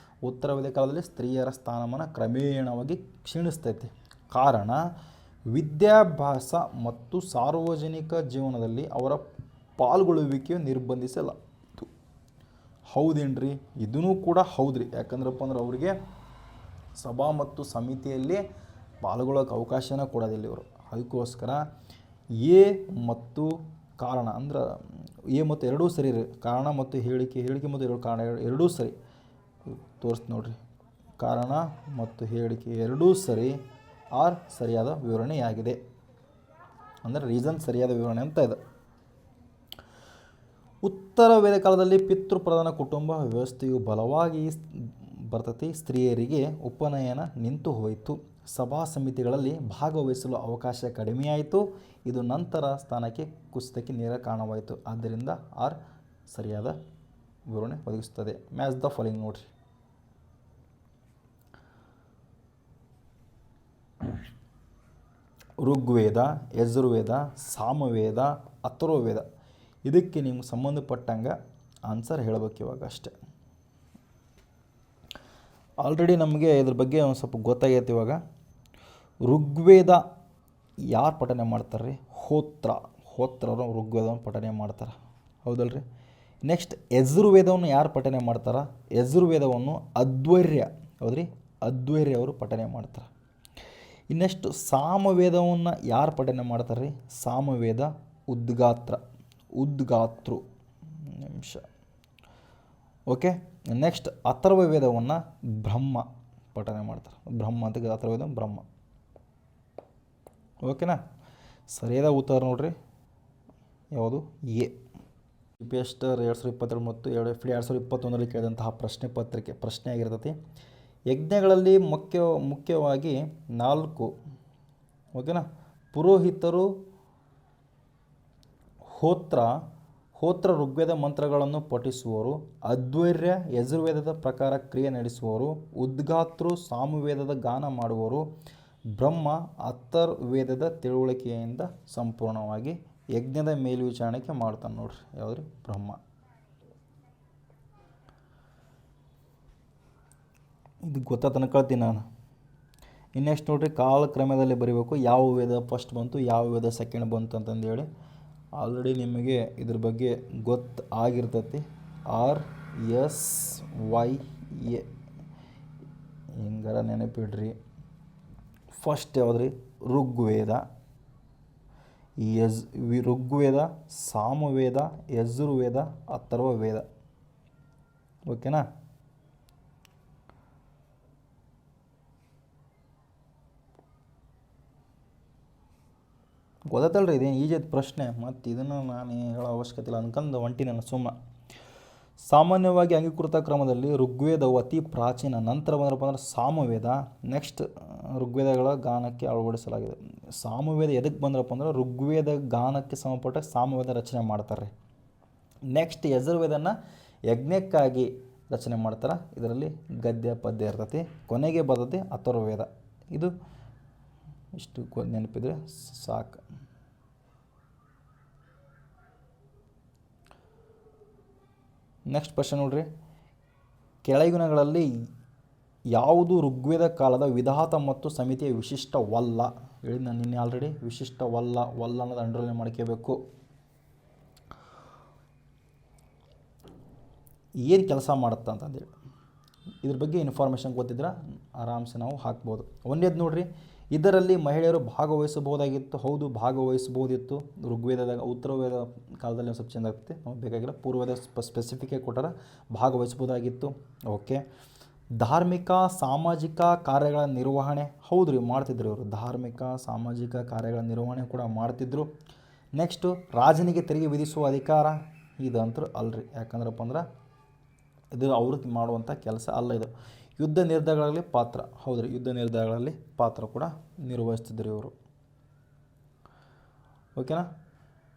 Speaker 2: ಉತ್ತರ ವೇದ ಕಾಲದಲ್ಲಿ ಸ್ತ್ರೀಯರ ಸ್ಥಾನಮಾನ ಕ್ರಮೇಣವಾಗಿ ಕ್ಷೀಣಿಸ್ತೈತಿ. ಕಾರಣ ವಿದ್ಯಾಭ್ಯಾಸ ಮತ್ತು ಸಾರ್ವಜನಿಕ ಜೀವನದಲ್ಲಿ ಅವರ ಪಾಲ್ಗೊಳ್ಳುವಿಕೆಯು ನಿರ್ಬಂಧಿಸಲಾಯಿತು. ಹೌದೇನ್ರಿ? ಇದೂ ಕೂಡ ಹೌದ್ರಿ. ಯಾಕಂದ್ರಪ್ಪ ಅಂದ್ರೆ ಅವರಿಗೆ ಸಭಾ ಮತ್ತು ಸಮಿತಿಯಲ್ಲಿ ಪಾಲ್ಗೊಳ್ಳೋಕೆ ಅವಕಾಶನ ಕೊಡೋದಿಲ್ಲ ಇವರು. ಅದಕ್ಕೋಸ್ಕರ ಎ ಮತ್ತು ಕಾರಣ ಅಂದ್ರೆ ಎ ಮತ್ತು ಎರಡೂ ಸರಿ ರೀ. ಕಾರಣ ಮತ್ತು ಹೇಳಿಕೆ ಮತ್ತು ಕಾರಣ ಎರಡೂ ಸರಿ ತೋರಿಸ್ತು ನೋಡ್ರಿ. ಕಾರಣ ಮತ್ತು ಹೇಳಿಕೆ ಎರಡೂ ಸರಿ ಆರ್ ಸರಿಯಾದ ವಿವರಣೆಯಾಗಿದೆ. ಅಂದರೆ ರೀಸನ್ ಸರಿಯಾದ ವಿವರಣೆ ಅಂತ ಇದೆ. ಉತ್ತರ ವೇದ ಕಾಲದಲ್ಲಿ ಪಿತೃಪ್ರಧಾನ ಕುಟುಂಬ ವ್ಯವಸ್ಥೆಯು ಬಲವಾಗಿ ಬರ್ತತಿ. ಸ್ತ್ರೀಯರಿಗೆ ಉಪನಯನ ನಿಂತು ಹೋಯಿತು. ಸಭಾ ಸಮಿತಿಗಳಲ್ಲಿ ಭಾಗವಹಿಸಲು ಅವಕಾಶ ಕಡಿಮೆಯಾಯಿತು. ಇದು ನಂತರ ಸ್ಥಾನಕ್ಕೆ ಕುಸಿತಕ್ಕೆ ನೇರ ಕಾರಣವಾಯಿತು. ಆದ್ದರಿಂದ ಆರ್ ಸರಿಯಾದ ವಿವರಣೆ ಒದಗಿಸುತ್ತದೆ. ಮ್ಯಾಚ್ ದ ಫಾಲೋಯಿಂಗ್ ನೋಡ್ರಿ. ಋಗ್ವೇದ, ಯಜುರ್ವೇದ, ಸಾಮವೇದ, ಅಥರ್ವವೇದ. ಇದಕ್ಕೆ ನಿಮ್ಗೆ ಸಂಬಂಧಪಟ್ಟಂಗೆ ಆನ್ಸರ್ ಹೇಳಬೇಕು ಇವಾಗ ಅಷ್ಟೆ. ಆಲ್ರೆಡಿ ನಮಗೆ ಇದ್ರ ಬಗ್ಗೆ ಒಂದು ಸ್ವಲ್ಪ ಗೊತ್ತಾಗೈತೆ. ಇವಾಗ ಋಗ್ವೇದ ಯಾರು ಪಠನೆ ಮಾಡ್ತಾರೆ ರೀ? ಹೋತ್ರರು ಋಗ್ವೇದವನ್ನು ಪಠನೆ ಮಾಡ್ತಾರೆ, ಹೌದಲ್ರಿ? ನೆಕ್ಸ್ಟ್ ಯಜುರ್ವೇದವನ್ನು ಯಾರು ಪಠನೆ ಮಾಡ್ತಾರೆ? ಯಜುರ್ವೇದವನ್ನು ಅದ್ವೈರ್ಯ, ಹೌದ್ರಿ, ಅದ್ವೈರ್ಯ ಅವರು ಪಠನೆ ಮಾಡ್ತಾರೆ. ಇನ್ನೆಷ್ಟು ಸಾಮವೇದವನ್ನು ಯಾರು ಪಠನೆ ಮಾಡ್ತಾರೆ ರೀ? ಸಾಮವೇದ ಉದ್ಗಾತೃ ನಿಮಿಷ. ಓಕೆ. ನೆಕ್ಸ್ಟ್ ಅಥರ್ವವೇದವನ್ನು ಬ್ರಹ್ಮ ಪಠನೆ ಮಾಡ್ತಾರೆ. ಬ್ರಹ್ಮ ಅಂತ ಅಥರ್ವವೇದ ಬ್ರಹ್ಮ. ಓಕೆನಾ? ಸರಿಯಾದ ಉತ್ತರ ನೋಡ್ರಿ ಯಾವುದು? ಎ. ಜಿಪಿಎಸ್ಟರ್ 2022 ಮತ್ತು 2021ರಲ್ಲಿ ಕೇಳಿದಂತಹ ಪ್ರಶ್ನೆ ಆಗಿರ್ತೈತಿ. ಯಜ್ಞಗಳಲ್ಲಿ ಮುಖ್ಯವಾಗಿ 4, ಓಕೆನಾ? ಪುರೋಹಿತರು ಹೋತ್ರ ಋಗ್ವೇದ ಮಂತ್ರಗಳನ್ನು ಪಠಿಸುವವರು, ಅದ್ವೈರ್ಯ ಯಜುರ್ವೇದದ ಪ್ರಕಾರ ಕ್ರಿಯೆ ನಡೆಸುವವರು, ಉದ್ಗಾತೃ ಸಾಮವೇದದ ಗಾನ ಮಾಡುವವರು, ಬ್ರಹ್ಮ ಅಥರ್ವವೇದದ ತಿಳುವಳಿಕೆಯಿಂದ ಸಂಪೂರ್ಣವಾಗಿ ಯಜ್ಞದ ಮೇಲ್ವಿಚಾರಣೆ ಮಾಡ್ತಾನೆ ನೋಡ್ರಿ. ಯಾವುದ್ರಿ? ಬ್ರಹ್ಮ. ಇದು ಗೊತ್ತಾತ ಅನ್ಕೊಳ್ತೀನಿ ನಾನು. ಇನ್ನೆಷ್ಟು ನೋಡ್ರಿ, ಕಾಲಕ್ರಮದಲ್ಲಿ ಬರೀಬೇಕು. ಯಾವ ವೇದ ಫಸ್ಟ್ ಬಂತು, ಯಾವ ವೇದ ಸೆಕೆಂಡ್ ಬಂತು ಅಂತಂದೇಳಿ ಆಲ್ರೆಡಿ ನಿಮಗೆ ಇದ್ರ ಬಗ್ಗೆ ಆಗಿರ್ತೈತಿ. RSYA ಹಿಂಗಾರ ನೆನಪಿಡ್ರಿ. ಫಸ್ಟ್ ಯಾವುದ್ರಿ? ಋಗ್ವೇದ, ಸಾಮವೇದ, ಯಜುರ್ವೇದ, ಅಥರ್ವವೇದ. ಓಕೆನಾ? ಗೊತ್ತಲ್ರಿ, ಇದೇನು ಈಜೈತೆ ಪ್ರಶ್ನೆ. ಮತ್ತು ಇದನ್ನು ನಾನು ಹೇಳೋ ಅವಶ್ಯಕತೆ ಇಲ್ಲ ಅನ್ಕಂದು ಒಂಟಿ ನನ್ನ ಸುಮ್ಮ. ಸಾಮಾನ್ಯವಾಗಿ ಅಂಗೀಕೃತ ಕ್ರಮದಲ್ಲಿ ಋಗ್ವೇದವು ಅತಿ ಪ್ರಾಚೀನ. ನಂತರ ಬಂದ್ರಪ್ಪ ಅಂದ್ರೆ ಸಾಮವೇದ. ನೆಕ್ಸ್ಟ್ ಋಗ್ವೇದಗಳ ಗಾನಕ್ಕೆ ಅಳವಡಿಸಲಾಗಿದೆ. ಸಾಮವೇದ ಎದಕ್ಕೆ ಬಂದ್ರಪ್ಪ ಅಂದ್ರೆ ಋಗ್ವೇದ ಗಾನಕ್ಕೆ ಸಂಬಂಧಪಟ್ಟ ಸಾಮವೇದ ರಚನೆ ಮಾಡ್ತಾರೆ. ನೆಕ್ಸ್ಟ್ ಯಜುರ್ವೇದನ ಯಜ್ಞಕ್ಕಾಗಿ ರಚನೆ ಮಾಡ್ತಾರೆ. ಇದರಲ್ಲಿ ಗದ್ಯ ಪದ್ಯ ಇರ್ತೈತಿ. ಕೊನೆಗೆ ಬರ್ತೈತಿ ಅಥರ್ವವೇದ. ಇದು ಇಷ್ಟು ನೆನಪಿದ್ರೆ ಸಾಕು. ನೆಕ್ಸ್ಟ್ ಪ್ರಶ್ನೆ ನೋಡ್ರಿ. ಕೆಳಗಿನಗಳಲ್ಲಿ ಯಾವುದು ಋಗ್ವೇದ ಕಾಲದ ವಿಧಾತ ಮತ್ತು ಸಮಿತಿಯ ವಿಶಿಷ್ಟವಲ್ಲ? ಹೇಳಿ ನಾನು ನಿನ್ನೆ ಆಲ್ರೆಡಿ. ವಿಶಿಷ್ಟವಲ್ಲ ಅನ್ನೋದು ಅಂಡರ್ಲೈನ್ ಮಾಡ್ಕೋಬೇಕು. ಏನು ಕೆಲಸ ಮಾಡುತ್ತಾ ಅಂತಂದೇಳಿ ಇದ್ರ ಬಗ್ಗೆ ಇನ್ಫಾರ್ಮೇಷನ್ ಗೊತ್ತಿದ್ರೆ ಆರಾಮ್ಸೆ ನಾವು ಹಾಕ್ಬೋದು. ಒಂದೇದು ನೋಡ್ರಿ, ಇದರಲ್ಲಿ ಮಹಿಳೆಯರು ಭಾಗವಹಿಸಬಹುದಾಗಿತ್ತು. ಹೌದು, ಭಾಗವಹಿಸಬಹುದಿತ್ತು. ಋಗ್ವೇದದಾಗ ಉತ್ತರವೇದ ಕಾಲದಲ್ಲಿ ಸ್ವಲ್ಪ ಚೇಂಜ್ ಆಗ್ತೈತೆ, ನಮಗೆ ಬೇಕಾಗಿಲ್ಲ. ಪೂರ್ವದ ಸ್ಪೆಸಿಫಿಕಾಗಿ ಕೊಟ್ಟಾರ, ಭಾಗವಹಿಸಬಹುದಾಗಿತ್ತು. ಓಕೆ. ಧಾರ್ಮಿಕ ಸಾಮಾಜಿಕ ಕಾರ್ಯಗಳ ನಿರ್ವಹಣೆ, ಹೌದು ರೀ, ಮಾಡ್ತಿದ್ರು ಇವರು. ಧಾರ್ಮಿಕ ಸಾಮಾಜಿಕ ಕಾರ್ಯಗಳ ನಿರ್ವಹಣೆ ಕೂಡ ಮಾಡ್ತಿದ್ರು. ನೆಕ್ಸ್ಟು ರಾಜನಿಗೆ ತೆರಿಗೆ ವಿಧಿಸುವ ಅಧಿಕಾರ, ಇದಂತೂ ಅಲ್ರಿ. ಯಾಕಂದ್ರಪ್ಪ ಅಂದ್ರೆ ಇದು ಅವರು ಮಾಡುವಂಥ ಕೆಲಸ ಅಲ್ಲ ಇದು. ಯುದ್ಧ ನಿರ್ಧಾರಗಳಲ್ಲಿ ಪಾತ್ರ, ಹೌದ್ರಿ, ಯುದ್ಧ ನಿರ್ಧಾರಗಳಲ್ಲಿ ಪಾತ್ರ ಕೂಡ ನಿರ್ವಹಿಸ್ತಿದ್ರು ಇವರು. ಓಕೆನಾ?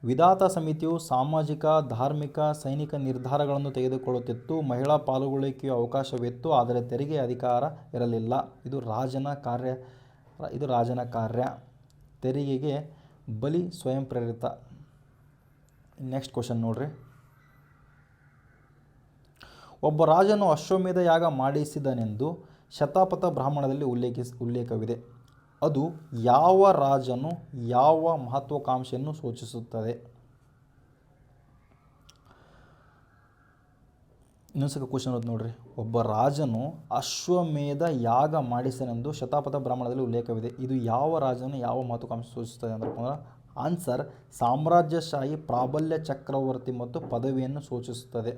Speaker 2: ವಿಧಾತ ಸಮಿತಿಯು ಸಾಮಾಜಿಕ, ಧಾರ್ಮಿಕ, ಸೈನಿಕ ನಿರ್ಧಾರಗಳನ್ನು ತೆಗೆದುಕೊಳ್ಳುತ್ತಿತ್ತು. ಮಹಿಳಾ ಪಾಲ್ಗೊಳ್ಳುವಿಕೆಯ ಅವಕಾಶವಿತ್ತು, ಆದರೆ ತೆರಿಗೆ ಅಧಿಕಾರ ಇರಲಿಲ್ಲ. ಇದು ರಾಜನ ಇದು ರಾಜನ ಕಾರ್ಯ. ತೆರಿಗೆಗೆ ಬಲಿ ಸ್ವಯಂ ಪ್ರೇರಿತ. ನೆಕ್ಸ್ಟ್ ಕ್ವಶನ್ ನೋಡ್ರಿ. ಒಬ್ಬ ರಾಜನು ಅಶ್ವಮೇಧ ಯಾಗ ಮಾಡಿಸಿದನೆಂದು ಶತಾಪಥ ಬ್ರಾಹ್ಮಣದಲ್ಲಿ ಉಲ್ಲೇಖವಿದೆ. ಅದು ಯಾವ ರಾಜನು ಯಾವ ಮಹತ್ವಾಕಾಂಕ್ಷೆಯನ್ನು ಸೂಚಿಸುತ್ತದೆ? ಇನ್ನೊಂದ್ಸಲ ಕ್ವಶನ್ ಓದಿ ನೋಡ್ರಿ. ಒಬ್ಬ ರಾಜನು ಅಶ್ವಮೇಧ ಯಾಗ ಮಾಡಿಸನೆಂದು ಶತಾಪಥ ಬ್ರಾಹ್ಮಣದಲ್ಲಿ ಉಲ್ಲೇಖವಿದೆ. ಇದು ಯಾವ ರಾಜನು ಯಾವ ಮಹತ್ವಾಕಾಂಕ್ಷೆ ಸೂಚಿಸುತ್ತದೆ ಅಂದ್ರೆ ಆನ್ಸರ್ ಸಾಮ್ರಾಜ್ಯಶಾಹಿ, ಪ್ರಾಬಲ್ಯ, ಚಕ್ರವರ್ತಿ ಮತ್ತು ಪದವಿಯನ್ನು ಸೂಚಿಸುತ್ತದೆ.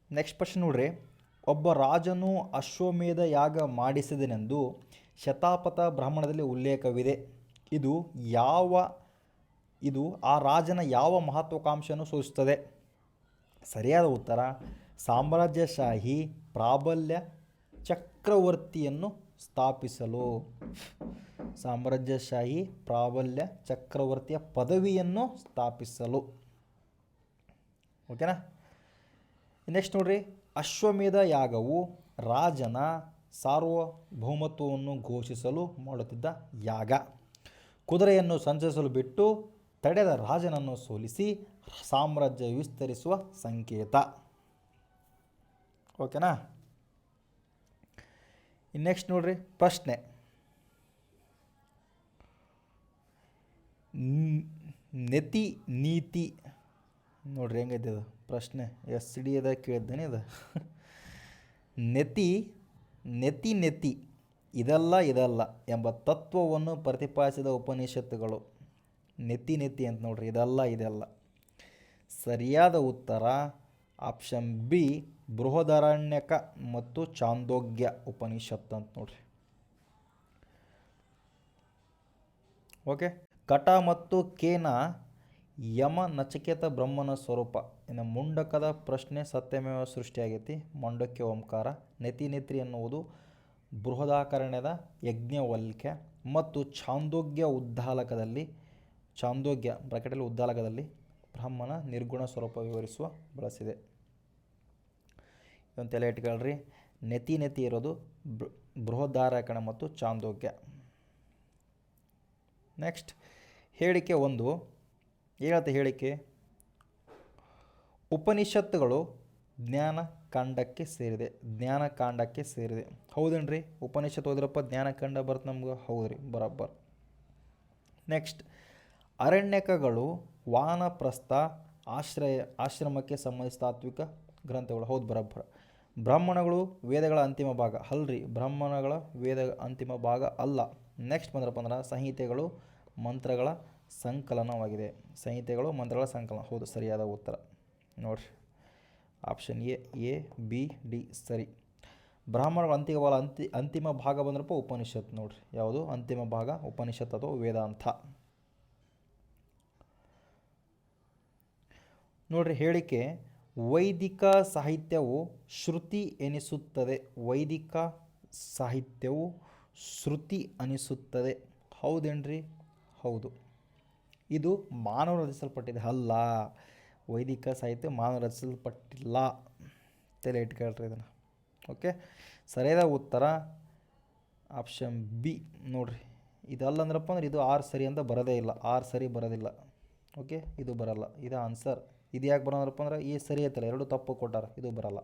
Speaker 2: ನೆಕ್ಸ್ಟ್ ಪ್ರಶ್ನೆ ನೋಡ್ರಿ. ಒಬ್ಬ ರಾಜನು ಅಶ್ವಮೇಧ ಯಾಗ ಮಾಡಿಸಿದನೆಂದು ಶತಾಪಥ ಬ್ರಾಹ್ಮಣದಲ್ಲಿ ಉಲ್ಲೇಖವಿದೆ. ಇದು ಆ ರಾಜನ ಯಾವ ಮಹತ್ವಾಕಾಂಕ್ಷೆಯನ್ನು ಸೂಚಿಸುತ್ತದೆ? ಸರಿಯಾದ ಉತ್ತರ ಸಾಮ್ರಾಜ್ಯಶಾಹಿ, ಪ್ರಾಬಲ್ಯ, ಚಕ್ರವರ್ತಿಯನ್ನು ಸ್ಥಾಪಿಸಲು. ಸಾಮ್ರಾಜ್ಯಶಾಹಿ, ಪ್ರಾಬಲ್ಯ, ಚಕ್ರವರ್ತಿಯ ಪದವಿಯನ್ನು ಸ್ಥಾಪಿಸಲು. ಓಕೆನಾ? ನೆಕ್ಸ್ಟ್ ನೋಡ್ರಿ. ಅಶ್ವಮೇಧ ಯಾಗವು ರಾಜನ ಸಾರ್ವಭೌಮತ್ವವನ್ನು ಘೋಷಿಸಲು ಮಾಡುತ್ತಿದ್ದ ಯಾಗ. ಕುದುರೆಯನ್ನು ಸಂಚರಿಸಲು ಬಿಟ್ಟು ತಡೆದ ರಾಜನನ್ನು ಸೋಲಿಸಿ ಸಾಮ್ರಾಜ್ಯ ವಿಸ್ತರಿಸುವ ಸಂಕೇತ. ಓಕೆನಾ? ನೆಕ್ಸ್ಟ್ ನೋಡ್ರಿ ಪ್ರಶ್ನೆ. ನೆತಿ ನೀತಿ ನೋಡ್ರಿ ಹೆಂಗೈತೆ ಅದು ಪ್ರಶ್ನೆ. SD ಅದ ಕೇಳಿದ್ದೇನೆ ಇದು. ನೆತಿ ಇದಲ್ಲ ಎಂಬ ತತ್ವವನ್ನು ಪ್ರತಿಪಾದಿಸಿದ ಉಪನಿಷತ್ತುಗಳು. ನೆತಿ ಅಂತ ನೋಡ್ರಿ, ಇದಲ್ಲ. ಸರಿಯಾದ ಉತ್ತರ ಆಪ್ಷನ್ ಬಿ ಬೃಹದಾರಣ್ಯಕ ಮತ್ತು ಚಾಂದೋಗ್ಯ ಉಪನಿಷತ್ತು ಅಂತ ನೋಡ್ರಿ. ಓಕೆ. ಕಟ ಮತ್ತು ಕೇನ ಯಮ ನಚಿಕೇತ ಬ್ರಹ್ಮನ ಸ್ವರೂಪ. ಇನ್ನು ಮುಂಡಕದ ಪ್ರಶ್ನೆ ಸತ್ಯಮೇವ ಸೃಷ್ಟಿಯಾಗೈತಿ. ಮಂಡಕ್ಯ ಓಂಕಾರ. ನೆತಿ ಎನ್ನುವುದು ಬೃಹದಾರಣ್ಯದ ಯಜ್ಞವಲ್ಕ್ಯ ಮತ್ತು ಚಾಂದೋಗ್ಯ ಉದ್ದಾಲಕದಲ್ಲಿ ಬ್ರಹ್ಮನ ನಿರ್ಗುಣ ಸ್ವರೂಪ ವಿವರಿಸುವ ಬಳಸಿದೆ. ಇದೊಂದು ತಲೆ ಇಟ್ಕೊಳ್ರಿ. ನೆತಿ ಇರೋದು ಬೃಹದಾರಣ್ಯ ಮತ್ತು ಚಾಂದೋಗ್ಯ. ನೆಕ್ಸ್ಟ್ ಹೇಳಿಕೆ 1. ಏನಂತ ಹೇಳಿಕೆ? ಉಪನಿಷತ್ತುಗಳು ಜ್ಞಾನಕಾಂಡಕ್ಕೆ ಸೇರಿದೆ. ಹೌದೇನ್ರಿ? ಉಪನಿಷತ್ತು ಓದಿರಪ್ಪ ಜ್ಞಾನಕಾಂಡ ಬರುತ್ತೆ ನಮ್ಗೆ. ಹೌದ್ರಿ, ಬರೋಬ್ಬರ್. ನೆಕ್ಸ್ಟ್ ಅರಣ್ಯಕಗಳು ವಾನಪ್ರಸ್ಥ ಆಶ್ರಮಕ್ಕೆ ಸಂಬಂಧಿಸಿದ ತಾತ್ವಿಕ ಗ್ರಂಥಗಳು. ಹೌದು, ಬರೋಬ್ಬರ. ಬ್ರಾಹ್ಮಣಗಳು ವೇದಗಳ ಅಂತಿಮ ಭಾಗ. ಅಲ್ರಿ, ಬ್ರಾಹ್ಮಣಗಳ ವೇದ ಅಂತಿಮ ಭಾಗ ಅಲ್ಲ. ನೆಕ್ಸ್ಟ್ ಬಂದ್ರಪ್ಪ ಅಂದ್ರೆ ಸಂಹಿತೆಗಳು ಮಂತ್ರಗಳ ಸಂಕಲನವಾಗಿದೆ. ಹೌದು, ಸರಿಯಾದ ಉತ್ತರ ನೋಡ್ರಿ. ಆಪ್ಷನ್ ಎ ಬಿ ಡಿ ಸರಿ. ಬ್ರಾಹ್ಮಣಗಳ ಅಂತಿಮ ಭಾಗ ಬಂದ್ರಪ್ಪ ಉಪನಿಷತ್ತು ನೋಡ್ರಿ. ಯಾವುದು ಅಂತಿಮ ಭಾಗ? ಉಪನಿಷತ್ತು ಅಥವಾ ವೇದಾಂತ. ನೋಡ್ರಿ ಹೇಳಿಕೆ. ವೈದಿಕ ಸಾಹಿತ್ಯವು ಶ್ರುತಿ ಅನಿಸುತ್ತದೆ. ಹೌದೇನ್ರಿ? ಹೌದು. ಇದು ಮಾನವ ರಚಿಸಲ್ಪಟ್ಟಿದೆ ಅಲ್ಲ. ವೈದಿಕ ಸಾಹಿತ್ಯ ಮಾನವ ರಚಿಸಲ್ಪಟ್ಟಿಲ್ಲ. ತಲೆ ಇಟ್ಕೊಳ್ರಿ ಇದನ್ನು. ಓಕೆ. ಸರಿಯಾದ ಉತ್ತರ ಆಪ್ಷನ್ ಬಿ ನೋಡ್ರಿ. ಇದಲ್ಲ ಅಂದ್ರಪ್ಪ ಅಂದ್ರೆ ಇದು 6 ಸರಿ ಅಂತ ಬರೋದೇ ಇಲ್ಲ. 6 ಸರಿ ಬರೋದಿಲ್ಲ. ಓಕೆ, ಇದು ಬರಲ್ಲ. ಇದು ಆನ್ಸರ್. ಇದು ಯಾಕೆ ಬರೋದ್ರಪ್ಪ ಅಂದ್ರೆ ಈ ಸರಿ ಐತಲ್ಲ, 2 ತಪ್ಪು ಕೊಟ್ಟಾರ. ಇದು ಬರಲ್ಲ.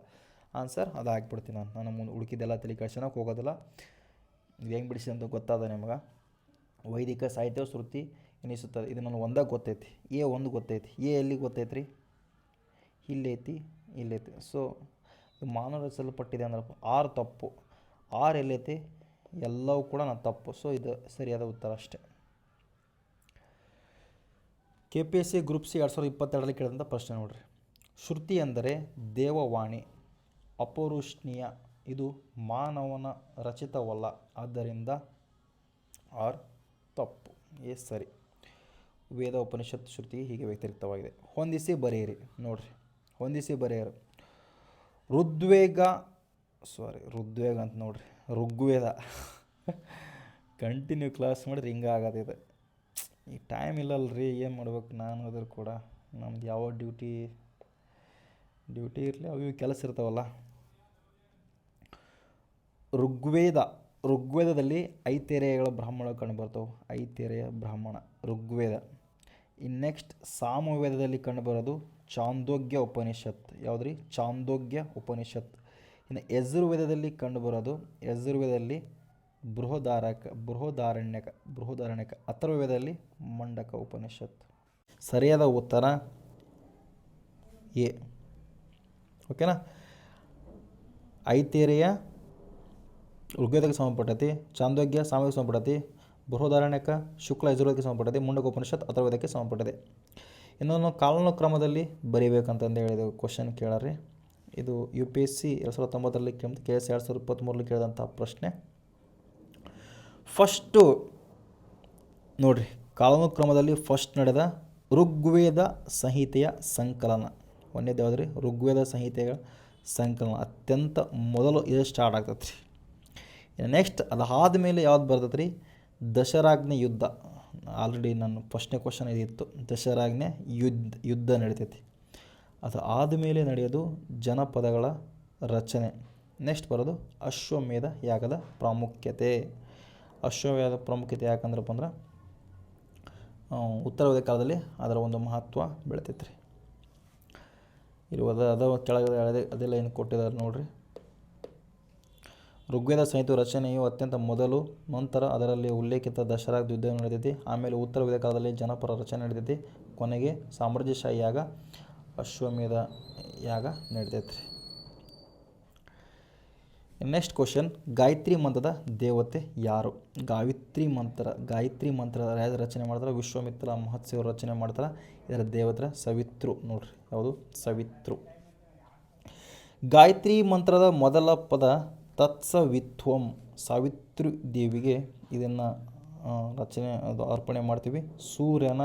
Speaker 2: ಆನ್ಸರ್ ಅದು ಹಾಕ್ಬಿಡ್ತೀನಿ ನಾನು ಮುಂದೆ ಉಳ್ಕಿದ್ದೆಲ್ಲ ತಲೆ ಕೆಡ್ಸೋಕೆ ಹೋಗೋದಿಲ್ಲ. ಇದು ಹೆಂಗೆ ಬಿಡಿಸಿ ಅಂತ ಗೊತ್ತಾದ ನಿಮ್ಗೆ. ವೈದಿಕ ಸಾಹಿತ್ಯ ಶ್ರುತಿ ಎನಿಸುತ್ತದೆ. ಇದು ನನಗೆ ಒಂದಾಗ ಗೊತ್ತೈತಿ. A1 ಗೊತ್ತೈತಿ. ಎಲ್ಲಿ ಗೊತ್ತೈತಿ ರೀ? ಇಲ್ಲೈತಿ. ಸೊ ಮಾನವ ರಚಿಸಲ್ಪಟ್ಟಿದೆ ಅಂದ್ರಪ್ಪ 6 ತಪ್ಪು. 6 ಎಲ್ಲೈತಿ? ಎಲ್ಲವೂ ಕೂಡ ನಾನು ತಪ್ಪು. ಸೊ ಇದು ಸರಿಯಾದ ಉತ್ತರ ಅಷ್ಟೇ. KPSC ಗ್ರೂಪ್ ಸಿ 2022ರಲ್ಲಿ ಕೇಳಿದಂಥ ಪ್ರಶ್ನೆ ನೋಡ್ರಿ. ಶ್ರುತಿ ಎಂದರೆ ದೇವವಾಣಿ, ಅಪೌರುಷೀಯ. ಇದು ಮಾನವನ ರಚಿತವಲ್ಲ. ಆದ್ದರಿಂದ ಆರ್ ತಪ್ಪು. ಸರಿ. ವೇದ ಉಪನಿಷತ್ತು ಶ್ರುತಿ ಹೀಗೆ ವ್ಯತಿರಿಕ್ತವಾಗಿದೆ. ಹೊಂದಿಸಿ ಬರೆಯಿರಿ ನೋಡ್ರಿ. ಋಗ್ವೇದ ಅಂತ ನೋಡ್ರಿ. ಋಗ್ವೇದ ಕಂಟಿನ್ಯೂ ಕ್ಲಾಸ್ ಮಾಡಿದ್ರೆ ಹಿಂಗೆ ಆಗೋದಿದೆ. ಈ ಟೈಮ್ ಇಲ್ಲಲ್ರಿ, ಏನು ಮಾಡ್ಬೇಕು ನಾನು. ಅದ್ರ ಕೂಡ ನಮ್ದು ಯಾವ ಡ್ಯೂಟಿ ಡ್ಯೂಟಿ ಇರಲಿ, ಅವು ಇವು ಕೆಲಸ ಇರ್ತಾವಲ್ಲ. ಋಗ್ವೇದದಲ್ಲಿ ಐತೇರೆಯಗಳ ಬ್ರಾಹ್ಮಣಗಳು ಕಂಡುಬರ್ತವೆ. ಐತೇರೆಯ ಬ್ರಾಹ್ಮಣ ಋಗ್ವೇದ. ಇನ್ನು ನೆಕ್ಸ್ಟ್ ಸಾಮವೇದದಲ್ಲಿ ಕಂಡುಬರೋದು ಚಾಂದೋಗ್ಯ ಉಪನಿಷತ್. ಯಾವುದ್ರಿ? ಚಾಂದೋಗ್ಯ ಉಪನಿಷತ್. ಇನ್ನು ಯಜುರ್ವೇದದಲ್ಲಿ ಕಂಡುಬರೋದು, ಯಜುರ್ವೇದದಲ್ಲಿ ಬೃಹದಾರಣ್ಯಕ. ಅಥರ್ವವೇದದಲ್ಲಿ ಮಂಡಕ ಉಪನಿಷತ್. ಸರಿಯಾದ ಉತ್ತರ ಎ. ಓಕೆನಾ? ಐತೇರೆಯ ಋಗ್ವೇದಕ್ಕೆ ಸಂಬಂಧಪಟ್ಟತಿ, ಚಾಂದೋಗ್ಯ ಸಾಮವೇದಕ್ಕೆ ಸಂಬಂಧಪಟ್ಟತಿ, ಬೃಹದಾರಣ್ಯಕ ಶುಕ್ಲ ಯಜುರ್ವೇದಕ್ಕೆ ಸಂಬಂಧಪಟ್ಟದೆ, ಮುಂಡಕ ಉಪನಿಷತ್ ಅಥರ್ವವೇದಕ್ಕೆ ಸಂಬಂಧಪಟ್ಟಿದೆ. ಇನ್ನೊಂದು ಕಾಲಾನುಕ್ರಮದಲ್ಲಿ ಬರೀಬೇಕಂತಂದು ಹೇಳಿದೆವು. ಕ್ವಶನ್ ಕೇಳಾರ್ರಿ. ಇದು UPSC 2019ರಲ್ಲಿ KS 2023ರಲ್ಲಿ ಕೇಳಿದಂಥ ಪ್ರಶ್ನೆ. ಫಸ್ಟು ನೋಡಿರಿ, ಕಾಲಾನುಕ್ರಮದಲ್ಲಿ ಫಸ್ಟ್ ನಡೆದ ಋಗ್ವೇದ ಸಂಹಿತೆಯ ಸಂಕಲನ. ಒಂದೇದು ಯಾವುದ್ರಿ? ಋಗ್ವೇದ ಸಂಹಿತೆಯ ಸಂಕಲನ. ಅತ್ಯಂತ ಮೊದಲು ಇದು ಸ್ಟಾರ್ಟ್ ಆಗ್ತದೆ ರೀ. ನೆಕ್ಸ್ಟ್ ಅದಾದ ಮೇಲೆ ಯಾವ್ದು ಬರ್ತದೆ ರೀ? ದಶರಾಜ್ಞೆ ಯುದ್ಧ. ಆಲ್ರೆಡಿ ನಾನು ಫಸ್ಟ್ನೇ ಕ್ವಶನ್ ಇದಿತ್ತು. ದಶರಾಜ್ಞೆ ಯುದ್ಧ ನಡೀತೈತಿ. ಅದು ಆದಮೇಲೆ ನಡೆಯೋದು ಜನಪದಗಳ ರಚನೆ. ನೆಕ್ಸ್ಟ್ ಬರೋದು ಅಶ್ವಮೇಧ ಯಾಗದ ಪ್ರಾಮುಖ್ಯತೆ. ಅಶ್ವಮೇಧದ ಪ್ರಾಮುಖ್ಯತೆ ಯಾಕಂದ್ರಪ್ಪ ಅಂದ್ರೆ ಉತ್ತರವೇದ ಕಾಲದಲ್ಲಿ ಅದರ ಒಂದು ಮಹತ್ವ ಬೆಳಿತೈತೆ ರೀ. ಇರುವುದು ಅದು ಕೆಳಗಡೆ ಅದೆಲ್ಲ ಏನು ಕೊಟ್ಟಿದ್ದಾರೆ ನೋಡಿರಿ. ಋಗ್ವೇದ ಸಂಹಿತೆ ರಚನೆಯು ಅತ್ಯಂತ ಮೊದಲು, ನಂತರ ಅದರಲ್ಲಿ ಉಲ್ಲೇಖಿತ ದಶರಾಜ್ಞೆ ಯುದ್ಧ ನಡೆದೈತಿ. ಆಮೇಲೆ ಉತ್ತರವೇದ ಕಾಲದಲ್ಲಿ ಜನಪರ ರಚನೆ ನಡೆದೈತಿ. ಕೊನೆಗೆ ಸಾಮ್ರಾಜ್ಯಶಾಹಿ ಯಾಗ ಅಶ್ವಮೇಧ ಯಾಗ ನಡೀತೈತೆ ರೀ. ನೆಕ್ಸ್ಟ್ ಕ್ವಶನ್, ಗಾಯತ್ರಿ ಮಂತ್ರದ ದೇವತೆ ಯಾರು? ಗಾಯತ್ರಿ ಮಂತ್ರ ಯಾರು ರಚನೆ ಮಾಡ್ತಾರೆ? ವಿಶ್ವಾಮಿತ್ರ ಮಹರ್ಷಿಯವರು ರಚನೆ ಮಾಡ್ತಾರೆ. ಇದರ ದೇವತೆ ಸವಿತೃ. ನೋಡ್ರಿ, ಯಾವುದು? ಸವಿತೃ. ಗಾಯತ್ರಿ ಮಂತ್ರದ ಮೊದಲ ಪದ ತತ್ಸವಿತ್ವಂ. ಸಾವಿತ್ರಿ ದೇವಿಗೆ ಇದನ್ನು ರಚನೆ ಅರ್ಪಣೆ ಮಾಡ್ತೀವಿ. ಸೂರ್ಯನ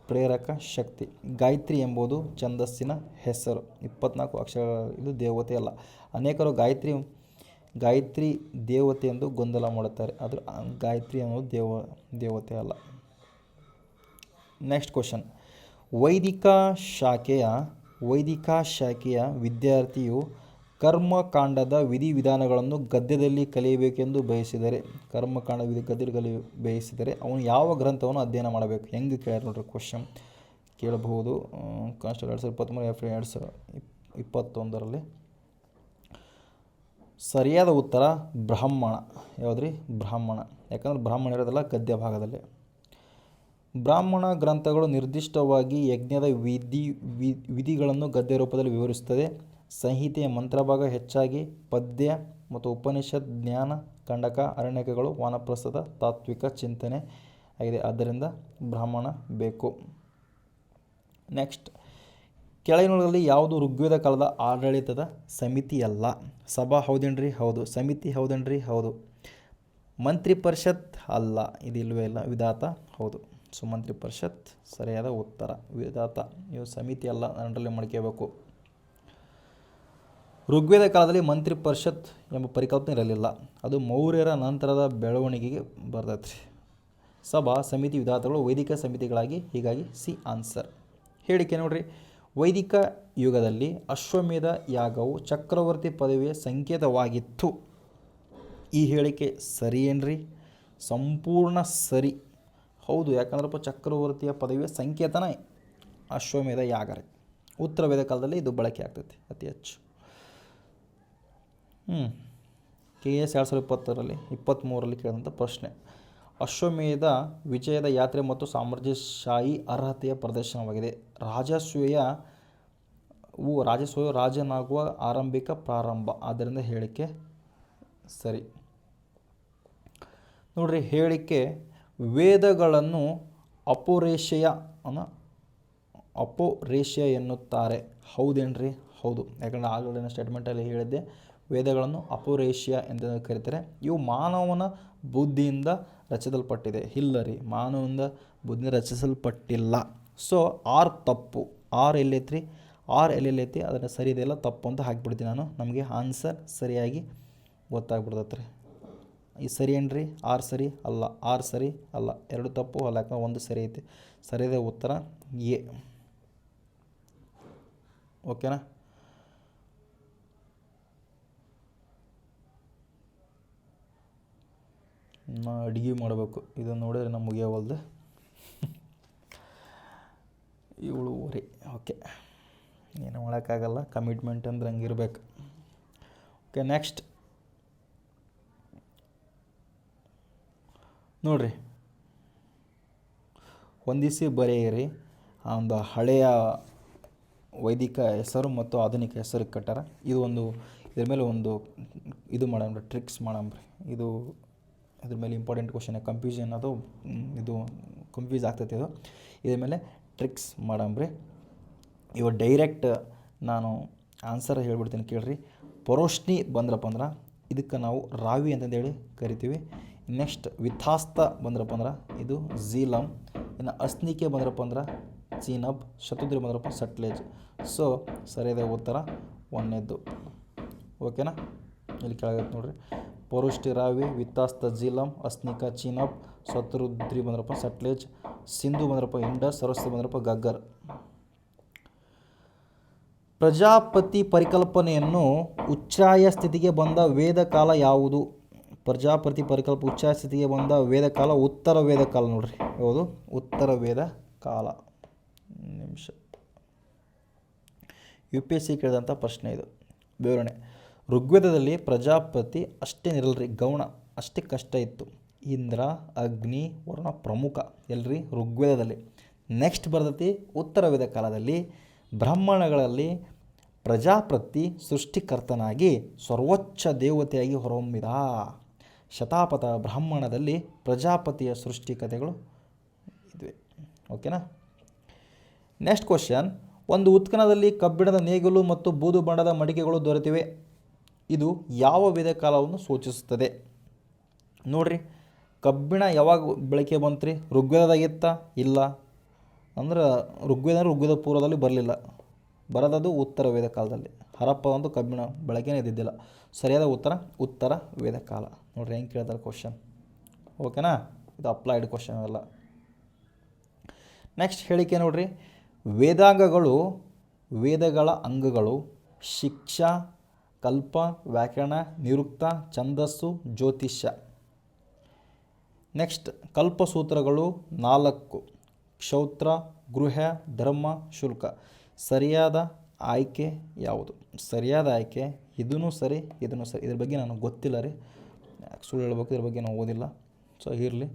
Speaker 2: ಪ್ರೇರಕ ಶಕ್ತಿ. ಗಾಯತ್ರಿ ಎಂಬುದು ಛಂದಸ್ಸಿನ ಹೆಸರು. 24 ಅಕ್ಷರಗಳ ಇದು ದೇವತೆ ಅಲ್ಲ. ಅನೇಕರು ಗಾಯತ್ರಿ ದೇವತೆ ಎಂದು ಗೊಂದಲ ಮಾಡುತ್ತಾರೆ. ಆದರೆ ಗಾಯತ್ರಿ ಅನ್ನೋದು ದೇವತೆ ಅಲ್ಲ. ನೆಕ್ಸ್ಟ್ ಕ್ವಶನ್, ವೈದಿಕ ಶಾಖೆಯ ವಿದ್ಯಾರ್ಥಿಯು ಕರ್ಮಕಾಂಡದ ವಿಧಿವಿಧಾನಗಳನ್ನು ಗದ್ಯದಲ್ಲಿ ಕಲಿಯಬೇಕೆಂದು ಬಯಸಿದರೆ, ಅವನು ಯಾವ ಗ್ರಂಥವನ್ನು ಅಧ್ಯಯನ ಮಾಡಬೇಕು? ಹೆಂಗೆ ಕೇಳ್ಯಾರ ನೋಡ್ರಿ ಕ್ವಶನ್. ಕೇಳಬಹುದು. ಕಾನ್ಸ್ಟೇಬಲ್ 2023 ಏಪ್ರಿಲ್ 2021ರಲ್ಲಿ. ಸರಿಯಾದ ಉತ್ತರ ಬ್ರಾಹ್ಮಣ. ಯಾವುದ್ರಿ? ಬ್ರಾಹ್ಮಣ. ಯಾಕಂದ್ರೆ ಬ್ರಾಹ್ಮಣ ಇರೋದಲ್ಲ ಗದ್ಯ ಭಾಗದಲ್ಲಿ. ಬ್ರಾಹ್ಮಣ ಗ್ರಂಥಗಳು ನಿರ್ದಿಷ್ಟವಾಗಿ ಯಜ್ಞದ ವಿಧಿಗಳನ್ನು ಗದ್ಯ ರೂಪದಲ್ಲಿ ವಿವರಿಸುತ್ತದೆ. ಸಂಹಿತೆಯ ಮಂತ್ರಭಾಗ ಹೆಚ್ಚಾಗಿ ಪದ್ಯ ಮತ್ತು ಉಪನಿಷತ್, ಜ್ಞಾನ ಕಂಡಕ, ಅರಣ್ಯಕಗಳು, ವಾನಪ್ರಸ್ಥದ ತಾತ್ವಿಕ ಚಿಂತನೆ ಆಗಿದೆ. ಆದ್ದರಿಂದ ಬ್ರಾಹ್ಮಣ ಬೇಕು. ನೆಕ್ಸ್ಟ್, ಕೆಳಗಿನಗಳಲ್ಲಿ ಯಾವುದು ಋಗ್ವೇದ ಕಾಲದ ಆಡಳಿತದ ಸಮಿತಿಯಲ್ಲ? ಸಭಾ ಹೌದೇನ್ರಿ? ಹೌದು. ಸಮಿತಿ ಹೌದೇನ್ರಿ? ಹೌದು. ಮಂತ್ರಿ ಪರಿಷತ್ ಅಲ್ಲ. ಇದು ಇಲ್ಲವೇ ಇಲ್ಲ. ವಿಧಾತ ಹೌದು. ಸೊ ಮಂತ್ರಿ ಪರಿಷತ್ ಸರಿಯಾದ ಉತ್ತರ. ವಿಧಾತ ಇವು ಸಮಿತಿ ಅಲ್ಲ, ಅದರಲ್ಲಿ ಮಾಡ್ಕೋಬೇಕು. ಋಗ್ವೇದ ಕಾಲದಲ್ಲಿ ಮಂತ್ರಿ ಪರಿಷತ್ ಎಂಬ ಪರಿಕಲ್ಪನೆ ಇರಲಿಲ್ಲ. ಅದು ಮೌರ್ಯರ ನಂತರದ ಬೆಳವಣಿಗೆಗೆ ಬರ್ತೈತೆ ರೀ. ಸಭಾ, ಸಮಿತಿ, ವಿಧಾತಗಳು ವೈದಿಕ ಸಮಿತಿಗಳಾಗಿ. ಹೀಗಾಗಿ ಸಿ ಆನ್ಸರ್. ಹೇಳಿಕೆ ನೋಡ್ರಿ, ವೈದಿಕ ಯುಗದಲ್ಲಿ ಅಶ್ವಮೇಧ ಯಾಗವು ಚಕ್ರವರ್ತಿ ಪದವಿಯ ಸಂಕೇತವಾಗಿತ್ತು. ಈ ಹೇಳಿಕೆ ಸರಿ ಏನ್ರಿ? ಸಂಪೂರ್ಣ ಸರಿ. ಹೌದು. ಯಾಕಂದ್ರಪ್ಪ ಚಕ್ರವರ್ತಿಯ ಪದವಿಯ ಸಂಕೇತನ ಅಶ್ವಮೇಧ ಯಾಗ ರೀ. ಉತ್ತರವೇದ ಕಾಲದಲ್ಲಿ ಇದು ಬಳಕೆ ಆಗ್ತೈತಿ ಅತಿ ಹೆಚ್ಚು. KS 2023ರಲ್ಲಿ ಕೇಳಿದಂಥ ಪ್ರಶ್ನೆ. ಅಶ್ವಮೇಧ ವಿಜಯದ ಯಾತ್ರೆ ಮತ್ತು ಸಾಮ್ರಾಜ್ಯಶಾಹಿ ಅರ್ಹತೆಯ ಪ್ರದರ್ಶನವಾಗಿದೆ. ರಾಜಸೂಯವು ರಾಜನಾಗುವ ಆರಂಭಿಕ ಪ್ರಾರಂಭ. ಆದ್ದರಿಂದ ಹೇಳಿಕೆ ಸರಿ. ನೋಡ್ರಿ, ಹೇಳಿಕೆ ವೇದಗಳನ್ನು ಅಪೌರೇಷೆಯ ಎನ್ನುತ್ತಾರೆ. ಹೌದೇನ್ರಿ? ಹೌದು. ಯಾಕಂದರೆ ಆಲ್ರೆಡಿ ಸ್ಟೇಟ್ಮೆಂಟಲ್ಲಿ ಹೇಳಿದ್ದೆ, ವೇದಗಳನ್ನು ಅಪೌರೇಷಿಯ ಎಂದು ಕರೀತಾರೆ. ಇವು ಮಾನವನ ಬುದ್ಧಿಯಿಂದ ರಚಿಸಲ್ಪಟ್ಟಿದೆ. ಇಲ್ಲರಿ, ಮಾನವನ ಬುದ್ಧಿಯಿಂದ ರಚಿಸಲ್ಪಟ್ಟಿಲ್ಲ. ಸೊ ಆರ್ ತಪ್ಪು. ಆರ್ ಎಲ್ಲೈತ್ರಿ? ಆರ್ ಎಲ್ಲೈತಿ? ಅದನ್ನು ಸರಿ ಇದೆಯಲ್ಲ ತಪ್ಪು ಅಂತ ಹಾಕಿಬಿಡ್ತೀನಿ ನಾನು. ನಮಗೆ ಆನ್ಸರ್ ಸರಿಯಾಗಿ ಗೊತ್ತಾಗ್ಬಿಡ್ತೈತೆ ರೀ. ಈ ಸರಿ ಏನ್ರಿ? ಆರ್ ಸರಿ ಅಲ್ಲ. ಆರ್ ಸರಿ ಅಲ್ಲ. 2 ತಪ್ಪು ಅಲ್ಲ. ಯಾಕಂದ್ರೆ 1 ಸರಿ ಐತಿ. ಸರಿಯಾದ ಉತ್ತರ ಎ. ಓಕೆನಾ? ನಾ ಅಡುಗೆ ಮಾಡಬೇಕು, ಇದನ್ನು ನೋಡಿದ್ರೆ ನಮ್ಗೆ ಮುಗಿಯವಲ್ದು. 7:30. ಓಕೆ, ಏನು ಮಾಡೋಕ್ಕಾಗಲ್ಲ, ಕಮಿಟ್ಮೆಂಟ್ ಅಂದ್ರೆ ಹಂಗಿರ್ಬೇಕು. ಓಕೆ, ನೆಕ್ಸ್ಟ್ ನೋಡಿರಿ, ಹೊಂದಿಸಿ ಬರೆಯಿರಿ ಆ ಒಂದು ಹಳೆಯ ವೈದಿಕ ಹೆಸರು ಮತ್ತು ಆಧುನಿಕ ಹೆಸರು ಕಟ್ಟಾರ. ಇದ್ರ ಮೇಲೆ ಒಂದು ಇದು ಮಾಡಮ್ರಿ, ಟ್ರಿಕ್ಸ್ ಮಾಡಮ್ರಿ. ಇದ್ರ ಮೇಲೆ ಇಂಪಾರ್ಟೆಂಟ್ ಕ್ವಶನ್, ಕನ್ಫ್ಯೂಷನ್ ಅದು ಇದು ಕನ್ಫ್ಯೂಸ್ ಆಗ್ತೈತೆ. ಇದ್ರ ಮೇಲೆ ಟ್ರಿಕ್ಸ್ ಮಾಡಮ್ರಿ. ಇವಾಗ ಡೈರೆಕ್ಟ್ ನಾನು ಆನ್ಸರ್ ಹೇಳ್ಬಿಡ್ತೀನಿ ಕೇಳ್ರಿ. ಪರೋಷ್ಣಿ ಬಂದ್ರಪ್ಪ ಅಂದ್ರೆ ಇದಕ್ಕೆ ನಾವು ರಾವಿ ಅಂತಂದೇಳಿ ಕರಿತೀವಿ. ನೆಕ್ಸ್ಟ್ ವಿಥಾಸ್ತ ಬಂದ್ರಪ್ಪ ಅಂದ್ರೆ ಇದು ಝೀಲಮ್. ಇನ್ನು ಅಸ್ನಿಕೆ ಬಂದ್ರಪ್ಪ ಅಂದ್ರೆ ಚೀನಬ್. ಶತುದ್ರಿ ಬಂದ್ರಪ್ಪ ಸಟ್ಲೇಜ್. ಸೊ ಸರಿಯಾದ ಉತ್ತರ 1ನೇದ್ದು. ಓಕೆನಾ, ಇಲ್ಲಿ ಕೆಳಗತ್ತೆ ನೋಡ್ರಿ. ಪೌರುಷ್ಟಿ ರಾವಿ, ವಿತಾಸ್ತ ಝೀಲಮ್, ಅಸ್ನಿಕ ಚೀನಬ್, ಶತುದ್ರಿ ಬಂದ್ರಪ್ಪ ಸಟ್ಲೇಜ್, ಸಿಂಧು ಬಂದ್ರಪ್ಪ ಇಂಡಸ್, ಸರಸ್ವತಿ ಬಂದ್ರಪ್ಪ ಗಗ್ಗರ್. ಪ್ರಜಾಪತಿ ಪರಿಕಲ್ಪನೆಯನ್ನು ಉಚ್ಛ್ರಾಯ ಸ್ಥಿತಿಗೆ ಬಂದ ವೇದ ಕಾಲ ಯಾವುದು? ಪ್ರಜಾಪತಿ ಉಚ್ಛ್ರಾಯ ಸ್ಥಿತಿಗೆ ಬಂದ ವೇದ ಕಾಲ ಉತ್ತರ ವೇದ ಕಾಲ ನೋಡ್ರಿ. ಯಾವುದು? ಉತ್ತರ ವೇದ ಕಾಲ. ನಿಮಿಷ, UPSC ಕೇಳಿದಂಥ ಪ್ರಶ್ನೆ ಇದು. ವಿವರಣೆ: ಋಗ್ವೇದದಲ್ಲಿ ಪ್ರಜಾಪತಿ ಅಷ್ಟೇ ನಿರಲ್ರಿ, ಗೌಣ ಅಷ್ಟೇ ಕಷ್ಟ ಇತ್ತು. ಇಂದ್ರ, ಅಗ್ನಿ, ವರುಣ ಪ್ರಮುಖ ಎಲ್ರಿ ಋಗ್ವೇದದಲ್ಲಿ. ನೆಕ್ಸ್ಟ್ ಬರ್ತೈತಿ ಉತ್ತರ ವೇದ ಕಾಲದಲ್ಲಿ. ಬ್ರಾಹ್ಮಣಗಳಲ್ಲಿ ಪ್ರಜಾಪತಿ ಸೃಷ್ಟಿಕರ್ತನಾಗಿ ಸರ್ವೋಚ್ಚ ದೇವತೆಯಾಗಿ ಹೊರಹೊಮ್ಮಿದ. ಶತಾಪಥ ಬ್ರಾಹ್ಮಣದಲ್ಲಿ ಪ್ರಜಾಪತಿಯ ಸೃಷ್ಟಿ ಕಥೆಗಳು ಇದುವೆ. ಓಕೆನಾ. ನೆಕ್ಸ್ಟ್ ಕ್ವಶನ್: ಒಂದು ಉತ್ಖನದಲ್ಲಿ ಕಬ್ಬಿಣದ ನೇಗಿಲು ಮತ್ತು ಬೂದು ಬಣ್ಣದ ಮಡಿಕೆಗಳು ದೊರೆತಿವೆ. ಇದು ಯಾವ ವೇದ ಕಾಲವನ್ನು ಸೂಚಿಸುತ್ತದೆ? ನೋಡ್ರಿ, ಕಬ್ಬಿಣ ಯಾವಾಗ ಬಳಕೆ ಬಂತ್ರಿ? ಋಗ್ವೇದದಾಗಿತ್ತ? ಇಲ್ಲ. ಅಂದ್ರೆ ಋಗ್ವೇದ ಪೂರ್ವದಲ್ಲಿ ಬರಲಿಲ್ಲ, ಬರೋದದು ಉತ್ತರ ವೇದ ಕಾಲದಲ್ಲಿ. ಹರಪ್ಪ ಒಂದು ಕಬ್ಬಿಣ ಬಳಕೆನೇ ಇದ್ದಿದ್ದಿಲ್ಲ. ಸರಿಯಾದ ಉತ್ತರ ವೇದ ಕಾಲ. ನೋಡ್ರಿ ಹೆಂಗೆ ಕೇಳ್ತಾರೆ ಕ್ವಶನ್. ಓಕೆನಾ, ಇದು ಅಪ್ಲೈಡ್ ಕ್ವಶನ್ ಅಲ್ಲ. ನೆಕ್ಸ್ಟ್ ಹೇಳಿಕೆ ನೋಡ್ರಿ. ವೇದಾಂಗಗಳು, ವೇದಗಳ ಅಂಗಗಳು: ಶಿಕ್ಷಾ, ಕಲ್ಪ, ವ್ಯಾಕರಣ, ನಿರುಕ್ತ, ಛಂದಸ್ಸು, ಜ್ಯೋತಿಷ್ಯ. ನೆಕ್ಸ್ಟ್ ಕಲ್ಪಸೂತ್ರಗಳು 4: ಕ್ಷೌತ್ರ, ಗೃಹ, ಧರ್ಮ, ಶುಲ್ಕ. ಸರಿಯಾದ ಆಯ್ಕೆ ಯಾವುದು? ಸರಿಯಾದ ಆಯ್ಕೆ ಇದೂ ಸರಿ, ಇದೂ ಸರಿ. ಇದ್ರ ಬಗ್ಗೆ ನನಗೆ ಗೊತ್ತಿಲ್ಲ ರೀ, ಸುಳ್ಳು ಹೇಳ್ಬೇಕು, ಇದ್ರ ಬಗ್ಗೆ ನಾವು ಓದಿಲ್ಲ. ಸೊ ಇರಲಿ,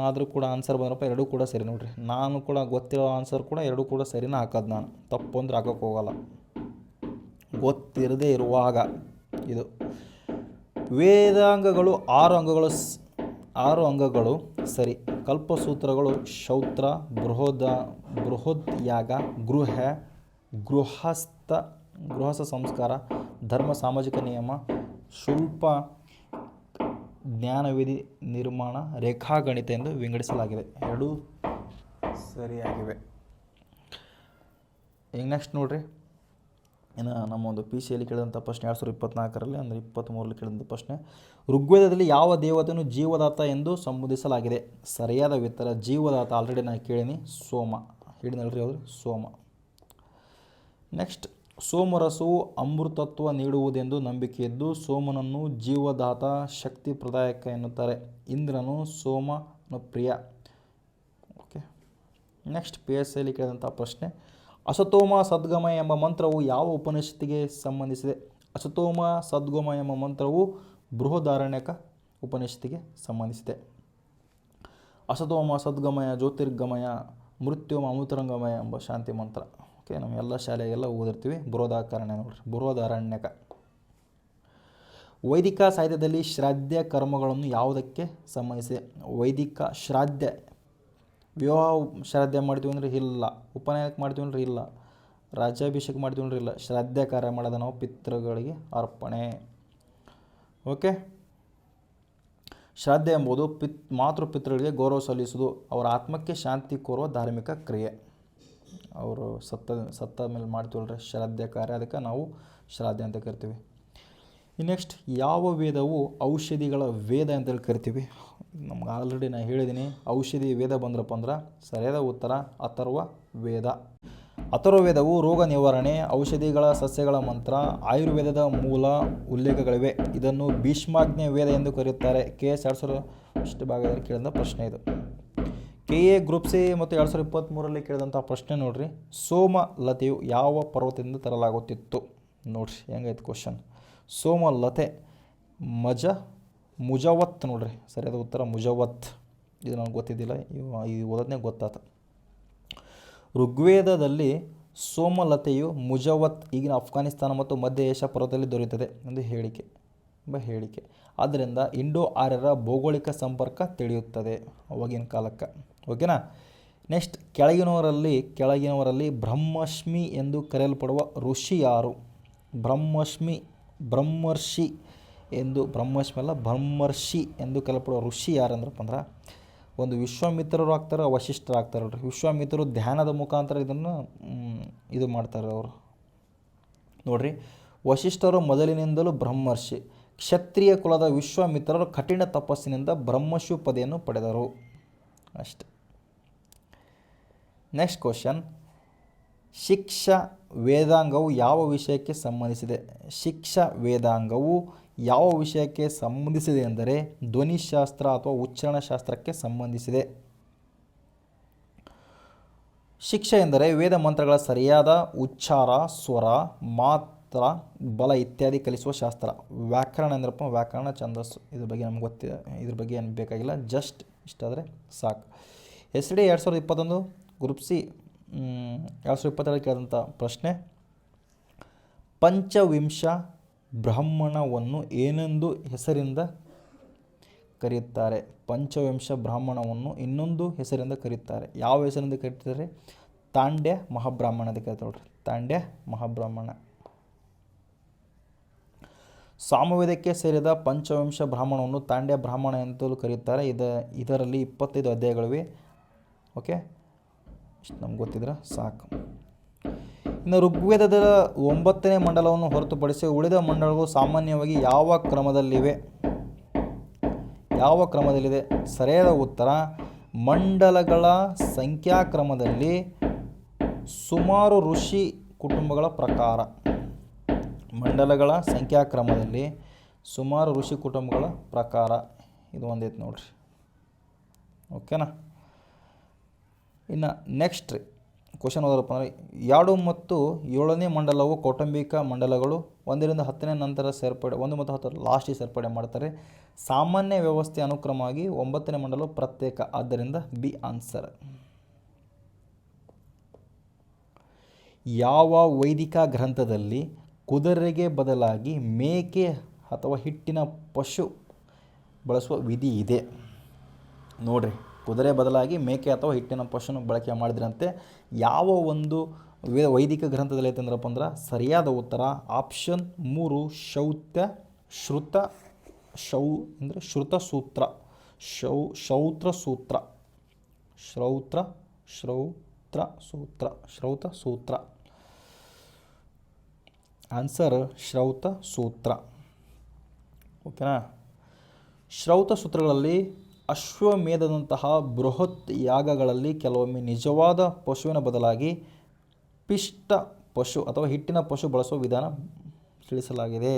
Speaker 2: ಆದರೂ ಕೂಡ ಆನ್ಸರ್ ಬಂದ್ರಪ್ಪ ಎರಡೂ ಕೂಡ ಸರಿ. ನೋಡಿರಿ, ನಾನು ಕೂಡ ಗೊತ್ತಿರೋ ಆನ್ಸರ್ ಕೂಡ ಎರಡೂ ಕೂಡ ಸರಿನ ಹಾಕೋದು. ನಾನು ತಪ್ಪು ಅಂದ್ರೆ ಹಾಕೋಕ್ಕೆ ಹೋಗಲ್ಲ, ಗೊತ್ತಿರದೇ ಇರುವಾಗ. ಇದು ವೇದಾಂಗಗಳು 6 ಅಂಗಗಳು ಸರಿ. ಕಲ್ಪಸೂತ್ರಗಳು ಕ್ಷೌತ್ರ, ಬೃಹದ್ಯಾಗ, ಗೃಹಸ್ಥ ಸಂಸ್ಕಾರ, ಧರ್ಮ, ಸಾಮಾಜಿಕ ನಿಯಮ, ಶುಲ್ಕ, ಜ್ಞಾನವಿಧಿ, ನಿರ್ಮಾಣ, ರೇಖಾಗಣಿತ ಎಂದು ವಿಂಗಡಿಸಲಾಗಿದೆ. ಎರಡೂ ಸರಿಯಾಗಿವೆ. ಈಗ ನೆಕ್ಸ್ಟ್ ನೋಡ್ರಿ, ಇನ್ನು ನಮ್ಮೊಂದು PCಯಲ್ಲಿ ಕೇಳಿದಂಥ ಪ್ರಶ್ನೆ 2024ರಲ್ಲಿ ಅಂದರೆ 23ರಲ್ಲಿ ಕೇಳಿದಂಥ ಪ್ರಶ್ನೆ: ಋಗ್ವೇದದಲ್ಲಿ ಯಾವ ದೇವತೆಯನ್ನು ಜೀವದಾತ ಎಂದು ಸಂಬೋಧಿಸಲಾಗಿದೆ? ಸರಿಯಾದ ಉತ್ತರ ಜೀವದಾತ. ಆಲ್ರೆಡಿ ನಾನು ಕೇಳೀನಿ, ಸೋಮ. ಹೇಳಿದ್ನಲ್ರಿ ಅವರು, ಸೋಮ. ನೆಕ್ಸ್ಟ್, ಸೋಮರಸವು ಅಮೃತತ್ವ ನೀಡುವುದೆಂದು ನಂಬಿಕೆಯಿದ್ದು ಸೋಮನನ್ನು ಜೀವದಾತ, ಶಕ್ತಿ ಪ್ರದಾಯಕ ಎನ್ನುತ್ತಾರೆ. ಇಂದ್ರನು ಸೋಮನ ಪ್ರಿಯ. ಓಕೆ. ನೆಕ್ಸ್ಟ್ PSಯಲ್ಲಿ ಕೇಳಿದಂಥ ಪ್ರಶ್ನೆ: ಅಸತೋಮ ಸದ್ಗಮಯ ಎಂಬ ಮಂತ್ರವು ಯಾವ ಉಪನಿಷತ್ತಿಗೆ ಸಂಬಂಧಿಸಿದೆ? ಅಸತೋಮ ಸದ್ಗಮಯ ಎಂಬ ಮಂತ್ರವು ಬೃಹದಾರಣ್ಯಕ ಉಪನಿಷತ್ತಿಗೆ ಸಂಬಂಧಿಸಿದೆ. ಅಸತೋಮ ಸದ್ಗಮಯ ಜ್ಯೋತಿರ್ಗಮಯ ಮೃತ್ಯೋಮ ಅಮೃತರಂಗಮಯ ಎಂಬ ಶಾಂತಿ ಮಂತ್ರ. ಓಕೆ, ನಮ್ಮ ಎಲ್ಲ ಶಾಲೆಗೆಲ್ಲ ಓದಿರ್ತೀವಿ. ಬೃಹದಾರಣ್ಯಕ. ವೈದಿಕ ಸಾಹಿತ್ಯದಲ್ಲಿ ಶ್ರಾದ್ದ ಕರ್ಮಗಳನ್ನು ಯಾವುದಕ್ಕೆ ಸಂಬಂಧಿಸಿದೆ? ವೈದಿಕ ಶ್ರಾದ್ದ, ವಿವಾಹ ಶ್ರಾದ್ದ ಮಾಡ್ತೀವಿ ಅಂದರೆ ಇಲ್ಲ, ಉಪನಯನಕ್ಕೆ ಮಾಡ್ತೀವಿ ಅಂದರೆ ಇಲ್ಲ, ರಾಜ್ಯಾಭಿಷೇಕ ಮಾಡ್ತೀವಿ ಅಂದರೆ ಇಲ್ಲ. ಶ್ರಾದ್ದ ಕಾರ್ಯ ಮಾಡೋದು ನಾವು ಪಿತೃಗಳಿಗೆ ಅರ್ಪಣೆ. ಓಕೆ. ಶ್ರಾದ್ದ ಎಂಬುದು ಮಾತೃಪಿತೃಗಳಿಗೆ ಗೌರವ ಸಲ್ಲಿಸುವುದು, ಅವರ ಆತ್ಮಕ್ಕೆ ಶಾಂತಿ ಕೋರುವ ಧಾರ್ಮಿಕ ಕ್ರಿಯೆ. ಅವರು ಸತ್ತ ಮೇಲೆ ಮಾಡ್ತೀವಲ್ರಿ ಶ್ರಾದ್ದ ಕಾರ್ಯ, ಅದಕ್ಕೆ ನಾವು ಶ್ರಾದ್ದ ಅಂತ ಕರಿತೀವಿ. ನೆಕ್ಸ್ಟ್, ಯಾವ ವೇದವು ಔಷಧಿಗಳ ವೇದ ಅಂತೇಳಿ ಕರಿತೀವಿ? ನಮ್ಗೆ ಆಲ್ರೆಡಿ ನಾನು ಹೇಳಿದ್ದೀನಿ, ಔಷಧಿ ವೇದ ಬಂದ್ರಪ್ಪ ಅಂದ್ರೆ ಸರಿಯಾದ ಉತ್ತರ ಅಥರ್ವ ವೇದ. ಅಥರ್ವವೇದವು ರೋಗ ನಿವಾರಣೆ, ಔಷಧಿಗಳ, ಸಸ್ಯಗಳ ಮಂತ್ರ, ಆಯುರ್ವೇದದ ಮೂಲ ಉಲ್ಲೇಖಗಳಿವೆ. ಇದನ್ನು ಭೀಷ್ಮಾಜ್ಞೆ ವೇದ ಎಂದು ಕರೆಯುತ್ತಾರೆ. KS 2000 ಭಾಗದಲ್ಲಿ ಕೇಳಿದಂಥ ಪ್ರಶ್ನೆ ಇದು. KA ಗ್ರೂಪ್ ಸಿ ಮತ್ತು 2023ರಲ್ಲಿ ಕೇಳಿದಂಥ ಪ್ರಶ್ನೆ ನೋಡ್ರಿ. ಸೋಮಲತೆಯು ಯಾವ ಪರ್ವತದಿಂದ ತರಲಾಗುತ್ತಿತ್ತು? ನೋಡ್ರಿ ಹೆಂಗೈತೆ ಕ್ವಶನ್. ಸೋಮಲತೆ ಮುಜವತ್ ನೋಡ್ರಿ, ಸರಿಯಾದ ಉತ್ತರ ಮುಜವತ್. ಇದು ನನಗೆ ಗೊತ್ತಿದ್ದಿಲ್ಲ, ಈ ಓದೋದನ್ನೇ ಗೊತ್ತಾತ. ಋಗ್ವೇದದಲ್ಲಿ ಸೋಮಲತೆಯು ಮುಜವತ್ ಈಗಿನ ಅಫ್ಘಾನಿಸ್ತಾನ ಮತ್ತು ಮಧ್ಯ ಏಷ್ಯಾ ಪರ್ವತದಲ್ಲಿ ದೊರೆಯುತ್ತದೆ ಎಂದು ಹೇಳಿಕೆ. ಆದ್ದರಿಂದ ಇಂಡೋ ಆರ್ಯರ ಭೌಗೋಳಿಕ ಸಂಪರ್ಕ ತಿಳಿಯುತ್ತದೆ ಅವಾಗಿನ ಕಾಲಕ್ಕೆ. ಓಕೆನಾ. ನೆಕ್ಸ್ಟ್, ಕೆಳಗಿನವರಲ್ಲಿ ಬ್ರಹ್ಮರ್ಷಿ ಎಂದು ಕರೆಯಲ್ಪಡುವ ಋಷಿ ಯಾರು? ಬ್ರಹ್ಮರ್ಷಿ ಎಂದು ಕರೆಯಲ್ಪಡುವ ಋಷಿ ಯಾರಂದ್ರಪ್ಪ ಅಂದ್ರೆ ಒಂದು ವಿಶ್ವಾಮಿತ್ರರು ಆಗ್ತಾರೆ, ವಶಿಷ್ಠರು ಆಗ್ತಾರೆ ನೋಡ್ರಿ. ವಿಶ್ವಾಮಿತ್ರರು ಧ್ಯಾನದ ಮುಖಾಂತರ ಇದನ್ನು ಇದು ಮಾಡ್ತಾರೆ ಅವರು ನೋಡ್ರಿ. ವಶಿಷ್ಠರು ಮೊದಲಿನಿಂದಲೂ ಬ್ರಹ್ಮರ್ಷಿ. ಕ್ಷತ್ರಿಯ ಕುಲದ ವಿಶ್ವಾಮಿತ್ರರು ಕಠಿಣ ತಪಸ್ಸಿನಿಂದ ಬ್ರಹ್ಮರ್ಷಿ ಪದವಿಯನ್ನು ಪಡೆದರು. ಅಷ್ಟೆ. ನೆಕ್ಸ್ಟ್ ಕ್ವಶನ್, ಶಿಕ್ಷಾ ವೇದಾಂಗವು ಯಾವ ವಿಷಯಕ್ಕೆ ಸಂಬಂಧಿಸಿದೆ? ಶಿಕ್ಷಾ ವೇದಾಂಗವು ಯಾವ ವಿಷಯಕ್ಕೆ ಸಂಬಂಧಿಸಿದೆ ಎಂದರೆ ಧ್ವನಿಶಾಸ್ತ್ರ ಅಥವಾ ಉಚ್ಚಾರಣಾಶಾಸ್ತ್ರಕ್ಕೆ ಸಂಬಂಧಿಸಿದೆ. ಶಿಕ್ಷೆ ಎಂದರೆ ವೇದ ಮಂತ್ರಗಳ ಸರಿಯಾದ ಉಚ್ಚಾರ, ಸ್ವರ, ಮಾತ್ರ, ಬಲ ಇತ್ಯಾದಿ ಕಲಿಸುವ ಶಾಸ್ತ್ರ. ವ್ಯಾಕರಣ ಎಂದ್ರಪ್ಪ ವ್ಯಾಕರಣ, ಛಂದಸ್ಸು. ಇದ್ರ ಬಗ್ಗೆ ನಮ್ಗೆ ಗೊತ್ತಿದೆ, ಇದ್ರ ಬಗ್ಗೆ ಏನು ಬೇಕಾಗಿಲ್ಲ, ಜಸ್ಟ್ ಇಷ್ಟಾದರೆ ಸಾಕು. SD 2021 ಗ್ರೂಪ್ ಸಿ 2022 ಕೇಳಿದಂಥ ಪ್ರಶ್ನೆ, ಪಂಚವಿಂಶ ಬ್ರಾಹ್ಮಣವನ್ನು ಏನೆಂದು ಹೆಸರಿಂದ ಕರೆಯುತ್ತಾರೆ? ಪಂಚವಿಂಶ ಬ್ರಾಹ್ಮಣವನ್ನು ಇನ್ನೊಂದು ಹೆಸರಿಂದ ಕರೆಯುತ್ತಾರೆ. ಯಾವ ಹೆಸರಿಂದ ಕರೀತಾರೆ? ತಾಂಡ್ಯ ಮಹಾಬ್ರಾಹ್ಮಣ ಅಂತ ಕರೀತಾರೆ ನೋಡ್ರಿ. ತಾಂಡ್ಯ ಮಹಾಬ್ರಾಹ್ಮಣ. ಸಾಮವೇದಕ್ಕೆ ಸೇರಿದ ಪಂಚವಿಂಶ ಬ್ರಾಹ್ಮಣವನ್ನು ತಾಂಡ್ಯ ಬ್ರಾಹ್ಮಣ ಅಂತಲೂ ಕರೆಯುತ್ತಾರೆ. ಇದರಲ್ಲಿ 25 ಅಧ್ಯಾಯಗಳಿವೆ. ಓಕೆ, ಇಷ್ಟು ನಮ್ಗೆ ಗೊತ್ತಿದ್ರೆ ಸಾಕು. ಇನ್ನು ಋಗ್ವೇದದ 9ನೇ ಮಂಡಲವನ್ನು ಹೊರತುಪಡಿಸಿ ಉಳಿದ ಮಂಡಲಗಳು ಸಾಮಾನ್ಯವಾಗಿ ಯಾವ ಕ್ರಮದಲ್ಲಿದೆ? ಸರಿಯಾದ ಉತ್ತರ ಮಂಡಲಗಳ ಸಂಖ್ಯಾಕ್ರಮದಲ್ಲಿ ಸುಮಾರು ಋಷಿ ಕುಟುಂಬಗಳ ಪ್ರಕಾರ. ಮಂಡಲಗಳ ಸಂಖ್ಯಾಕ್ರಮದಲ್ಲಿ ಸುಮಾರು ಋಷಿ ಕುಟುಂಬಗಳ ಪ್ರಕಾರ ಇದು ಒಂದೈತೆ ನೋಡ್ರಿ. ಓಕೆನಾ. ಇನ್ನು ನೆಕ್ಸ್ಟ್ ಕ್ವಶನ್ ಓದರಪ್ಪ ಅಂದರೆ 2 ಮತ್ತು 7ನೇ ಮಂಡಲವು ಕೌಟುಂಬಿಕ ಮಂಡಲಗಳು. 1ರಿಂದ 10ನೇ ನಂತರ ಸೇರ್ಪಡೆ, 1 ಮತ್ತು 10 ಲಾಸ್ಟಿಗೆ ಸೇರ್ಪಡೆ ಮಾಡ್ತಾರೆ. ಸಾಮಾನ್ಯ ವ್ಯವಸ್ಥೆ ಅನುಕ್ರಮವಾಗಿ 9ನೇ ಮಂಡಲವು ಪ್ರತ್ಯೇಕ. ಆದ್ದರಿಂದ ಬಿ ಆನ್ಸರ್. ಯಾವ ವೈದಿಕ ಗ್ರಂಥದಲ್ಲಿ ಕುದುರೆಗೆ ಬದಲಾಗಿ ಮೇಕೆ ಅಥವಾ ಹಿಟ್ಟಿನ ಪಶು ಬಳಸುವ ವಿಧಿ ಇದೆ? ನೋಡ್ರಿ, ಕುದುರೆ ಬದಲಾಗಿ ಮೇಕೆ ಅಥವಾ ಹಿಟ್ಟಿನ ಪಶುನ ಬಳಕೆ ಮಾಡಿದ್ರಂತೆ. ಯಾವ ಒಂದು ವೈದಿಕ ಗ್ರಂಥದಲ್ಲಿ ಐತೆ ಅಂದ್ರಪ್ಪ ಅಂದ್ರೆ ಸರಿಯಾದ ಉತ್ತರ ಆಪ್ಷನ್ 3 ಶ್ರೌತ ಸೂತ್ರ. ಆನ್ಸರ್ ಶ್ರೌತ ಸೂತ್ರ. ಓಕೆನಾ. ಶ್ರೌತ ಸೂತ್ರಗಳಲ್ಲಿ ಅಶ್ವಮೇಧದಂತಹ ಬೃಹತ್ ಯಾಗಗಳಲ್ಲಿ ಕೆಲವೊಮ್ಮೆ ನಿಜವಾದ ಪಶುವಿನ ಬದಲಾಗಿ ಪಿಷ್ಟ ಪಶು ಅಥವಾ ಹಿಟ್ಟಿನ ಪಶು ಬಳಸುವ ವಿಧಾನ ತಿಳಿಸಲಾಗಿದೆ.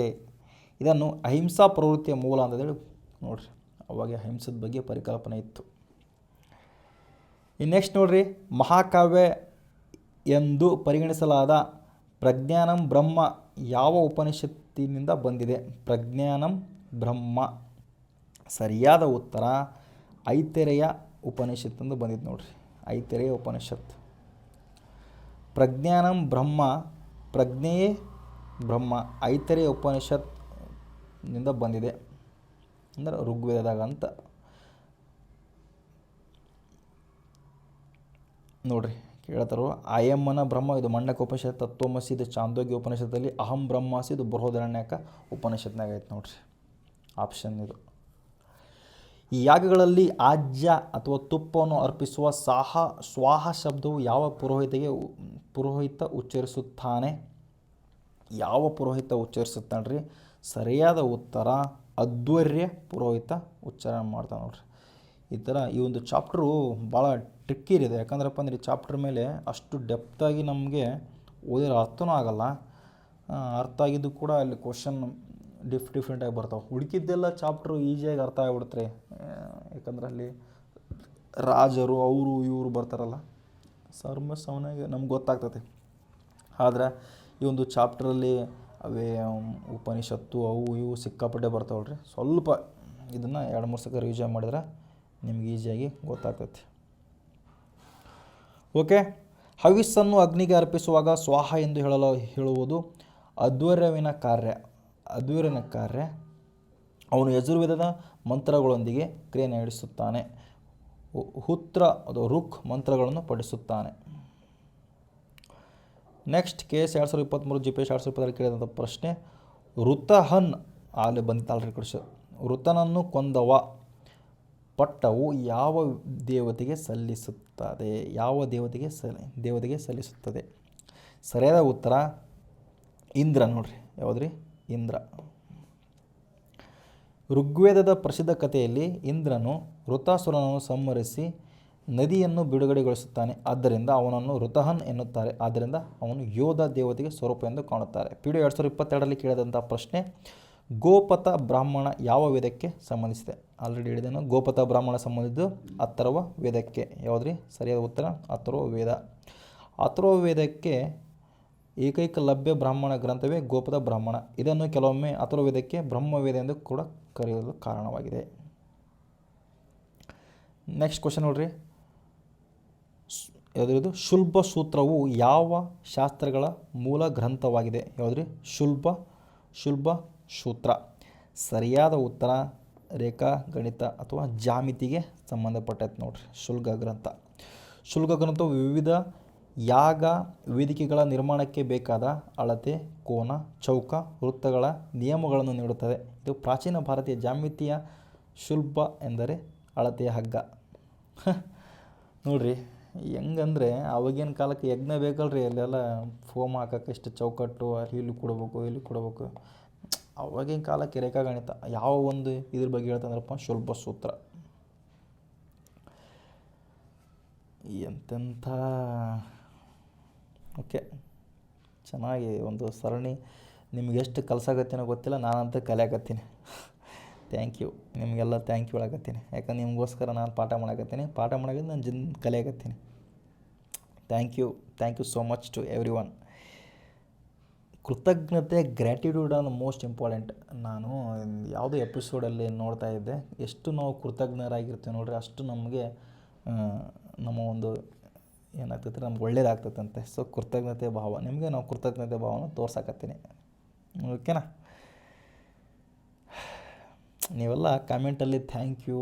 Speaker 2: ಇದನ್ನು ಅಹಿಂಸಾ ಪ್ರವೃತ್ತಿಯ ಮೂಲ ಅಂತೇಳಿ ನೋಡ್ರಿ. ಅವಾಗ ಅಹಿಂಸದ ಬಗ್ಗೆ ಪರಿಕಲ್ಪನೆ ಇತ್ತು. ಇನ್ನು ನೆಕ್ಸ್ಟ್ ನೋಡ್ರಿ, ಮಹಾಕಾವ್ಯ ಎಂದು ಪರಿಗಣಿಸಲಾದ ಪ್ರಜ್ಞಾನಂ ಬ್ರಹ್ಮ ಯಾವ ಉಪನಿಷತ್ತಿನಿಂದ ಬಂದಿದೆ? ಪ್ರಜ್ಞಾನಂ ಬ್ರಹ್ಮ ಸರಿಯಾದ ಉತ್ತರ ಐತರೇಯ ಉಪನಿಷತ್ತಿಂದ ಬಂದಿದ್ದು ನೋಡ್ರಿ. ಐತರೇಯ ಉಪನಿಷತ್. ಪ್ರಜ್ಞಾನಂ ಬ್ರಹ್ಮ, ಪ್ರಜ್ಞೆಯೇ ಬ್ರಹ್ಮ, ಐತರೇಯ ಉಪನಿಷತ್ನಿಂದ ಬಂದಿದೆ ಅಂದ್ರೆ ಋಗ್ವೇದದಾಗ ಅಂತ ನೋಡ್ರಿ. ಕೇಳ್ತಾರೋ ಅಯಮ್ಮನ ಬ್ರಹ್ಮ ಇದು ಮಂಡಕ ಉಪನಿಷತ್, ತತ್ವಮಸಿ ಇದು ಚಾಂದೋಗ್ಯ ಉಪನಿಷತ್ತಲ್ಲಿ, ಅಹಂ ಬ್ರಹ್ಮಾಸಿ ಇದು ಬೃಹದಾರಣ್ಯಕ ಉಪನಿಷತ್ನಾಗ ಐತೆ ನೋಡ್ರಿ. ಆಪ್ಷನ್ ಇದು. ಈ ಯಾಗಗಳಲ್ಲಿ ಆಜ್ಯ ಅಥವಾ ತುಪ್ಪವನ್ನು ಅರ್ಪಿಸುವ ಸ್ವಾಹ ಶಬ್ದವು ಯಾವ ಪುರೋಹಿತ ಉಚ್ಚರಿಸುತ್ತಾನೆ? ಯಾವ ಪುರೋಹಿತ ಉಚ್ಚರಿಸುತ್ತಾನ್ರಿ? ಸರಿಯಾದ ಉತ್ತರ ಅಧ್ವರ್ಯ ಪುರೋಹಿತ ಉಚ್ಚಾರಣೆ ಮಾಡ್ತಾನೆ ನೋಡ್ರಿ. ಈ ಒಂದು ಚಾಪ್ಟ್ರು ಭಾಳ ಟ್ರಿಕ್ಕಿ ಇದೆ. ಯಾಕಂದ್ರಪ್ಪ ಅಂದರೆ ಈ ಚಾಪ್ಟರ್ ಮೇಲೆ ಅಷ್ಟು ಡೆಪ್ತಾಗಿ ನಮಗೆ ಓದಿರೋ ಅರ್ಥನೂ ಆಗಲ್ಲ. ಅರ್ಥ ಆಗಿದ್ದು ಕೂಡ ಅಲ್ಲಿ ಕ್ವಶನ್ ಡಿಫ್ರೆಂಟಾಗಿ ಬರ್ತಾವೆ. ಹುಡುಕಿದ್ದೆಲ್ಲ ಚಾಪ್ಟ್ರು ಈಸಿಯಾಗಿ ಅರ್ಥ ಆಗಿಬಿಡುತ್ತೆ. ಯಾಕಂದ್ರೆ ಅಲ್ಲಿ ರಾಜರು ಅವರು ಇವರು ಬರ್ತಾರಲ್ಲ, ಸಾಮಾನ್ಯವಾಗಿ ನಮ್ಗೆ ಗೊತ್ತಾಗ್ತದೆ. ಆದರೆ ಈ ಒಂದು ಚಾಪ್ಟ್ರಲ್ಲಿ ಅವೇ ಉಪನಿಷತ್ತು ಅವು ಇವು ಸಿಕ್ಕಾಪಟ್ಟೆ ಬರ್ತಾವಲ್ರಿ. ಸ್ವಲ್ಪ ಇದನ್ನು 2-3 ಸಲ ರಿವಿಷನ್ ಮಾಡಿದ್ರೆ ನಿಮ್ಗೆ ಈಸಿಯಾಗಿ ಗೊತ್ತಾಗ್ತೈತಿ. ಓಕೆ. ಹವಿಸ್ಸನ್ನು ಅಗ್ನಿಗೆ ಅರ್ಪಿಸುವಾಗ ಸ್ವಾಹ ಎಂದು ಹೇಳುವುದು ಅಧ್ವರ್ಯವಿನ ಕಾರ್ಯ. ಅವನು ಯಜುರ್ವೇದದ ಮಂತ್ರಗಳೊಂದಿಗೆ ಕ್ರಿಯೆ ನಡೆಸುತ್ತಾನೆ. ಹುತ್ರ ಅದು ರುಕ್ ಮಂತ್ರಗಳನ್ನು ಪಠಿಸುತ್ತಾನೆ. ನೆಕ್ಸ್ಟ್ KS 2023 GPS 2022 ಕೇಳಿದಂಥ ಪ್ರಶ್ನೆ, ಋತಹನ್ ಅಲ್ಲಿ ಬಂದಿತ್ತಲ್ರಿ ಕೃಷಿ, ಋತನನ್ನು ಕೊಂದವ ಪಟ್ಟವು ಯಾವ ದೇವತೆಗೆ ಸಲ್ಲಿಸುತ್ತದೆ? ದೇವತೆಗೆ ಸಲ್ಲಿಸುತ್ತದೆ? ಸರಿಯಾದ ಉತ್ತರ ಇಂದ್ರ ನೋಡ್ರಿ. ಯಾವುದ್ರಿ? ಇಂದ್ರ. ಋಗ್ವೇದದ ಪ್ರಸಿದ್ಧ ಕಥೆಯಲ್ಲಿ ಇಂದ್ರನು ಋತಾಸುರನನ್ನು ಸಂಹರಿಸಿ ನದಿಯನ್ನು ಬಿಡುಗಡೆಗೊಳಿಸುತ್ತಾನೆ. ಆದ್ದರಿಂದ ಅವನನ್ನು ಋತಹನ್ ಎನ್ನುತ್ತಾರೆ. ಆದ್ದರಿಂದ ಅವನು ಯೋಧ ದೇವತೆಗೆ ಸ್ವರೂಪ ಎಂದು ಕಾಣುತ್ತಾರೆ. PDO 2022ರಲ್ಲಿ ಕೇಳಿದಂಥ ಪ್ರಶ್ನೆ, ಗೋಪಥ ಬ್ರಾಹ್ಮಣ ಯಾವ ವೇದಕ್ಕೆ ಸಂಬಂಧಿಸಿದೆ? ಆಲ್ರೆಡಿ ಹೇಳಿದ್ದೇನೆ. ಗೋಪಥ ಬ್ರಾಹ್ಮಣ ಸಂಬಂಧಿಸಿದ್ದು ಅಥರ್ವ ವೇದಕ್ಕೆ. ಯಾವುದ್ರಿ? ಸರಿಯಾದ ಉತ್ತರ ಅಥರ್ವ ವೇದ. ಅಥರ್ವ ವೇದಕ್ಕೆ ಏಕೈಕ ಲಭ್ಯ ಬ್ರಾಹ್ಮಣ ಗ್ರಂಥವೇ ಗೋಪಥ ಬ್ರಾಹ್ಮಣ. ಇದನ್ನು ಕೆಲವೊಮ್ಮೆ ಅಥರ್ವ ವೇದಕ್ಕೆ ಬ್ರಹ್ಮವೇದ ಎಂದು ಕೂಡ ಕರೆಯಲು ಕಾರಣವಾಗಿದೆ. ನೆಕ್ಸ್ಟ್ ಕ್ವಶನ್ ನೋಡ್ರಿ. ಯಾವುದ್ರದ್ದು? ಶುಲ್ಬ ಸೂತ್ರವು ಯಾವ ಶಾಸ್ತ್ರಗಳ ಮೂಲ ಗ್ರಂಥವಾಗಿದೆ? ಯಾವುದ್ರಿ? ಶುಲ್ಬ ಸೂತ್ರ. ಸರಿಯಾದ ಉತ್ತರ ರೇಖಾ ಗಣಿತ ಅಥವಾ ಜಾಮಿತಿಗೆ ಸಂಬಂಧಪಟ್ಟೈತೆ ನೋಡ್ರಿ. ಶುಲ್ಗ ಗ್ರಂಥವು ವಿವಿಧ ಯಾಗ ವೇದಿಕೆಗಳ ನಿರ್ಮಾಣಕ್ಕೆ ಬೇಕಾದ ಅಳತೆ, ಕೋನ, ಚೌಕ, ವೃತ್ತಗಳ ನಿಯಮಗಳನ್ನು ನೀಡುತ್ತದೆ. ಇದು ಪ್ರಾಚೀನ ಭಾರತೀಯ ಜಾಮಿತಿಯ ಶುಲ್ಬ ಎಂದರೆ ಅಳತೆಯ ಹಗ್ಗ. ನೋಡ್ರಿ ಹೆಂಗಂದರೆ ಆವಾಗಿನ ಕಾಲಕ್ಕೆ ಯಜ್ಞ ಬೇಕಲ್ರಿ, ಅಲ್ಲೆಲ್ಲ ಫೋಮ್ ಹಾಕೋಕ್ಕೆ ಇಷ್ಟು ಚೌಕಟ್ಟು, ಇಲ್ಲಿ ಕೊಡಬೇಕು. ಆವಾಗಿನ ಕಾಲಕ್ಕೆ ರೇಖಾಗಣಿತ ಯಾವ ಒಂದು ಇದ್ರ ಬಗ್ಗೆ ಹೇಳ್ತಂದ್ರಪ್ಪ? ಶುಲ್ಬ ಸೂತ್ರ. ಎಂತೆಂಥ ಓಕೆ, ಚೆನ್ನಾಗಿ ಒಂದು ಸರಣಿ ನಿಮ್ಗೆ ಎಷ್ಟು ಕಲ್ಸಾಕತ್ತೀನೋ ಗೊತ್ತಿಲ್ಲ, ನಾನಂತೂ ಕಲಿಯಾಕತ್ತೀನಿ. ಥ್ಯಾಂಕ್ ಯು, ನಿಮಗೆಲ್ಲ ಥ್ಯಾಂಕ್ ಯು ಹೇಳಕತ್ತೀನಿ. ಯಾಕಂದ್ರೆ ನಿಮಗೋಸ್ಕರ ನಾನು ಪಾಠ ಮಾಡೋದು ನಾನು ಕಲಿಯಾಕತ್ತೀನಿ. Thank you so much to everyone. ಕೃತಜ್ಞತೆ, ಗ್ರ್ಯಾಟಿಟ್ಯೂಡ್ ಆರ್ ಮೋಸ್ಟ್ ಇಂಪಾರ್ಟೆಂಟ್. ನಾನು ಯಾವುದೋ ಎಪಿಸೋಡಲ್ಲಿ ನೋಡ್ತಾ ಇದ್ದೆ, ಎಷ್ಟು ನಾವು ಕೃತಜ್ಞರಾಗಿರ್ತೀವಿ ನೋಡ್ರಿ, ಅಷ್ಟು ನಮಗೆ ನಮ್ಮ ಒಂದು ಏನಾಗ್ತೈತೆ, ನಮ್ಗೆ ಒಳ್ಳೇದಾಗ್ತೈತಂತೆ. ಸೊ ಕೃತಜ್ಞತೆ ಭಾವ, ನಿಮಗೆ ನಾವು ಕೃತಜ್ಞತೆ ಭಾವನ ತೋರ್ಸಕತ್ತೀನಿ. ಓಕೆನಾ? ನೀವೆಲ್ಲ ಕಾಮೆಂಟಲ್ಲಿ thank you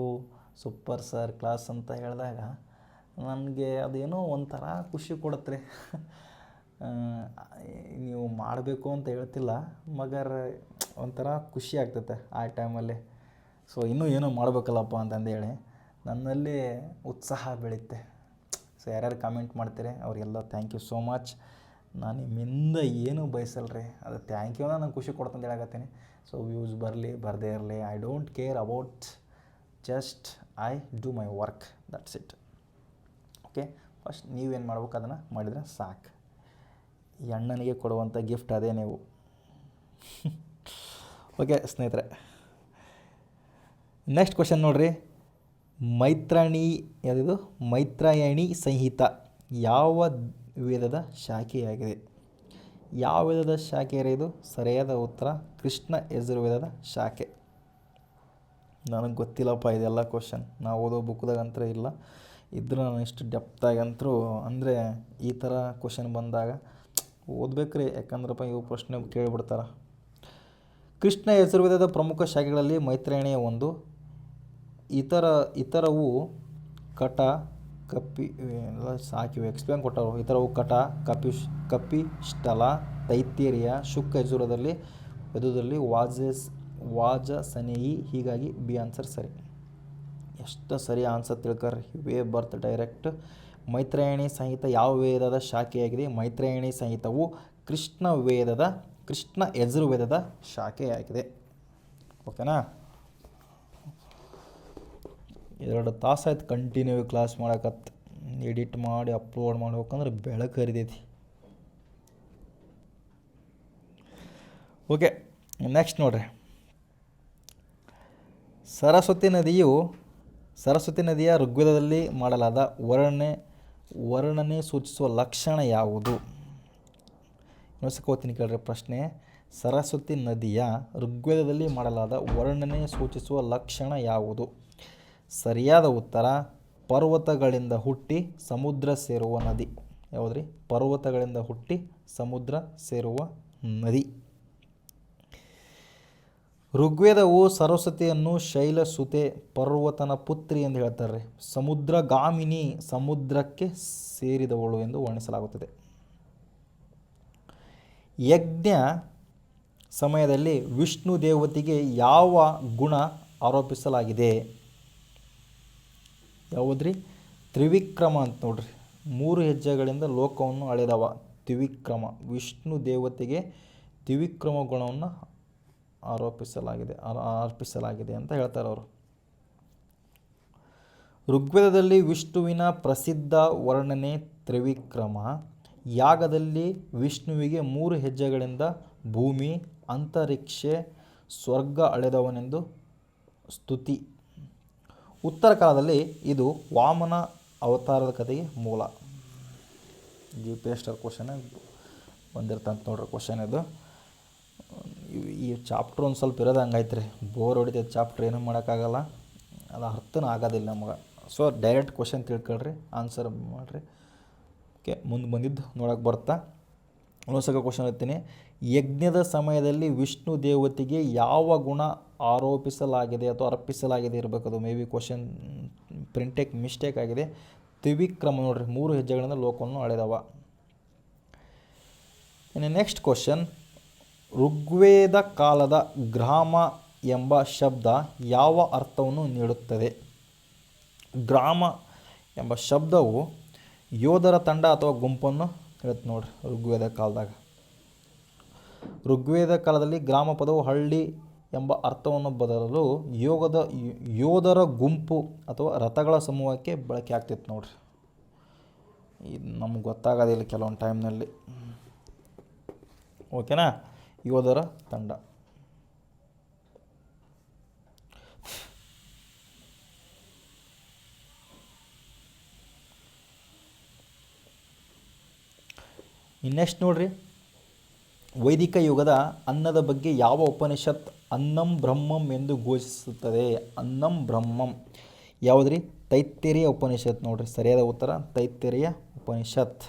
Speaker 2: super sir class ಅಂತ ಹೇಳಿದಾಗ ನನಗೆ ಅದೇನೋ ಒಂಥರ ಖುಷಿ ಕೊಡುತ್ತೆ. ನೀವು ಮಾಡಬೇಕು ಅಂತ ಹೇಳ್ತಿಲ್ಲ, ಮಗರ್ ಒಂಥರ ಖುಷಿ ಆಗ್ತೈತೆ ಆ ಟೈಮಲ್ಲಿ. ಸೊ ಇನ್ನೂ ಏನೋ ಮಾಡಬೇಕಲ್ಲಪ್ಪ ಅಂತಂದೇಳಿ ನನ್ನಲ್ಲಿ ಉತ್ಸಾಹ ಬೆಳೆಯುತ್ತೆ. ಸೊ ಯಾರ್ಯಾರು ಕಾಮೆಂಟ್ ಮಾಡ್ತೀರಿ ಅವರಿಗೆಲ್ಲ ಥ್ಯಾಂಕ್ ಯು ಸೋ ಮಚ್. ನಾನು ನಿಮ್ಮಿಂದ ಏನೂ ಬಯಸಲ್ರಿ, ಅದು ಥ್ಯಾಂಕ್ ಯು ಅಂದ್ರೆ ನಂಗೆ ಖುಷಿ ಕೊಡ್ತಂತ ಹೇಳಕತ್ತೀನಿ. ಸೊ ವ್ಯೂಸ್ ಬರಲಿ ಬರದೇ ಇರಲಿ, I don't care about, just I do my work, that's it. Okay, first ನೀವೇನು ಮಾಡ್ಬೇಕು ಅದನ್ನು ಮಾಡಿದರೆ ಸಾಕು. ಈ ಅಣ್ಣನಿಗೆ ಕೊಡುವಂಥ ಗಿಫ್ಟ್ ಅದೇ ನೀವು. ಓಕೆ ಸ್ನೇಹಿತರೆ, ನೆಕ್ಸ್ಟ್ ಕ್ವಶನ್ ನೋಡಿರಿ. ಮೈತ್ರಾಯಣಿ ಸಂಹಿತ ಯಾವ ವೇದದ ಶಾಖೆಯಾಗಿದೆ? ಯಾವ ವೇದದ ಶಾಖೆ ಇದು? ಸರಿಯಾದ ಉತ್ತರ ಕೃಷ್ಣ ಯಜುರ್ವೇದದ ಶಾಖೆ. ನನಗೆ ಗೊತ್ತಿಲ್ಲಪ್ಪ ಇದೆಲ್ಲ ಕ್ವಶನ್, ನಾವು ಓದೋ ಬುಕ್ದಾಗಂತೂ ಇಲ್ಲ. ಇದ್ರೂ ನಾನು ಇಷ್ಟು ಡೆಪ್ತಾಗಂತರೂ ಅಂದರೆ ಈ ಥರ ಕ್ವಶನ್ ಬಂದಾಗ ಓದ್ಬೇಕ್ರಿ, ಯಾಕಂದ್ರಪ್ಪ ಇವು ಪ್ರಶ್ನೆ ಕೇಳಿಬಿಡ್ತಾರೆ. ಕೃಷ್ಣ ಯಜುರ್ವೇದದ ಪ್ರಮುಖ ಶಾಖೆಗಳಲ್ಲಿ ಮೈತ್ರಾಯಣಿಯ ಒಂದು. ಇತರವು ಕಟ, ಕಪಿ ಎಲ್ಲ ಸಾಕಿವೆ, ಎಕ್ಸ್ಪ್ಲೇನ್ ಕೊಟ್ಟರು. ಇತರವು ಕಟ, ಕಪಿಷ್ಟಲ, ತೈತ್ತೀರಿಯ, ಶುಕ್ಲ ಯಜುರ್ವೇದದಲ್ಲಿ ವಾಜಸನೇಯಿ. ಹೀಗಾಗಿ ಬಿ ಆನ್ಸರ್ ಸರಿ. ಎಷ್ಟು ಸರಿ ಆನ್ಸರ್ ತಿಳ್ಕರ್ರಿ, ವೇ ಬರ್ತ್ ಡೈರೆಕ್ಟ್. ಮೈತ್ರಾಯಣಿ ಸಂಹಿತ ಯಾವ ವೇದದ ಶಾಖೆಯಾಗಿದೆ? ಮೈತ್ರಾಯಣಿ ಸಂಹಿತವು ಕೃಷ್ಣ ಯಜುರ್ವೇದದ ಶಾಖೆಯಾಗಿದೆ. ಓಕೆನಾ? 2 ತಾಸು ಆಯ್ತು ಕಂಟಿನ್ಯೂ ಕ್ಲಾಸ್ ಮಾಡಕತ್ತು. ಎಡಿಟ್ ಮಾಡಿ ಅಪ್ಲೋಡ್ ಮಾಡ್ಬೇಕಂದ್ರೆ ಬೆಳಕು ಹರಿದೈತಿ. ಓಕೆ, ನೆಕ್ಸ್ಟ್ ನೋಡ್ರಿ. ಸರಸ್ವತಿ ನದಿಯ ಋಗ್ವೇದದಲ್ಲಿ ಮಾಡಲಾದ ವರ್ಣನೆ ಸೂಚಿಸುವ ಲಕ್ಷಣ ಯಾವುದು? ಇನ್ನೊಂದ್ಸಕೋತೀನಿ ಕೇಳ್ರಿ ಪ್ರಶ್ನೆ. ಸರಸ್ವತಿ ನದಿಯ ಋಗ್ವೇದದಲ್ಲಿ ಮಾಡಲಾದ ವರ್ಣನೆ ಸೂಚಿಸುವ ಲಕ್ಷಣ ಯಾವುದು? ಸರಿಯಾದ ಉತ್ತರ ಪರ್ವತಗಳಿಂದ ಹುಟ್ಟಿ ಸಮುದ್ರ ಸೇರುವ ನದಿ. ಯಾವುದ್ರಿ? ಪರ್ವತಗಳಿಂದ ಹುಟ್ಟಿ ಸಮುದ್ರ ಸೇರುವ ನದಿ. ಋಗ್ವೇದವು ಸರಸ್ವತಿಯನ್ನು ಶೈಲಸುತೆ, ಪರ್ವತನ ಪುತ್ರಿ ಎಂದು ಹೇಳ್ತಾರೆ. ಸಮುದ್ರಗಾಮಿನಿ, ಸಮುದ್ರಕ್ಕೆ ಸೇರಿದವಳು ಎಂದು ವರ್ಣಿಸಲಾಗುತ್ತದೆ. ಯಜ್ಞ ಸಮಯದಲ್ಲಿ ವಿಷ್ಣು ದೇವತೆಗೆ ಯಾವ ಗುಣ ಆರೋಪಿಸಲಾಗಿದೆ? ಯಾವುದ್ರಿ? ತ್ರಿವಿಕ್ರಮ ಅಂತ ನೋಡ್ರಿ. 3 ಹೆಜ್ಜೆಗಳಿಂದ ಲೋಕವನ್ನು ಅಳೆದವ ತ್ರಿವಿಕ್ರಮ. ವಿಷ್ಣು ದೇವತೆಗೆ ತ್ರಿವಿಕ್ರಮ ಗುಣವನ್ನು ಅರ್ಪಿಸಲಾಗಿದೆ ಅಂತ ಹೇಳ್ತಾರೆ ಅವರು. ಋಗ್ವೇದದಲ್ಲಿ ವಿಷ್ಣುವಿನ ಪ್ರಸಿದ್ಧ ವರ್ಣನೆ ತ್ರಿವಿಕ್ರಮ. ಯಾಗದಲ್ಲಿ ವಿಷ್ಣುವಿಗೆ 3 ಹೆಜ್ಜೆಗಳಿಂದ ಭೂಮಿ, ಅಂತರಿಕ್ಷ, ಸ್ವರ್ಗ ಅಳೆದವನೆಂದು ಸ್ತುತಿ. ಉತ್ತರ ಕಾಲದಲ್ಲಿ ಇದು ವಾಮನ ಅವತಾರದ ಕಥೆಗೆ ಮೂಲ. GPSR ಕ್ವಶನ್ ಬಂದಿರ್ತಂತ ನೋಡ್ರಿ ಕ್ವಶನ್ ಇದು. ಈ ಚಾಪ್ಟ್ರ್ ಒಂದು ಸ್ವಲ್ಪ ಇರೋದು ಹಂಗಾಯ್ತು ರೀ, ಬೋರ್ ಹೊಡಿತೈತೆ ಚಾಪ್ಟ್ರ್, ಏನೂ ಮಾಡೋಕ್ಕಾಗಲ್ಲ, ಅದು ಅರ್ಥನೂ ಆಗೋದಿಲ್ಲ ನಮಗೆ. ಸೊ ಡೈರೆಕ್ಟ್ ಕ್ವಶನ್ ತಿಳ್ಕೊಳ್ರಿ, ಆನ್ಸರ್ ಮಾಡಿರಿ. ಓಕೆ, ಮುಂದೆ ಬಂದಿದ್ದು ನೋಡೋಕೆ ಬರ್ತಾ. ಇನ್ನೊಂದ್ಸಲ ಕ್ವಶನ್ ಇರ್ತೀನಿ. ಯಜ್ಞದ ಸಮಯದಲ್ಲಿ ವಿಷ್ಣು ದೇವತೆಗೆ ಯಾವ ಗುಣ ಆರೋಪಿಸಲಾಗಿದೆ ಅಥವಾ ಅರ್ಪಿಸಲಾಗಿದೆ ಇರಬೇಕು. ಅದು ಮೇ ಬಿ ಕ್ವಶನ್ ಪ್ರಿಂಟೇಕ್ ಮಿಸ್ಟೇಕ್ ಆಗಿದೆ. ತ್ರಿವಿಕ್ರಮ ನೋಡ್ರಿ, 3 ಹೆಜ್ಜೆಗಳಿಂದ ಲೋಕವನ್ನು ಅಳೆದವ. ಇನ್ನು ನೆಕ್ಸ್ಟ್ ಕ್ವಶನ್. ಋಗ್ವೇದ ಕಾಲದ ಗ್ರಾಮ ಎಂಬ ಶಬ್ದ ಯಾವ ಅರ್ಥವನ್ನು ನೀಡುತ್ತದೆ? ಗ್ರಾಮ ಎಂಬ ಶಬ್ದವು ಯೋಧರ ತಂಡ ಅಥವಾ ಗುಂಪನ್ನು ಹೇಳುತ್ತೆ ನೋಡ್ರಿ. ಋಗ್ವೇದ ಕಾಲದಲ್ಲಿ ಗ್ರಾಮ ಪದವು ಹಳ್ಳಿ ಎಂಬ ಅರ್ಥವನ್ನು ಬದಲು ಯೋಧರ ಗುಂಪು ಅಥವಾ ರಥಗಳ ಸಮೂಹಕ್ಕೆ ಬಳಕೆ ಆಗ್ತಿತ್ತು ನೋಡ್ರಿ. ಇದು ನಮ್ಗೆ ಗೊತ್ತಾಗೋದಿಲ್ಲ ಕೆಲವೊಂದು ಟೈಮ್ನಲ್ಲಿ. ಓಕೆನಾ? ಯೋಧರ ತಂಡ. ನೆಕ್ಸ್ಟ್ ನೋಡ್ರಿ. ವೈದಿಕ ಯುಗದ ಅನ್ನದ ಬಗ್ಗೆ ಯಾವ ಉಪನಿಷತ್ ಅನ್ನಂ ಬ್ರಹ್ಮಂ ಎಂದು ಘೋಷಿಸುತ್ತದೆ? ಅನ್ನಂ ಬ್ರಹ್ಮಂ ಯಾವುದ್ರಿ? ತೈತ್ತೆರಿಯ ಉಪನಿಷತ್ ನೋಡ್ರಿ. ಸರಿಯಾದ ಉತ್ತರ ತೈತ್ತೆರಿಯ ಉಪನಿಷತ್.